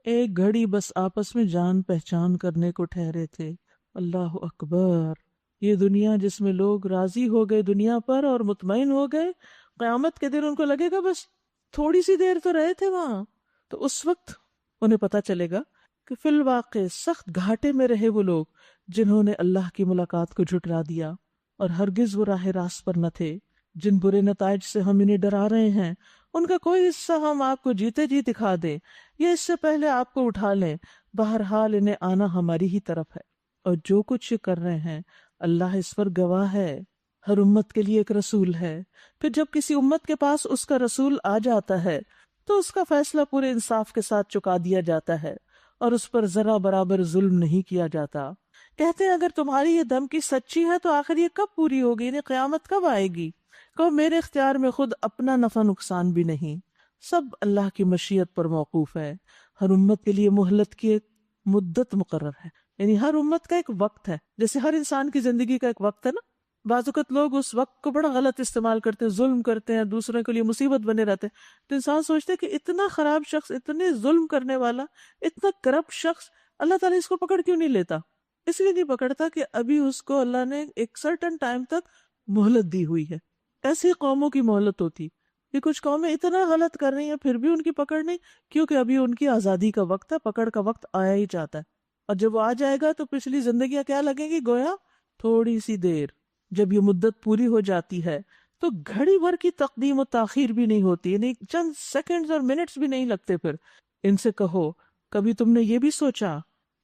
ایک گھڑی بس آپس میں جان پہچان کرنے کو ٹھہرے تھے۔ اللہ اکبر! یہ دنیا جس میں لوگ راضی ہو گئے دنیا پر اور مطمئن ہو گئے، قیامت کے دن ان کو لگے گا بس تھوڑی سی دیر تو رہے تھے وہاں۔ تو اس وقت انہیں پتا چلے گا کہ فی الواقع سخت گھاٹے میں رہے وہ لوگ جنہوں نے اللہ کی ملاقات کو جھٹلا دیا، اور ہرگز وہ راہ راست پر نہ تھے۔ جن برے نتائج سے ہم انہیں ڈرا رہے ہیں ان کا کوئی حصہ ہم آپ کو جیتے جی دکھا دیں یا اس سے پہلے آپ کو اٹھا لیں، بہرحال انہیں آنا ہماری ہی طرف ہے، اور جو کچھ یہ کر رہے ہیں اللہ اس پر گواہ ہے۔ ہر امت کے لیے ایک رسول ہے، پھر جب کسی امت کے پاس اس کا رسول آ جاتا ہے تو اس کا فیصلہ پورے انصاف کے ساتھ چکا دیا جاتا ہے اور اس پر ذرا برابر ظلم نہیں کیا جاتا۔ کہتے ہیں اگر تمہاری یہ دھمکی سچی ہے تو آخر یہ کب پوری ہوگی، یعنی قیامت کب آئے گی؟ کہو میرے اختیار میں خود اپنا نفع نقصان بھی نہیں، سب اللہ کی مشیت پر موقوف ہے۔ ہر امت کے لیے مہلت کی ایک مدت مقرر ہے، یعنی ہر امت کا ایک وقت ہے، جیسے ہر انسان کی زندگی کا ایک وقت ہے نا۔ بعض اوقات لوگ اس وقت کو بڑا غلط استعمال کرتے ہیں، ظلم کرتے ہیں، دوسروں کے لیے مصیبت بنے رہتے ہیں، تو انسان سوچتے کہ اتنا خراب شخص، اتنے ظلم کرنے والا، اتنا کرپٹ شخص، اللہ تعالیٰ اس کو پکڑ کیوں نہیں لیتا؟ اس لیے نہیں پکڑتا کہ ابھی اس کو اللہ نے ایک سرٹن ٹائم تک مہلت دی ہوئی ہے۔ ایسی قوموں کی مہلت ہوتی کہ کچھ قومیں اتنا غلط کر رہی ہیں پھر بھی ان کی پکڑ نہیں، کیونکہ ابھی ان کی آزادی کا وقت ہے، پکڑ کا وقت آیا ہی جاتا ہے، اور جب وہ آ جائے گا تو پچھلی زندگیاں کیا لگیں گی؟ گویا تھوڑی سی دیر۔ جب یہ مدت پوری ہو جاتی ہے تو گھڑی بھر کی تقدیم و تاخیر بھی نہیں ہوتی، یعنی چند سیکنڈز اور منٹس بھی نہیں لگتے۔ پھر ان سے کہو کبھی تم نے یہ بھی سوچا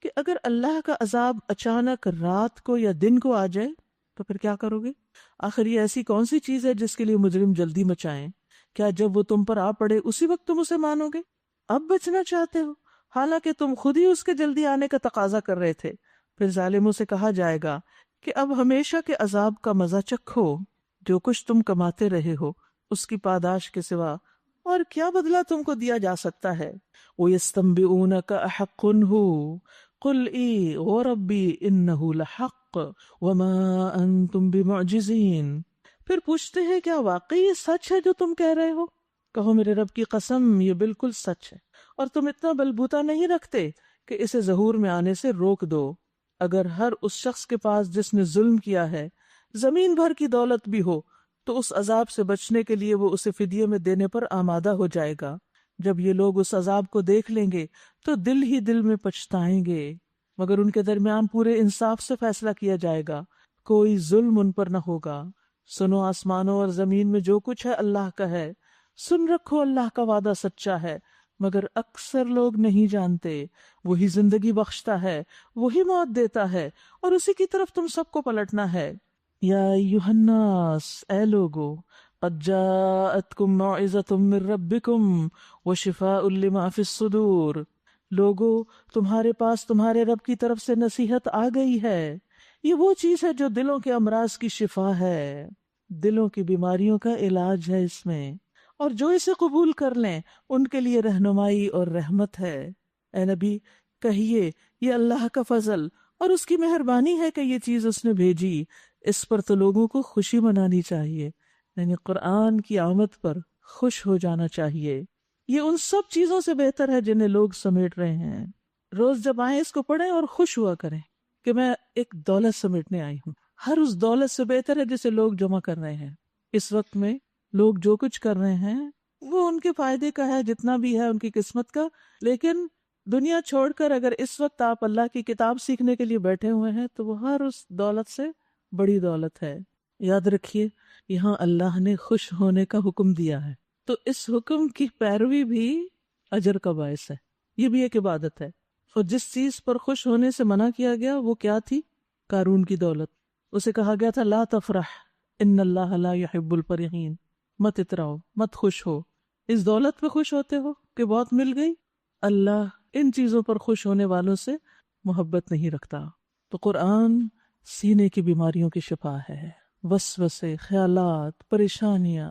کہ اگر اللہ کا عذاب اچانک رات کو یا دن کو آ جائے تو پھر کیا کرو گے؟ آخر یہ ایسی کون سی چیز ہے جس کے لیے مجرم جلدی مچائیں؟ کیا جب وہ تم پر آ پڑے اسی وقت تم اسے مانو گے؟ اب بچنا چاہتے ہو حالانکہ تم خود ہی اس کے جلدی آنے کا تقاضا کر رہے تھے۔ پھر ظالموں سے کہا جائے گا کہ اب ہمیشہ کے عذاب کا مزہ چکھو، جو کچھ تم کماتے رہے ہو اس کی پاداش کے سوا اور کیا بدلہ تم کو دیا جا سکتا ہے؟ وَيَسْتَنْبِئُونَكَ أَحَقٌّ هُوَ قُلْ إِي وَرَبِّي إِنَّهُ لَحَقٌّ وَمَا أَنْتُمْ بِمُعْجِزِينَ۔ پھر پوچھتے ہیں کیا واقعی یہ سچ ہے جو تم کہہ رہے ہو؟ کہو میرے رب کی قسم یہ بالکل سچ ہے، اور تم اتنا بلبوتا نہیں رکھتے کہ اسے ظہور میں آنے سے روک دو۔ اگر ہر اس شخص کے پاس جس نے ظلم کیا ہے زمین بھر کی دولت بھی ہو تو اس عذاب سے بچنے کے لیے وہ اسے فدیے میں دینے پر آمادہ ہو جائے گا۔ جب یہ لوگ اس عذاب کو دیکھ لیں گے تو دل ہی دل میں پچھتائیں گے، مگر ان کے درمیان پورے انصاف سے فیصلہ کیا جائے گا، کوئی ظلم ان پر نہ ہوگا۔ سنو آسمانوں اور زمین میں جو کچھ ہے اللہ کا ہے، سن رکھو اللہ کا وعدہ سچا ہے، مگر اکثر لوگ نہیں جانتے۔ وہی زندگی بخشتا ہے، وہی موت دیتا ہے، اور اسی کی طرف تم سب کو پلٹنا ہے۔ یا ایھا الناس، اے لوگو، قد جاءتکم موعظۃ من ربکم وشفاء لما فی الصدور۔ لوگو تمہارے پاس تمہارے رب کی طرف سے نصیحت آ گئی ہے، یہ وہ چیز ہے جو دلوں کے امراض کی شفا ہے، دلوں کی بیماریوں کا علاج ہے اس میں، اور جو اسے قبول کر لیں ان کے لیے رہنمائی اور رحمت ہے۔ اے نبی کہیے یہ اللہ کا فضل اور اس کی مہربانی ہے کہ یہ چیز اس نے بھیجی، اس پر تو لوگوں کو خوشی منانی چاہیے، یعنی قرآن کی آمد پر خوش ہو جانا چاہیے۔ یہ ان سب چیزوں سے بہتر ہے جنہیں لوگ سمیٹ رہے ہیں۔ روز جب آئیں اس کو پڑھیں اور خوش ہوا کریں کہ میں ایک دولت سمیٹنے آئی ہوں، ہر اس دولت سے بہتر ہے جسے لوگ جمع کر رہے ہیں. اس وقت میں لوگ جو کچھ کر رہے ہیں وہ ان کے فائدے کا ہے، جتنا بھی ہے ان کی قسمت کا. لیکن دنیا چھوڑ کر اگر اس وقت آپ اللہ کی کتاب سیکھنے کے لیے بیٹھے ہوئے ہیں تو وہ ہر اس دولت سے بڑی دولت ہے. یاد رکھیے یہاں اللہ نے خوش ہونے کا حکم دیا ہے، تو اس حکم کی پیروی بھی اجر کا باعث ہے، یہ بھی ایک عبادت ہے. اور جس چیز پر خوش ہونے سے منع کیا گیا وہ کیا تھی؟ قارون کی دولت. اسے کہا گیا تھا لا تفرح ان اللہ لا يحب الفرحین، مت اتراؤ، مت خوش ہو. اس دولت پہ خوش ہوتے ہو کہ بہت مل گئی؟ اللہ ان چیزوں پر خوش ہونے والوں سے محبت نہیں رکھتا. تو قرآن سینے کی بیماریوں کی شفا ہے. وسوسے، خیالات، پریشانیاں،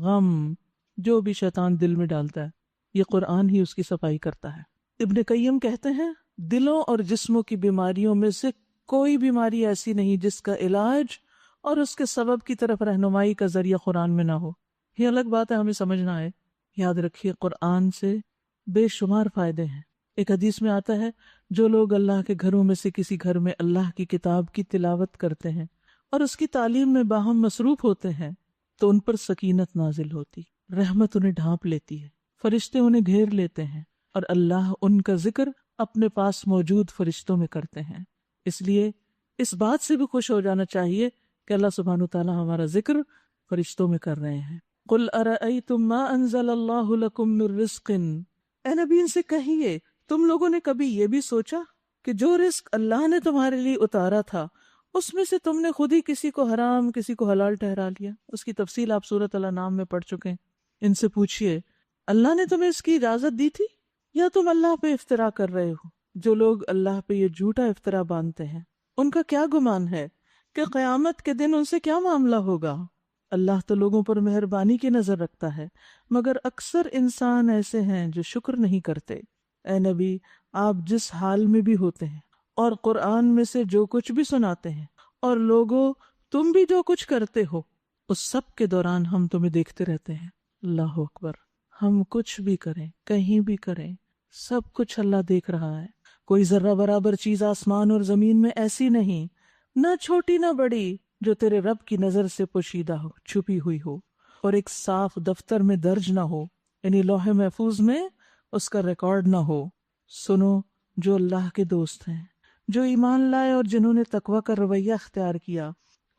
غم جو بھی شیطان دل میں ڈالتا ہے یہ قرآن ہی اس کی صفائی کرتا ہے. ابن قیم کہتے ہیں دلوں اور جسموں کی بیماریوں میں سے کوئی بیماری ایسی نہیں جس کا علاج اور اس کے سبب کی طرف رہنمائی کا ذریعہ قرآن میں نہ ہو. یہ الگ بات ہے ہمیں سمجھنا ہے. یاد رکھیے قرآن سے بے شمار فائدے ہیں. ایک حدیث میں آتا ہے جو لوگ اللہ کے گھروں میں سے کسی گھر میں اللہ کی کتاب کی تلاوت کرتے ہیں اور اس کی تعلیم میں باہم مصروف ہوتے ہیں تو ان پر سکینت نازل ہوتی، رحمت انہیں ڈھانپ لیتی ہے، فرشتے انہیں گھیر لیتے ہیں اور اللہ ان کا ذکر اپنے پاس موجود فرشتوں میں کرتے ہیں. اس لیے اس بات سے بھی خوش ہو جانا چاہیے کہ اللہ سبحانہ وتعالی ہمارا ذکر فرشتوں میں کر رہے ہیں. قُلْ أَرَأَيْتُمْ مَا أَنزَلَ اللَّهُ لَكُمْ مِنْ رِزْقٍ، اے نبی ان سے کہیے تم لوگوں نے کبھی یہ بھی سوچا کہ جو رزق اللہ نے تمہارے لیے اتارا تھا اس میں سے تم نے خود ہی کسی کو حرام کسی کو حلال ٹھہرا لیا. اس کی تفصیل آپ سورۃ الانعام میں پڑھ چکے ہیں. ان سے پوچھئے اللہ نے تمہیں اس کی اجازت دی تھی یا تم اللہ پہ افطرا کر رہے ہو؟ جو لوگ اللہ پہ یہ جھوٹا افطرا باندھتے ہیں ان کا کیا گمان ہے کہ قیامت کے دن ان سے کیا معاملہ ہوگا؟ اللہ تو لوگوں پر مہربانی کی نظر رکھتا ہے مگر اکثر انسان ایسے ہیں جو شکر نہیں کرتے. اے نبی آپ جس حال میں بھی ہوتے ہیں اور قرآن میں سے جو کچھ بھی سناتے ہیں اور لوگوں تم بھی جو کچھ کرتے ہو اس سب کے دوران ہم تمہیں دیکھتے رہتے ہیں. اللہ اکبر. ہم کچھ بھی کریں کہیں بھی کریں سب کچھ اللہ دیکھ رہا ہے. کوئی ذرہ برابر چیز آسمان اور زمین میں ایسی نہیں، نہ چھوٹی نہ بڑی، جو تیرے رب کی نظر سے پوشیدہ ہو، چھپی ہوئی ہو اور ایک صاف دفتر میں درج نہ ہو، یعنی لوح محفوظ میں اس کا ریکارڈ نہ ہو. سنو جو اللہ کے دوست ہیں، جو ایمان لائے اور جنہوں نے تقوی کا رویہ اختیار کیا،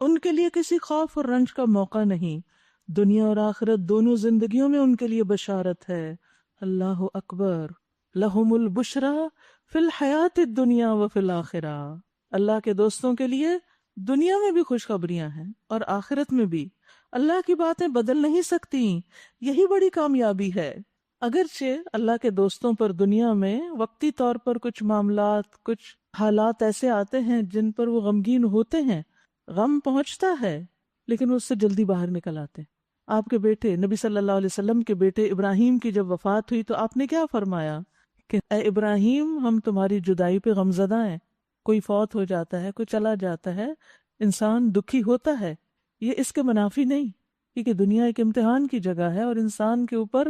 ان کے لیے کسی خوف اور رنج کا موقع نہیں. دنیا اور آخرت دونوں زندگیوں میں ان کے لیے بشارت ہے. اللہ اکبر. لہم البشرا فی الحیات الدنیا و فی الآخرہ. اللہ کے دوستوں کے لیے دنیا میں بھی خوشخبریاں ہیں اور آخرت میں بھی. اللہ کی باتیں بدل نہیں سکتی، یہی بڑی کامیابی ہے. اگرچہ اللہ کے دوستوں پر دنیا میں وقتی طور پر کچھ معاملات، کچھ حالات ایسے آتے ہیں جن پر وہ غمگین ہوتے ہیں، غم پہنچتا ہے، لیکن وہ اس سے جلدی باہر نکل آتے ہیں. آپ کے بیٹے نبی صلی اللہ علیہ وسلم کے بیٹے ابراہیم کی جب وفات ہوئی تو آپ نے کیا فرمایا کہ اے ابراہیم ہم تمہاری جدائی پہ غمزدہ ہیں. کوئی فوت ہو جاتا ہے، کوئی چلا جاتا ہے، انسان دکھی ہوتا ہے، یہ اس کے منافی نہیں، کیونکہ دنیا ایک امتحان کی جگہ ہے اور انسان کے اوپر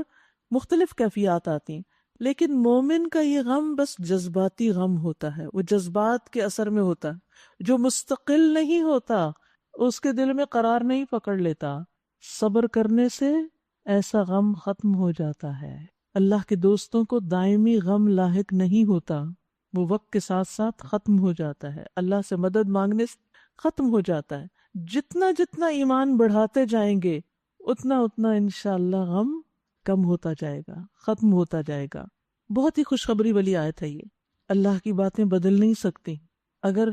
مختلف کیفیات آتی ہیں. لیکن مومن کا یہ غم بس جذباتی غم ہوتا ہے، وہ جذبات کے اثر میں ہوتا ہے، جو مستقل نہیں ہوتا، اس کے دل میں قرار نہیں پکڑ لیتا. صبر کرنے سے ایسا غم ختم ہو جاتا ہے. اللہ کے دوستوں کو دائمی غم لاحق نہیں ہوتا، وہ وقت کے ساتھ ساتھ ختم ہو جاتا ہے. اللہ سے مدد مانگنے سے ختم ہو جاتا ہے. جتنا جتنا ایمان بڑھاتے جائیں گے اتنا اتنا انشاءاللہ غم کم ہوتا جائے گا، ختم ہوتا جائے گا. بہت ہی خوشخبری والی آیت ہے یہ. اللہ کی باتیں بدل نہیں سکتی. اگر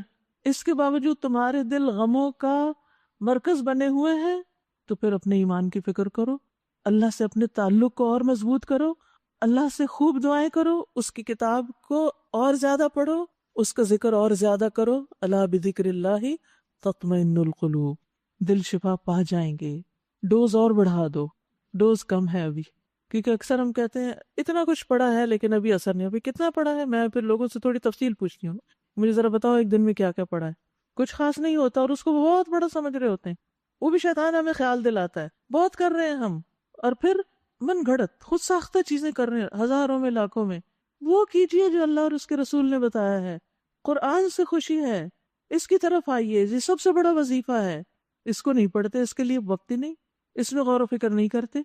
اس کے باوجود تمہارے دل غموں کا مرکز بنے ہوئے ہیں تو پھر اپنے ایمان کی فکر کرو، اللہ سے اپنے تعلق کو اور مضبوط کرو، اللہ سے خوب دعائیں کرو، اس کی کتاب کو اور زیادہ پڑھو، اس کا ذکر اور زیادہ کرو. الا بذکر اللہ تطمئن القلوب. دل شفا پا جائیں گے. ڈوز اور بڑھا دو، ڈوز کم ہے ابھی، کیونکہ اکثر ہم کہتے ہیں اتنا کچھ پڑھا ہے لیکن ابھی اثر نہیں. ابھی کتنا پڑھا ہے؟ میں پھر لوگوں سے تھوڑی تفصیل پوچھتی ہوں، مجھے ذرا بتاؤ ایک دن میں کیا کیا پڑھا ہے. کچھ خاص نہیں ہوتا اور اس کو بہت بڑا سمجھ رہے ہوتے ہیں. وہ بھی شیطان ہمیں خیال دلاتا ہے بہت کر رہے ہیں ہم، اور پھر من گھڑت خود ساختہ چیزیں کر رہے ہیں ہزاروں میں لاکھوں میں. وہ کیجئے جو اللہ اور اس کے رسول نے بتایا ہے. قرآن سے خوشی ہے، اس کی طرف آئیے، یہ سب سے بڑا وظیفہ ہے، اس کو نہیں پڑھتے، اس کے لیے وقت ہی نہیں، اس میں غور و فکر نہیں کرتے،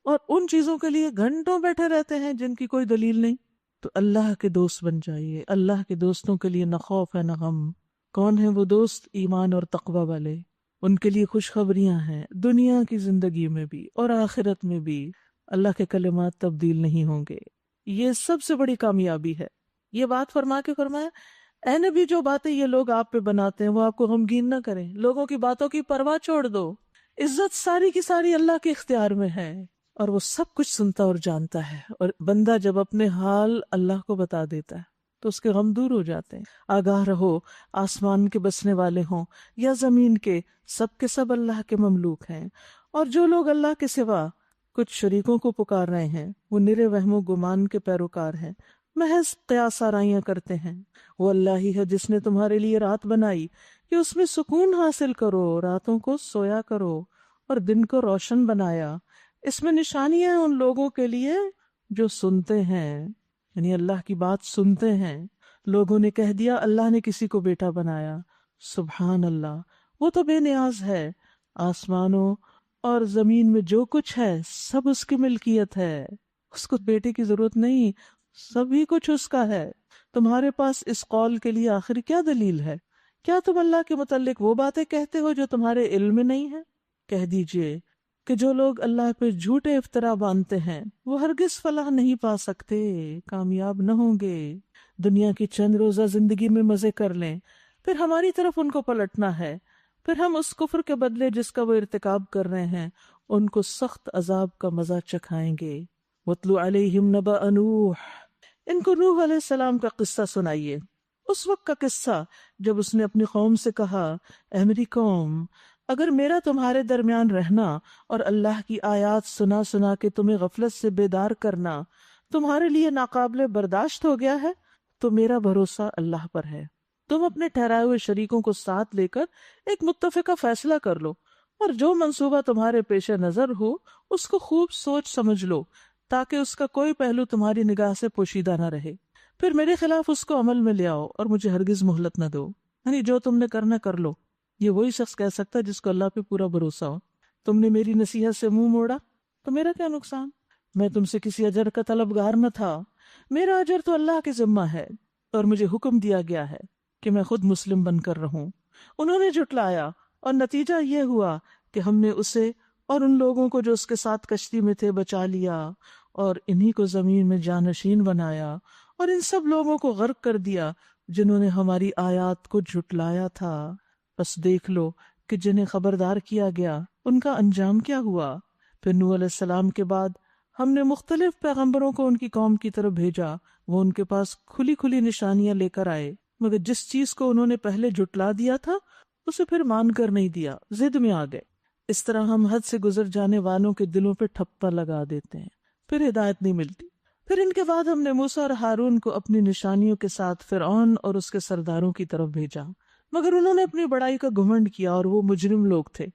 اور ان چیزوں کے لیے گھنٹوں بیٹھے رہتے ہیں جن کی کوئی دلیل نہیں۔ تو اللہ کے دوست بن جائیے۔ اللہ کے دوستوں کے لیے نہ خوف ہے نہ غم۔ کون ہیں وہ دوست؟ ایمان اور تقوی والے۔ ان کے لیے خوشخبریاں ہیں، دنیا کی زندگی میں بھی اور آخرت میں بھی اللہ کے کلمات تبدیل نہیں ہوں گے۔ یہ سب سے بڑی کامیابی ہے۔ یہ بات فرما کے فرمایا، اے نبی، جو باتیں یہ لوگ آپ پہ بناتے ہیں وہ آپ کو غمگین نہ کریں، لوگوں کی باتوں کی پرواہ چھوڑ دو، عزت ساری کی ساری اللہ کے اختیار میں ہے، اور وہ سب کچھ سنتا اور جانتا ہے۔ اور بندہ جب اپنے حال اللہ کو بتا دیتا ہے تو اس کے غم دور ہو جاتے ہیں۔ آگاہ رہو، آسمان کے بسنے والے ہوں یا زمین کے، سب اللہ کے مملوک ہیں، اور جو لوگ اللہ کے سوا کچھ شریکوں کو پکار رہے ہیں وہ نرے وہم و گمان کے پیروکار ہیں، محض قیاس آرائیاں کرتے ہیں۔ وہ اللہ ہی ہے جس نے تمہارے لیے رات بنائی کہ اس میں سکون حاصل کرو، راتوں کو سویا کرو اور دن کو روشن بنایا۔ اس میں نشانیاں ہیں ان لوگوں کے لیے جو سنتے ہیں، یعنی اللہ کی بات سنتے ہیں۔ لوگوں نے کہہ دیا اللہ نے کسی کو بیٹا بنایا، سبحان اللہ، وہ تو بے نیاز ہے، آسمانوں اور زمین میں جو کچھ ہے سب اس کی ملکیت ہے، اس کو بیٹے کی ضرورت نہیں، سبھی کچھ اس کا ہے۔ تمہارے پاس اس قول کے لیے آخر کیا دلیل ہے؟ کیا تم اللہ کے متعلق وہ باتیں کہتے ہو جو تمہارے علم میں نہیں ہے؟ کہہ دیجئے کہ جو لوگ اللہ پہ جھوٹے افطرا باندھتے ہیں وہ ہرگز فلاح نہیں پا سکتے، کامیاب نہ ہوں گے۔ دنیا کی چند روزہ زندگی میں مزے کر لیں، پھر ہماری طرف ان کو پلٹنا ہے، پھر ہم اس کفر کے بدلے جس کا وہ ارتکاب کر رہے ہیں ان کو سخت عذاب کا مزہ چکھائیں گے۔ وَاتْلُ عَلَيْهِمْ نَبَأَ نُوحٍ، ان کو نوح علیہ السلام کا قصہ سنائیے، اس وقت کا قصہ جب اس نے اپنی قوم سے کہا، اے میری قوم، اگر میرا تمہارے درمیان رہنا اور اللہ کی آیات سنا سنا کے تمہیں غفلت سے بیدار کرنا تمہارے لیے ناقابل برداشت ہو گیا ہے تو میرا بھروسہ اللہ پر ہے۔ تم اپنے ٹھہرائے ہوئے شریکوں کو ساتھ لے کر ایک متفقہ فیصلہ کر لو، اور جو منصوبہ تمہارے پیش نظر ہو اس کو خوب سوچ سمجھ لو تاکہ اس کا کوئی پہلو تمہاری نگاہ سے پوشیدہ نہ رہے، پھر میرے خلاف اس کو عمل میں لے آؤ اور مجھے ہرگز مہلت نہ دو۔ یعنی جو تم نے کرنا کر لو۔ یہ وہی شخص کہہ سکتا ہے جس کو اللہ پہ پورا بھروسہ ہو۔ تم نے میری نصیحت سے منہ موڑا تو میرا کیا نقصان؟ میں تم سے کسی اجر کا طلبگار نہ تھا، میرا اجر تو اللہ کے ذمہ ہے، اور مجھے حکم دیا گیا ہے کہ میں خود مسلم بن کر رہوں۔ انہوں نے جھٹلایا اور نتیجہ یہ ہوا کہ ہم نے اسے اور ان لوگوں کو جو اس کے ساتھ کشتی میں تھے بچا لیا، اور انہی کو زمین میں جانشین بنایا، اور ان سب لوگوں کو غرق کر دیا جنہوں نے ہماری آیات کو جھٹلایا تھا۔ بس دیکھ لو کہ جنہیں خبردار کیا گیا ان کا انجام کیا ہوا۔ پھر نوح علیہ السلام کے بعد ہم نے مختلف پیغمبروں کو ان کی قوم کی طرف بھیجا، وہ ان کے پاس کھلی کھلی نشانیاں لے کر آئے، مگر جس چیز کو انہوں نے پہلے جھٹلا دیا تھا اسے پھر مان کر نہیں دیا، ضد میں آ گئے۔ اس طرح ہم حد سے گزر جانے والوں کے دلوں پہ ٹھپا لگا دیتے ہیں، پھر ہدایت نہیں ملتی۔ پھر ان کے بعد ہم نے موسیٰ اور ہارون کو اپنی نشانیوں کے ساتھ فرعون اور اس کے سرداروں کی طرف بھیجا، مگر انہوں نے اپنی بڑائی کا گھمنڈ کیا اور وہ مجرم لوگ تھے۔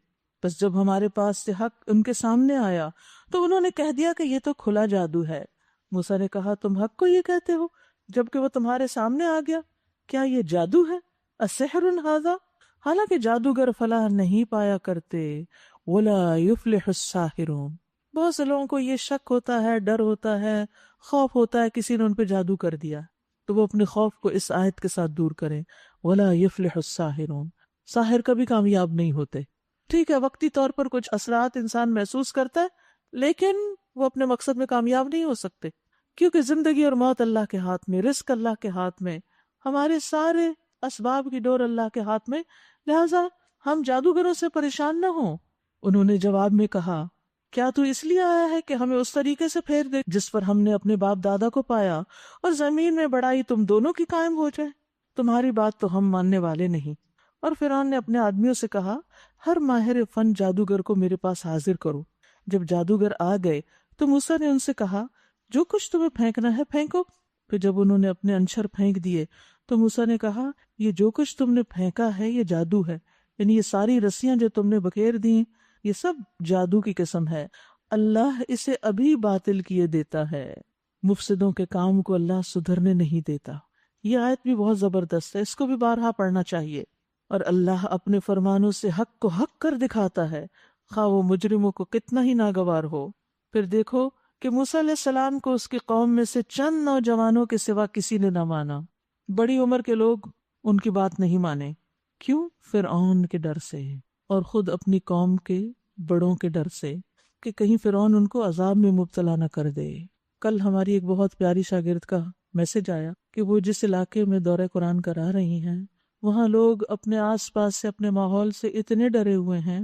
بس جب ہمارے پاس سے حق ان کے سامنے آیا تو انہوں نے کہہ دیا کہ یہ تو کھلا جادو ہے۔ موسیٰ نے کہا، تم حق کو یہ کہتے ہو جبکہ وہ تمہارے سامنے آ گیا؟ کیا یہ جادو ہے؟ اسحر ھذا؟ حالانکہ جادوگر فلاح نہیں پایا کرتے۔ ولا یفلح الساحرون، بہت سے لوگوں کو یہ شک ہوتا ہے، ڈر ہوتا ہے، خوف ہوتا ہے کسی نے ان پہ جادو کر دیا، تو وہ اپنے خوف کو اس آیت کے ساتھ دور کریں، ولا یفلح الساحرون، ساحر کبھی کامیاب نہیں ہوتے۔ ٹھیک ہے، وقتی طور پر کچھ اثرات انسان محسوس کرتا ہے لیکن وہ اپنے مقصد میں کامیاب نہیں ہو سکتے، کیونکہ زندگی اور موت اللہ کے ہاتھ میں، رزق اللہ کے ہاتھ میں، ہمارے سارے اسباب کی ڈور اللہ کے ہاتھ میں، لہٰذا ہم جادوگروں سے پریشان نہ ہوں۔ انہوں نے جواب میں کہا، کیا تو اس لیے آیا ہے کہ ہمیں اس طریقے سے پھیر دے جس پر ہم نے اپنے باپ دادا کو پایا، اور زمین میں بڑائی تم دونوں کی قائم ہو جائے؟ تمہاری بات تو ہم ماننے والے نہیں۔ اور فرعون نے اپنے آدمیوں سے کہا، ہر ماہر فن جادوگر کو میرے پاس حاضر کرو۔ جب جادوگر آ گئے تو موسیٰ نے ان سے کہا، جو کچھ تمہیں پھینکنا ہے پھینکو۔ پھر جب انہوں نے اپنے انشر پھینک دیے تو موسیٰ نے کہا، یہ جو کچھ تم نے پھینکا ہے یہ جادو ہے، یعنی یہ ساری رسیاں جو تم نے بکھیر دیں یہ سب جادو کی قسم ہے، اللہ اسے ابھی باطل کیے دیتا ہے، مفسدوں کے کام کو اللہ سدھرنے نہیں دیتا۔ یہ آیت بھی بہت زبردست ہے، اس کو بھی بارہا پڑھنا چاہیے۔ اور اللہ اپنے فرمانوں سے حق کو حق کر دکھاتا ہے، خواہ وہ مجرموں کو کتنا ہی ناگوار ہو۔ پھر دیکھو کہ موسیٰ علیہ السلام کو اس کی قوم میں سے چند نوجوانوں کے سوا کسی نے نہ مانا۔ بڑی عمر کے لوگ ان کی بات نہیں مانے، کیوں؟ فرعون کے ڈر سے، اور خود اپنی قوم کے بڑوں کے ڈر سے کہ کہیں فرعون ان کو عذاب میں مبتلا نہ کر دے۔ کل ہماری ایک بہت پیاری شاگرد کا میسج آیا کہ وہ جس علاقے میں دورہ قرآن کرا رہی ہیں، وہاں لوگ اپنے آس پاس سے، اپنے ماحول سے اتنے ڈرے ہوئے ہیں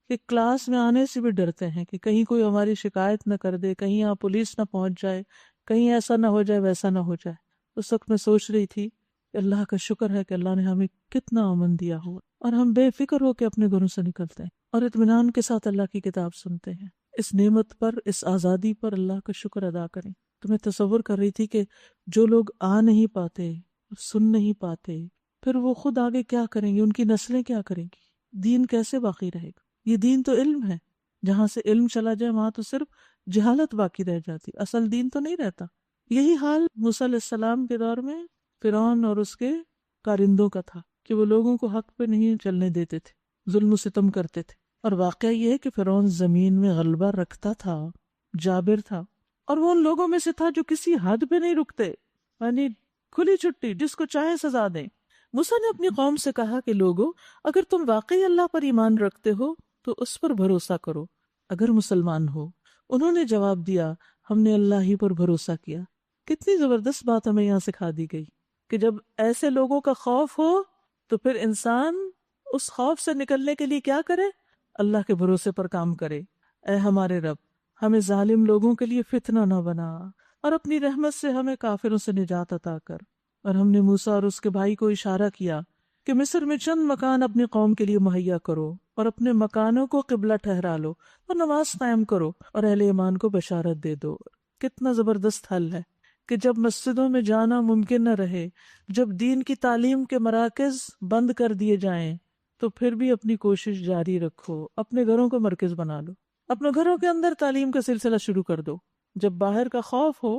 کہ کلاس میں آنے سے بھی ڈرتے ہیں کہ کہیں کوئی ہماری شکایت نہ کر دے، کہیں یہاں پولیس نہ پہنچ جائے، کہیں ایسا نہ ہو جائے، ویسا نہ ہو جائے۔ اس وقت میں سوچ رہی تھی کہ اللہ کا شکر ہے کہ اللہ نے ہمیں کتنا امن دیا ہوا، اور ہم بے فکر ہو کے اپنے گھروں سے نکلتے ہیں اور اطمینان کے ساتھ اللہ کی کتاب سنتے ہیں۔ اس نعمت پر، اس آزادی پر اللہ کا شکر ادا کریں۔ تو میں تصور کر رہی تھی کہ جو لوگ آ نہیں پاتے، سن نہیں پاتے، پھر وہ خود آگے کیا کریں گے؟ ان کی نسلیں کیا کریں گی؟ دین کیسے باقی رہے گا؟ یہ دین تو علم ہے، جہاں سے علم چلا جائے وہاں تو صرف جہالت باقی رہ جاتی، اصل دین تو نہیں رہتا۔ یہی حال موسیٰ علیہ السلام کے دور میں فرعون اور اس کے کارندوں کا تھا کہ وہ لوگوں کو حق پہ نہیں چلنے دیتے تھے، ظلم و ستم کرتے تھے۔ اور واقعہ یہ ہے کہ فرعون زمین میں غلبہ رکھتا تھا، جابر تھا، اور وہ ان لوگوں میں سے تھا جو کسی حد پہ نہیں رکتے، یعنی کھلی چھٹی، جس کو چاہے سزا دیں۔ موسیٰ نے اپنی قوم سے کہا کہ لوگو، اگر تم واقعی اللہ پر ایمان رکھتے ہو تو اس پر بھروسہ کرو اگر مسلمان ہو۔ انہوں نے جواب دیا، ہم نے اللہ ہی پر بھروسہ کیا۔ کتنی زبردست بات ہمیں یہاں سکھا دی گئی کہ جب ایسے لوگوں کا خوف ہو تو پھر انسان اس خوف سے نکلنے کے لیے کیا کرے؟ اللہ کے بھروسے پر کام کرے۔ اے ہمارے رب، ہمیں ظالم لوگوں کے لیے فتنہ نہ بنا، اور اپنی رحمت سے ہمیں کافروں سے نجات عطا کر۔ اور ہم نے موسیٰ اور اس کے بھائی کو اشارہ کیا کہ مصر میں چند مکان اپنی قوم کے لیے مہیا کرو، اور اپنے مکانوں کو قبلہ ٹھہرا لو، اور نماز قائم کرو، اور اہل ایمان کو بشارت دے دو۔ کتنا زبردست حل ہے کہ جب مسجدوں میں جانا ممکن نہ رہے، جب دین کی تعلیم کے مراکز بند کر دیے جائیں، تو پھر بھی اپنی کوشش جاری رکھو، اپنے گھروں کو مرکز بنا لو، اپنے گھروں کے اندر تعلیم کا سلسلہ شروع کر دو۔ جب باہر کا خوف ہو،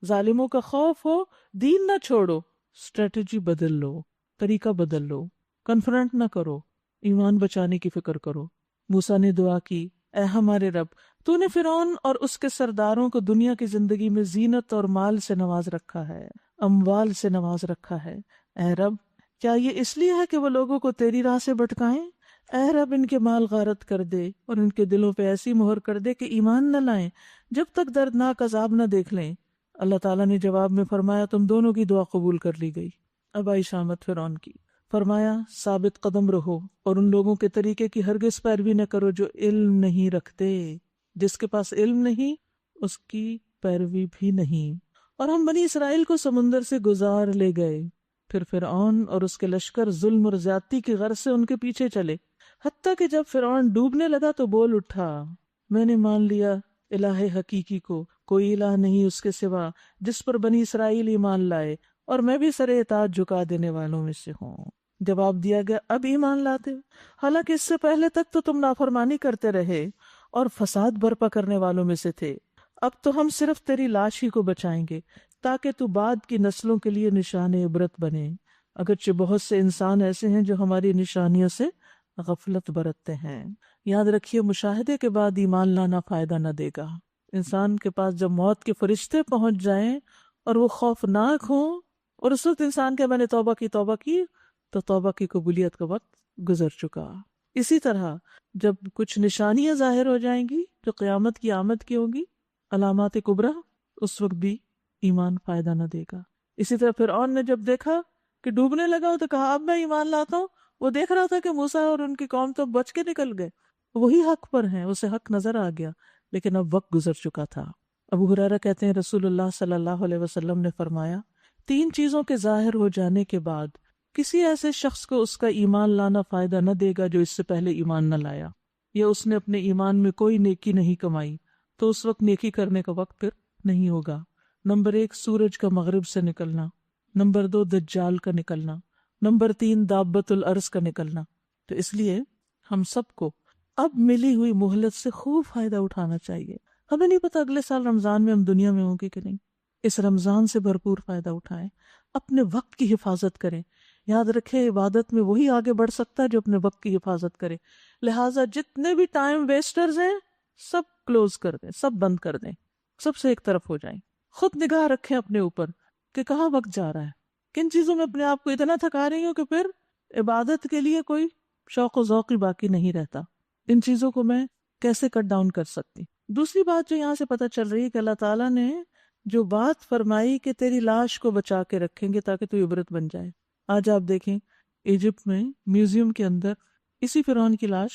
ظالموں کا خوف ہو، دین نہ چھوڑو، اسٹریٹجی بدل لو، طریقہ بدل لو، کنفرنٹ نہ کرو، ایمان بچانے کی فکر کرو۔ موسیٰ نے دعا کی، اے ہمارے رب، تو نے فرعون اور اس کے سرداروں کو دنیا کی زندگی میں زینت اور مال سے نواز رکھا ہے، اموال سے نواز رکھا ہے۔ اے رب، کیا یہ اس لیے ہے کہ وہ لوگوں کو تیری راہ سے بھٹکائیں؟ اے رب، ان کے مال غارت کر دے اور ان کے دلوں پہ ایسی مہر کر دے کہ ایمان نہ لائیں جب تک دردناک عذاب نہ دیکھ لیں۔ اللہ تعالیٰ نے جواب میں فرمایا، تم دونوں کی دعا قبول کر لی گئی۔ اب آئی شامت فرعون کی۔ فرمایا، ثابت قدم رہو اور ان لوگوں کے طریقے کی ہرگز پیروی نہ کرو جو علم نہیں رکھتے۔ جس کے پاس علم نہیں، اس کی پیروی بھی نہیں۔ اور ہم بنی اسرائیل کو سمندر سے گزار لے گئے، پھر فرعون اور اس کے لشکر ظلم اور زیادتی کی غرض سے ان کے پیچھے چلے، حتیٰ کہ جب فرعون ڈوبنے لگا تو بول اٹھا، میں نے مان لیا الہ حقیقی کو، کوئی الہ نہیں اس کے سوا جس پر بنی اسرائیل ایمان لائے، اور میں بھی سر اطاعت جھکا دینے والوں میں سے ہوں۔ جواب دیا گیا، اب ایمان لاتے ہو، حالانکہ اس سے پہلے تک تو تم نافرمانی کرتے رہے اور فساد برپا کرنے والوں میں سے تھے۔ اب تو ہم صرف تیری لاش ہی کو بچائیں گے تاکہ تو بعد کی نسلوں کے لیے نشان عبرت بنے، اگرچہ بہت سے انسان ایسے ہیں جو ہماری نشانیوں سے غفلت برتتے ہیں۔ یاد رکھیے، مشاہدے کے بعد ایمان لانا فائدہ نہ دے گا۔ انسان کے پاس جب موت کے فرشتے پہنچ جائیں اور وہ خوفناک ہوں، اور اس وقت انسان کے میں نے توبہ کی تو توبہ کی قبولیت کا وقت گزر چکا۔ اسی طرح جب کچھ نشانیاں ظاہر ہو جائیں گی جو قیامت کی آمد کی ہوں گی، علامات کبریٰ، اس وقت بھی ایمان فائدہ نہ دے گا۔ اسی طرح فرعون نے جب دیکھا کہ ڈوبنے لگا ہو تو کہا اب میں ایمان لاتا ہوں۔ وہ دیکھ رہا تھا کہ موسیٰ اور ان کی قوم تو بچ کے نکل گئے، وہی حق پر ہیں، اسے حق نظر آ گیا، لیکن اب وقت گزر چکا تھا۔ ابو ہریرہ کہتے ہیں رسول اللہ صلی اللہ علیہ وسلم نے فرمایا، 3 چیزوں کے ظاہر ہو جانے کے بعد کسی ایسے شخص کو اس کا ایمان لانا فائدہ نہ دے گا جو اس سے پہلے ایمان نہ لایا، یا اس نے اپنے ایمان میں کوئی نیکی نہیں کمائی، تو اس وقت نیکی کرنے کا وقت پھر نہیں ہوگا۔ نمبر 1، سورج کا مغرب سے نکلنا۔ نمبر 2، دجال کا نکلنا۔ نمبر 3، دابت الارض کا نکلنا۔ تو اس لیے ہم سب کو اب ملی ہوئی مہلت سے خوب فائدہ اٹھانا چاہیے۔ ہمیں نہیں پتا اگلے سال رمضان میں ہم دنیا میں ہوں گے کہ نہیں۔ اس رمضان سے بھرپور فائدہ اٹھائیں، اپنے وقت کی حفاظت کریں، یاد رکھے عبادت میں وہی آگے بڑھ سکتا ہے جو اپنے وقت کی حفاظت کرے. لہٰذا جتنے بھی ٹائم ویسٹرز ہیں سب کلوز کر دیں، سب بند کر دیں، سب سے ایک طرف ہو جائیں. خود نگاہ رکھیں اپنے اوپر کہ کہاں وقت جا رہا ہے، کن چیزوں میں اپنے آپ کو اتنا تھکا رہی ہوں کہ پھر عبادت کے لیے کوئی شوق و ذوق ہی باقی نہیں رہتا. ان چیزوں کو میں کیسے کٹ ڈاؤن کر سکتی. دوسری بات جو یہاں سے پتہ چل رہی ہے کہ اللہ تعالیٰ نے جو بات فرمائی کہ تیری لاش کو بچا کے رکھیں گے تاکہ تو عبرت بن جائے. آج آپ دیکھیں ایجپٹ میں میوزیم کے اندر اسی فرعون کی لاش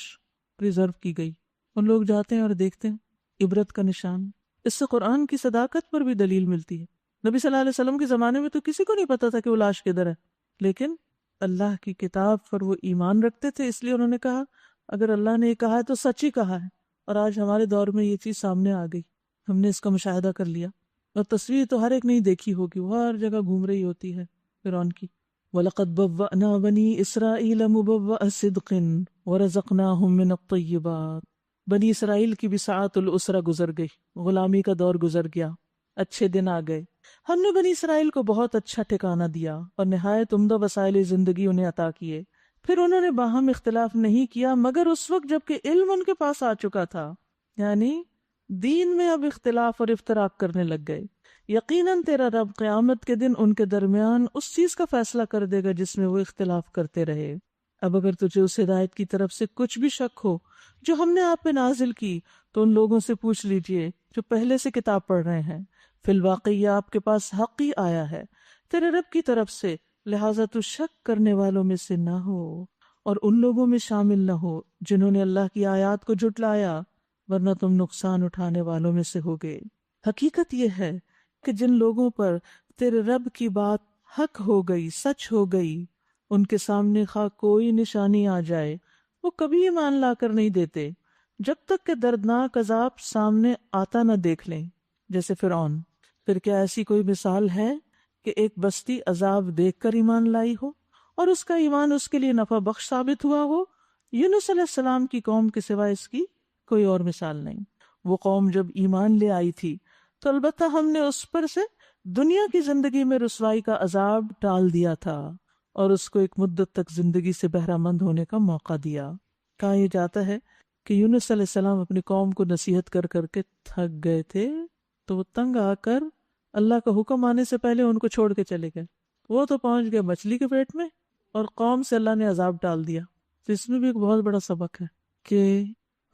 پریزرو کی گئی. ان لوگ جاتے ہیں اور دیکھتے ہیں، عبرت کا نشان. اس سے قرآن کی صداقت پر بھی دلیل ملتی ہے. نبی صلی اللہ علیہ وسلم کے زمانے میں تو کسی کو نہیں پتا تھا کہ وہ لاش کدھر ہے، لیکن اللہ کی کتاب پر وہ ایمان رکھتے تھے، اس لیے انہوں نے کہا اگر اللہ نے یہ کہا ہے تو سچ ہی کہا ہے. اور آج ہمارے دور میں یہ چیز سامنے آ گئی، ہم نے اس کا مشاہدہ کر لیا. اور تصویر تو ہر ایک نہیں دیکھی ہوگی، وہ ہر جگہ گھوم رہی ہوتی ہے فرعون کی. وَلَقَدْ بَوَّأْنَا بَنِي إِسْرَائِيلَ مُبَوَّأَ صِدْقٍ وَرَزَقْنَاهُمْ مِنَ الطَّيِّبَاتِ. بنی اسرائیل کی بھی ساعت الاسرہ گزر گئی، غلامی کا دور گزر گیا، اچھے دن آ گئے. ہم نے بنی اسرائیل کو بہت اچھا ٹھکانہ دیا اور نہایت عمدہ وسائل زندگی انہیں عطا کیے. پھر انہوں نے باہم اختلاف نہیں کیا مگر اس وقت جب کہ علم ان کے پاس آ چکا تھا. یعنی دین میں اب اختلاف اور افتراق کرنے لگ گئے. یقیناً تیرا رب قیامت کے دن ان کے درمیان اس چیز کا فیصلہ کر دے گا جس میں وہ اختلاف کرتے رہے. اب اگر تجھے اس ہدایت کی طرف سے کچھ بھی شک ہو جو ہم نے آپ پہ نازل کی تو ان لوگوں سے پوچھ لیجئے جو پہلے سے کتاب پڑھ رہے ہیں. فی الواقع یہ آپ کے پاس حق ہی آیا ہے تیرے رب کی طرف سے، لہٰذا تو شک کرنے والوں میں سے نہ ہو اور ان لوگوں میں شامل نہ ہو جنہوں نے اللہ کی آیات کو جھٹلایا، ورنہ تم نقصان اٹھانے والوں میں سے ہوگے. حقیقت یہ ہے کہ جن لوگوں پر تیرے رب کی بات حق ہو گئی، سچ ہو گئی، ان کے سامنے خواہ کوئی نشانی آ جائے وہ کبھی ایمان لا کر نہیں دیتے جب تک کہ دردناک عذاب سامنے آتا نہ دیکھ لیں، جیسے فرعون. پھر کیا ایسی کوئی مثال ہے کہ ایک بستی عذاب دیکھ کر ایمان لائی ہو اور اس کا ایمان اس کے لیے نفع بخش ثابت ہوا ہو؟ یونس علیہ السلام کی قوم کے سوا اس کی کوئی اور مثال نہیں. وہ قوم جب ایمان لے آئی تھی تو البتہ ہم نے اس پر سے دنیا کی زندگی میں رسوائی کا عذاب ٹال دیا تھا اور اس کو ایک مدت تک زندگی سے بہرہ مند ہونے کا موقع دیا. کہا یہ جاتا ہے کہ یونس علیہ السلام اپنی قوم کو نصیحت کر کر کے تھک گئے تھے تو وہ تنگ آ کر اللہ کا حکم آنے سے پہلے ان کو چھوڑ کے چلے گئے. وہ تو پہنچ گئے مچھلی کے پیٹ میں اور قوم سے اللہ نے عذاب ڈال دیا. تو اس میں بھی ایک بہت بڑا سبق ہے کہ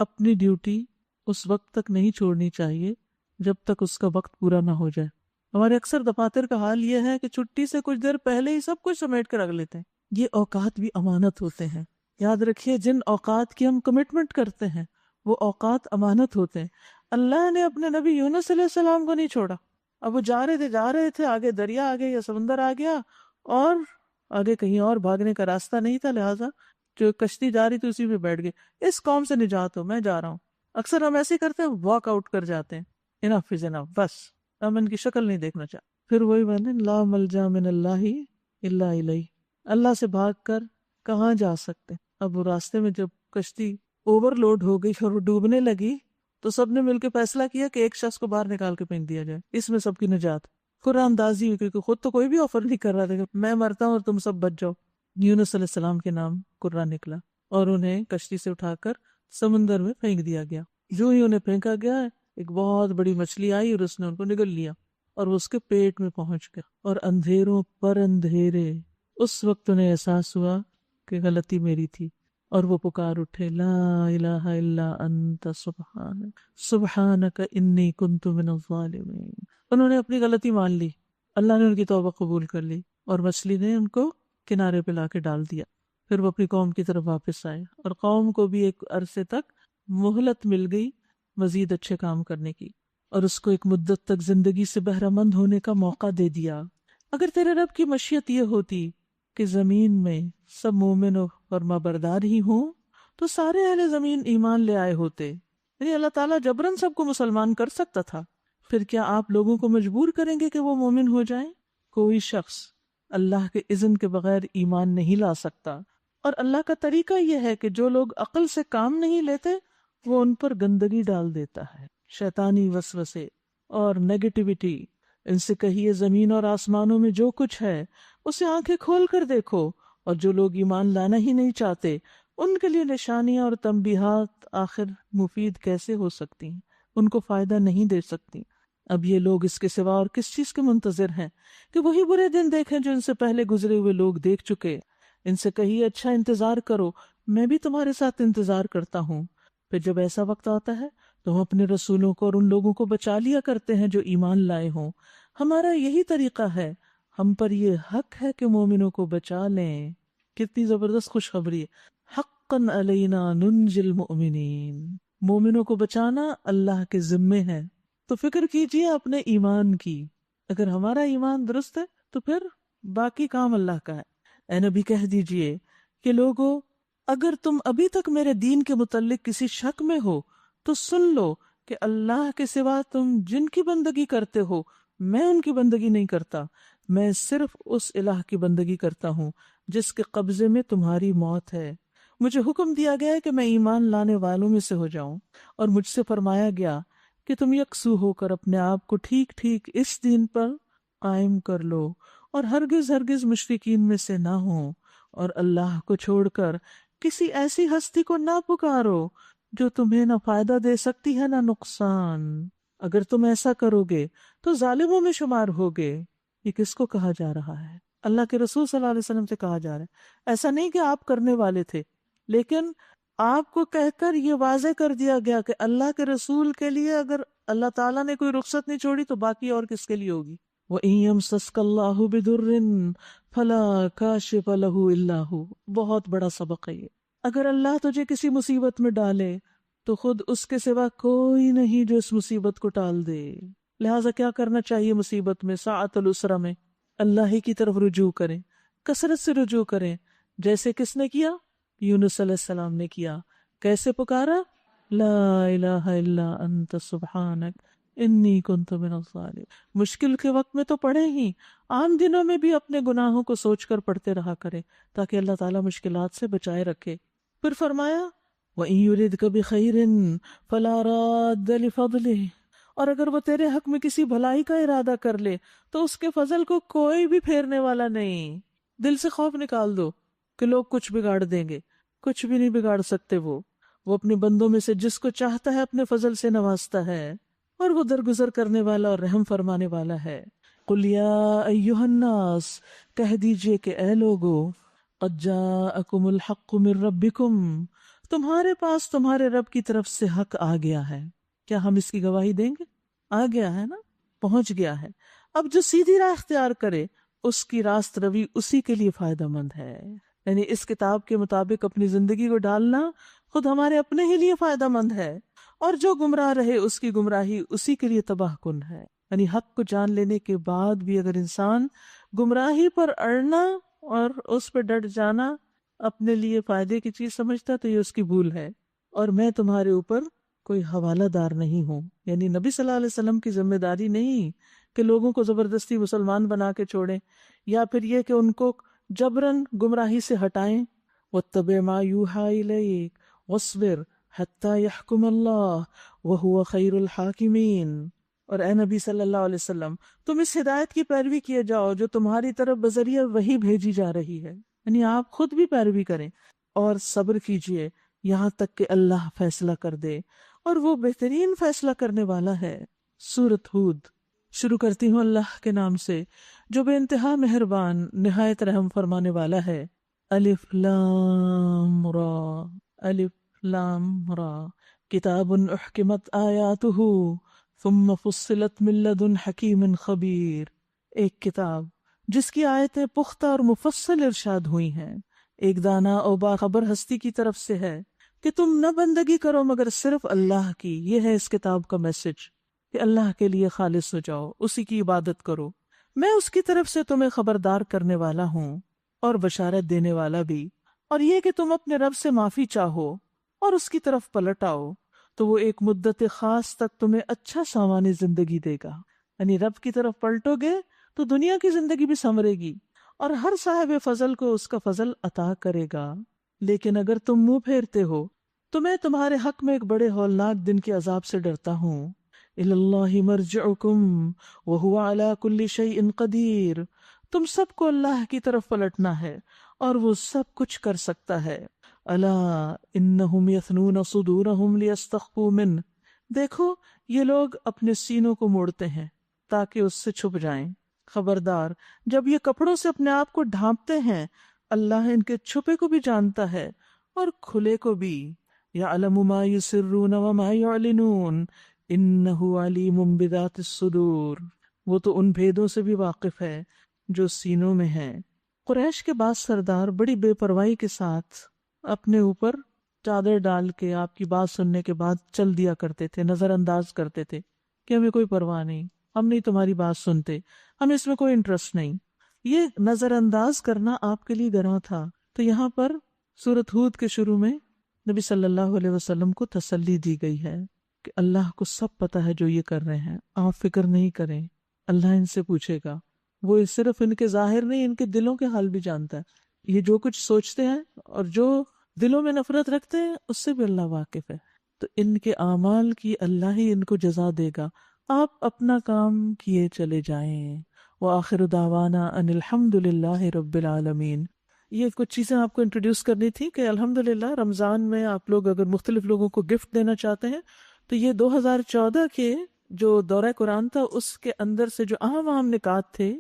اپنی ڈیوٹی اس وقت تک نہیں چھوڑنی چاہیے جب تک اس کا وقت پورا نہ ہو جائے. ہمارے اکثر دفاتر کا حال یہ ہے کہ چھٹی سے کچھ دیر پہلے ہی سب کچھ سمیٹ کر رکھ لیتے ہیں. یہ اوقات بھی امانت ہوتے ہیں. یاد رکھیے جن اوقات کی ہم کمٹمنٹ کرتے ہیں وہ اوقات امانت ہوتے ہیں. اللہ نے اپنے نبی یونس علیہ السلام کو نہیں چھوڑا. اب وہ جا رہے تھے آگے دریا آ گیا یا سمندر آ گیا اور آگے کہیں اور بھاگنے کا راستہ نہیں تھا، لہٰذا جو کشتی جا رہی تھی اسی میں بیٹھ گئے. اس قوم سے نجات ہو، میں جا رہا ہوں. اکثر ہم ایسے کرتے ہیں، واک آؤٹ کر جاتے ہیں. انف از انف، بس ہم ان کی شکل نہیں دیکھنا چاہتے. پھر وہی بنے لا ملجا من اللہ الا الیہ، اللہ سے بھاگ کر کہاں جا سکتے. اب وہ راستے میں جب کشتی اوور لوڈ ہو گئی اور وہ ڈوبنے لگی تو سب نے مل کے فیصلہ کیا کہ ایک شخص کو باہر نکال کے پھینک دیا جائے، اس میں سب کی نجات. قرآن اندازی ہوئی کیونکہ خود تو کوئی بھی آفر نہیں کر رہا تھا کہ میں مرتا ہوں اور تم سب بچ جاؤ. یونس علیہ السلام کے نام قرآن نکلا اور انہیں کشتی سے اٹھا کر سمندر میں پھینک دیا گیا. جو ہی انہیں پھینکا گیا ایک بہت بڑی مچھلی آئی اور اس نے ان کو نگل لیا اور وہ اس کے پیٹ میں پہنچ گیا. اور اندھیروں پر اندھیرے اس وقت انہیں احساس ہوا کہ غلطی میری تھی اور وہ پکار اٹھے لا الہ الا انت سبحانک انی کنت من الظالمین. انہوں نے اپنی غلطی مان لی، اللہ نے ان کی توبہ قبول کر لی اور مچھلی نے ان کو کنارے پہ لا کے ڈال دیا. پھر وہ اپنی قوم کی طرف واپس آئے اور قوم کو بھی ایک عرصے تک مہلت مل گئی مزید اچھے کام کرنے کی اور اس کو ایک مدت تک زندگی سے بہرہ مند ہونے کا موقع دے دیا. اگر تیرے رب کی مشیت یہ ہوتی کہ زمین میں سب مومن و فرمانبردار ہی ہوں تو سارے اہل زمین ایمان لے آئے ہوتے. یعنی اللہ تعالیٰ جبراً سب کو مسلمان کر سکتا تھا. پھر کیا آپ لوگوں کو مجبور کریں گے کہ وہ مومن ہو جائیں؟ کوئی شخص اللہ کے اذن کے بغیر ایمان نہیں لا سکتا. اور اللہ کا طریقہ یہ ہے کہ جو لوگ عقل سے کام نہیں لیتے وہ ان پر گندگی ڈال دیتا ہے، شیطانی وسوسے اور نیگیٹیوٹی. ان سے کہیے زمین اور آسمانوں میں جو کچھ ہے اسے آنکھیں کھول کر دیکھو اور جو لوگ ایمان لانا ہی نہیں چاہتے ان کے لیے نشانیاں اور تنبیہات آخر مفید کیسے ہو سکتی ہیں، ان کو فائدہ نہیں دے سکتی۔ اب یہ لوگ اس کے سوا اور کس چیز کے منتظر ہیں کہ وہی برے دن دیکھیں جو ان سے پہلے گزرے ہوئے لوگ دیکھ چکے۔ ان سے کہیے اچھا انتظار کرو، میں بھی تمہارے ساتھ انتظار کرتا ہوں۔ پھر جب ایسا وقت آتا ہے تو ہم اپنے رسولوں کو اور ان لوگوں کو بچا لیا کرتے ہیں جو ایمان لائے ہوں۔ ہمارا یہی طریقہ ہے، ہم پر یہ حق ہے کہ مومنوں کو بچا لیں۔ کتنی زبردست خوشخبری ہے، حقا علینا ننجی المؤمنین، مومنوں کو بچانا اللہ کے ذمے ہے۔ تو فکر کیجئے اپنے ایمان کی، اگر ہمارا ایمان درست ہے تو پھر باقی کام اللہ کا ہے۔ اے نبی کہہ دیجئے کہ لوگو، اگر تم ابھی تک میرے دین کے متعلق کسی شک میں ہو تو سن لو کہ اللہ کے سوا تم جن کی بندگی کرتے ہو میں ان کی بندگی نہیں کرتا، میں صرف اس الہ کی بندگی کرتا ہوں جس کے قبضے میں تمہاری موت ہے۔ مجھے حکم دیا گیا ہے کہ میں ایمان لانے والوں میں سے ہو جاؤں، اور مجھ سے فرمایا گیا کہ تم یکسو ہو کر اپنے آپ کو ٹھیک ٹھیک اس دین پر قائم کر لو اور ہرگز ہرگز مشرکین میں سے نہ ہو، اور اللہ کو چھوڑ کر کسی ایسی ہستی کو نہ پکارو جو تمہیں نہ فائدہ دے سکتی ہے نہ نقصان۔ اگر تم ایسا کرو گے تو ظالموں میں شمار ہوگے۔ یہ کس کو کہا جا رہا ہے؟ اللہ کے رسول صلی اللہ علیہ وسلم سے کہا جا رہا ہے۔ ایسا نہیں کہ آپ کرنے والے تھے، لیکن آپ کو کہہ کر یہ واضح کر دیا گیا کہ اللہ کے رسول کے لیے اگر اللہ تعالیٰ نے کوئی رخصت نہیں چھوڑی تو باقی اور کس کے لیے ہوگی؟ وَإِن يَمْسَسْكَ اللَّهُ بِضُرٍّ فَلَا كَاشِفَ لَهُ إِلَّا هُوَ، بہت بڑا سبق ہے یہ۔ اگر اللہ تجھے کسی مصیبت میں ڈالے تو خود اس کے سوا کوئی نہیں جو اس مصیبت کو ٹال دے۔ لہٰذا کیا کرنا چاہیے مصیبت میں، ساعت العسرہ میں؟ اللہ ہی کی طرف رجوع کریں، کثرت سے رجوع کریں، جیسے کس نے کیا؟ یونس علیہ السلام نے کیا۔ کیسے پکارا؟ لا الہ الا انت سبحانک انی کنت من الظالمین۔ مشکل کے وقت میں تو پڑھے ہی، عام دنوں میں بھی اپنے گناہوں کو سوچ کر پڑھتے رہا کرے تاکہ اللہ تعالیٰ مشکلات سے بچائے رکھے۔ پھر فرمایا وَإِن يُرِدْكَ بِخَيْرٍ فَلَا رَادَّ لِفَضْلِهِ، اور اگر وہ تیرے حق میں کسی بھلائی کا ارادہ کر لے تو اس کے فضل کو کوئی بھی پھیرنے والا نہیں۔ دل سے خوف نکال دو کہ لوگ کچھ بگاڑ دیں گے، کچھ بھی نہیں بگاڑ سکتے۔ وہ اپنے بندوں میں سے جس کو چاہتا ہے اپنے فضل سے نوازتا ہے، اور وہ درگزر کرنے والا اور رحم فرمانے والا ہے۔ قُلْ يَا أَيُّهَا النَّاسُ، کہہ دیجئے کہ اے لوگو، قَدْ جَاءَكُمُ الْحَقُّ مِنْ رَبِّكُمْ، تمہارے پاس تمہارے رب کی طرف سے حق آ گیا ہے۔ کیا ہم اس کی گواہی دیں گے؟ آ گیا ہے نا، پہنچ گیا ہے۔ اب جو سیدھی راہ اختیار کرے اس کی راست روی اسی کے لیے فائدہ مند ہے۔ یعنی اس کتاب کے مطابق اپنی زندگی کو ڈالنا خود ہمارے اپنے ہی لیے فائدہ مند ہے، اور جو گمراہ رہے اس کی گمراہی اسی کے لیے تباہ کن ہے۔ یعنی حق کو جان لینے کے بعد بھی اگر انسان گمراہی پر اڑنا اور اس پہ ڈٹ جانا اپنے لیے فائدے کی چیز سمجھتا تو یہ اس کی بھول ہے۔ اور میں تمہارے اوپر کوئی حوالہ دار نہیں ہوں، یعنی نبی صلی اللہ علیہ وسلم کی ذمہ داری نہیں کہ لوگوں کو زبردستی مسلمان بنا کے چھوڑیں، یا پھر یہ کہ ان کو جبراً گمراہی سے ہٹائیں۔ وَاتَّبِعْ مَا يُوحَىٰ إِلَيْكَ وَاصْبِرْ حَتَّىٰ يَحْكُمَ اللَّهُ وَهُوَ خَيْرُ الْحَاكِمِينَ۔ اور اے نبی صلی اللہ علیہ وسلم، تم اس ہدایت کی پیروی کیے جاؤ جو تمہاری طرف بذریعہ وحی بھیجی جا رہی ہے، یعنی آپ خود بھی پیروی کریں اور صبر کیجئے یہاں تک کہ اللہ فیصلہ کر دے، اور وہ بہترین فیصلہ کرنے والا ہے۔ سورۃ ہود۔ شروع کرتی ہوں اللہ کے نام سے جو بے انتہا مہربان نہایت رحم فرمانے والا ہے۔ الف لام را، الف لام را، کتاب احکمت آیاتہ ثم فصلت من لدن حکیم خبیر۔ ایک کتاب جس کی آیتیں پختہ اور مفصل ارشاد ہوئی ہیں، ایک دانا اور باخبر ہستی کی طرف سے ہے کہ تم نہ بندگی کرو مگر صرف اللہ کی۔ یہ ہے اس کتاب کا میسج کہ اللہ کے لیے خالص ہو جاؤ، اسی کی عبادت کرو۔ میں اس کی طرف سے تمہیں خبردار کرنے والا ہوں اور بشارت دینے والا بھی، اور یہ کہ تم اپنے رب سے معافی چاہو اور اس کی طرف پلٹ آؤ تو وہ ایک مدت خاص تک تمہیں اچھا سامان زندگی دے گا۔ یعنی رب کی طرف پلٹو گے تو دنیا کی زندگی بھی سنورے گی اور ہر صاحب فضل کو اس کا فضل عطا کرے گا۔ لیکن اگر تم منہ پھیرتے ہو تو میں تمہارے حق میں ایک بڑے ہولناک دن کے عذاب سے ڈرتا ہوں۔ الی اللہ مرجعکم وہو علی کل شیء قدیر، تم سب کو اللہ کی طرف پلٹنا ہے اور وہ سب کچھ کر سکتا ہے۔ الا انہم یثنون صدورہم لیستخفوا منہ، دیکھو یہ لوگ اپنے سینوں کو موڑتے ہیں تاکہ اس سے چھپ جائیں۔ خبردار، جب یہ کپڑوں سے اپنے آپ کو ڈھانپتے ہیں، اللہ ان کے چھپے کو بھی جانتا ہے اور کھلے کو بھی۔ یعلم ما یسرون وما یعلنون انہ علیم بذات الصدور، وہ تو ان بھیدوں سے بھی واقف ہے جو سینوں میں ہیں۔ قریش کے بعض سردار بڑی بے پرواہی کے ساتھ اپنے اوپر چادر ڈال کے آپ کی بات سننے کے بعد چل دیا کرتے تھے، نظر انداز کرتے تھے کہ ہمیں کوئی پرواہ نہیں، ہم نہیں تمہاری بات سنتے، ہمیں اس میں کوئی انٹرسٹ نہیں۔ یہ نظر انداز کرنا آپ کے لیے گناہ تھا۔ تو یہاں پر سورۃ ہود کے شروع میں نبی صلی اللہ علیہ وسلم کو تسلی دی گئی ہے کہ اللہ کو سب پتہ ہے جو یہ کر رہے ہیں، آپ فکر نہیں کریں، اللہ ان سے پوچھے گا، وہ صرف ان کے ظاہر نہیں، ان کے دلوں کے حال بھی جانتا ہے، یہ جو کچھ سوچتے ہیں اور جو دلوں میں نفرت رکھتے ہیں اس سے بھی اللہ واقف ہے، تو ان کے اعمال کی اللہ ہی ان کو جزا دے گا، آپ اپنا کام کیے چلے جائیں۔ وآخر دعوانا ان الحمد للہ رب العالمین۔ یہ کچھ چیزیں آپ کو انٹروڈیوس کرنی تھی کہ الحمدللہ رمضان میں آپ لوگ اگر مختلف لوگوں کو گفٹ دینا چاہتے ہیں تو یہ 2014 کے جو دورہ قرآن تھا اس کے اندر سے جو اہم نکات تھے،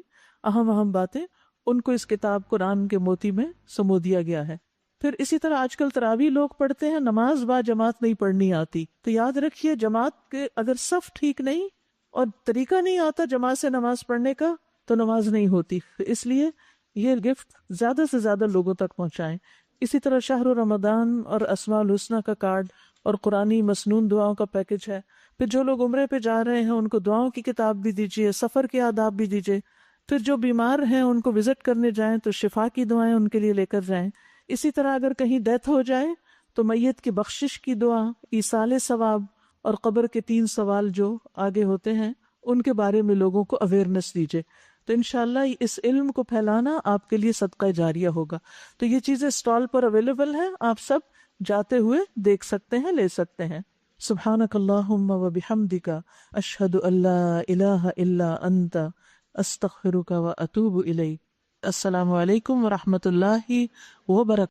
اہم باتیں، ان کو اس کتاب قرآن کے موتی میں سمو دیا گیا ہے۔ پھر اسی طرح آج کل تراویح لوگ پڑھتے ہیں، نماز با جماعت نہیں پڑھنی آتی، تو یاد رکھیے جماعت کے اگر صف ٹھیک نہیں اور طریقہ نہیں آتا جماعت سے نماز پڑھنے کا تو نماز نہیں ہوتی، اس لیے یہ گفٹ زیادہ سے زیادہ لوگوں تک پہنچائیں۔ اسی طرح شہر رمضان اور اسماء الحسنہ کا کارڈ اور قرآنی مسنون دعاؤں کا پیکج ہے۔ پھر جو لوگ عمرے پہ جا رہے ہیں ان کو دعاؤں کی کتاب بھی دیجیے، سفر کے آداب بھی دیجیے۔ پھر جو بیمار ہیں ان کو وزٹ کرنے جائیں تو شفا کی دعائیں ان کے لیے لے کر جائیں۔ اسی طرح اگر کہیں ڈیتھ ہو جائے تو میت کی بخشش کی دعا، ایصال ثواب اور قبر کے 3 سوال جو آگے ہوتے ہیں ان کے بارے میں لوگوں کو اویئرنیس دیجیے، تو انشاءاللہ اس علم کو پھیلانا آپ کے لیے صدقہ جاریہ ہوگا۔ تو یہ چیزیں اسٹال پر اویلیبل ہیں، آپ سب جاتے ہوئے دیکھ سکتے ہیں، لے سکتے ہیں۔ سبحانک اللہم و بحمدک، اشہد ان لا الہ الا انت، استغفرک و اتوب الیک۔ السلام علیکم ورحمۃ اللہ وبرکاتہ۔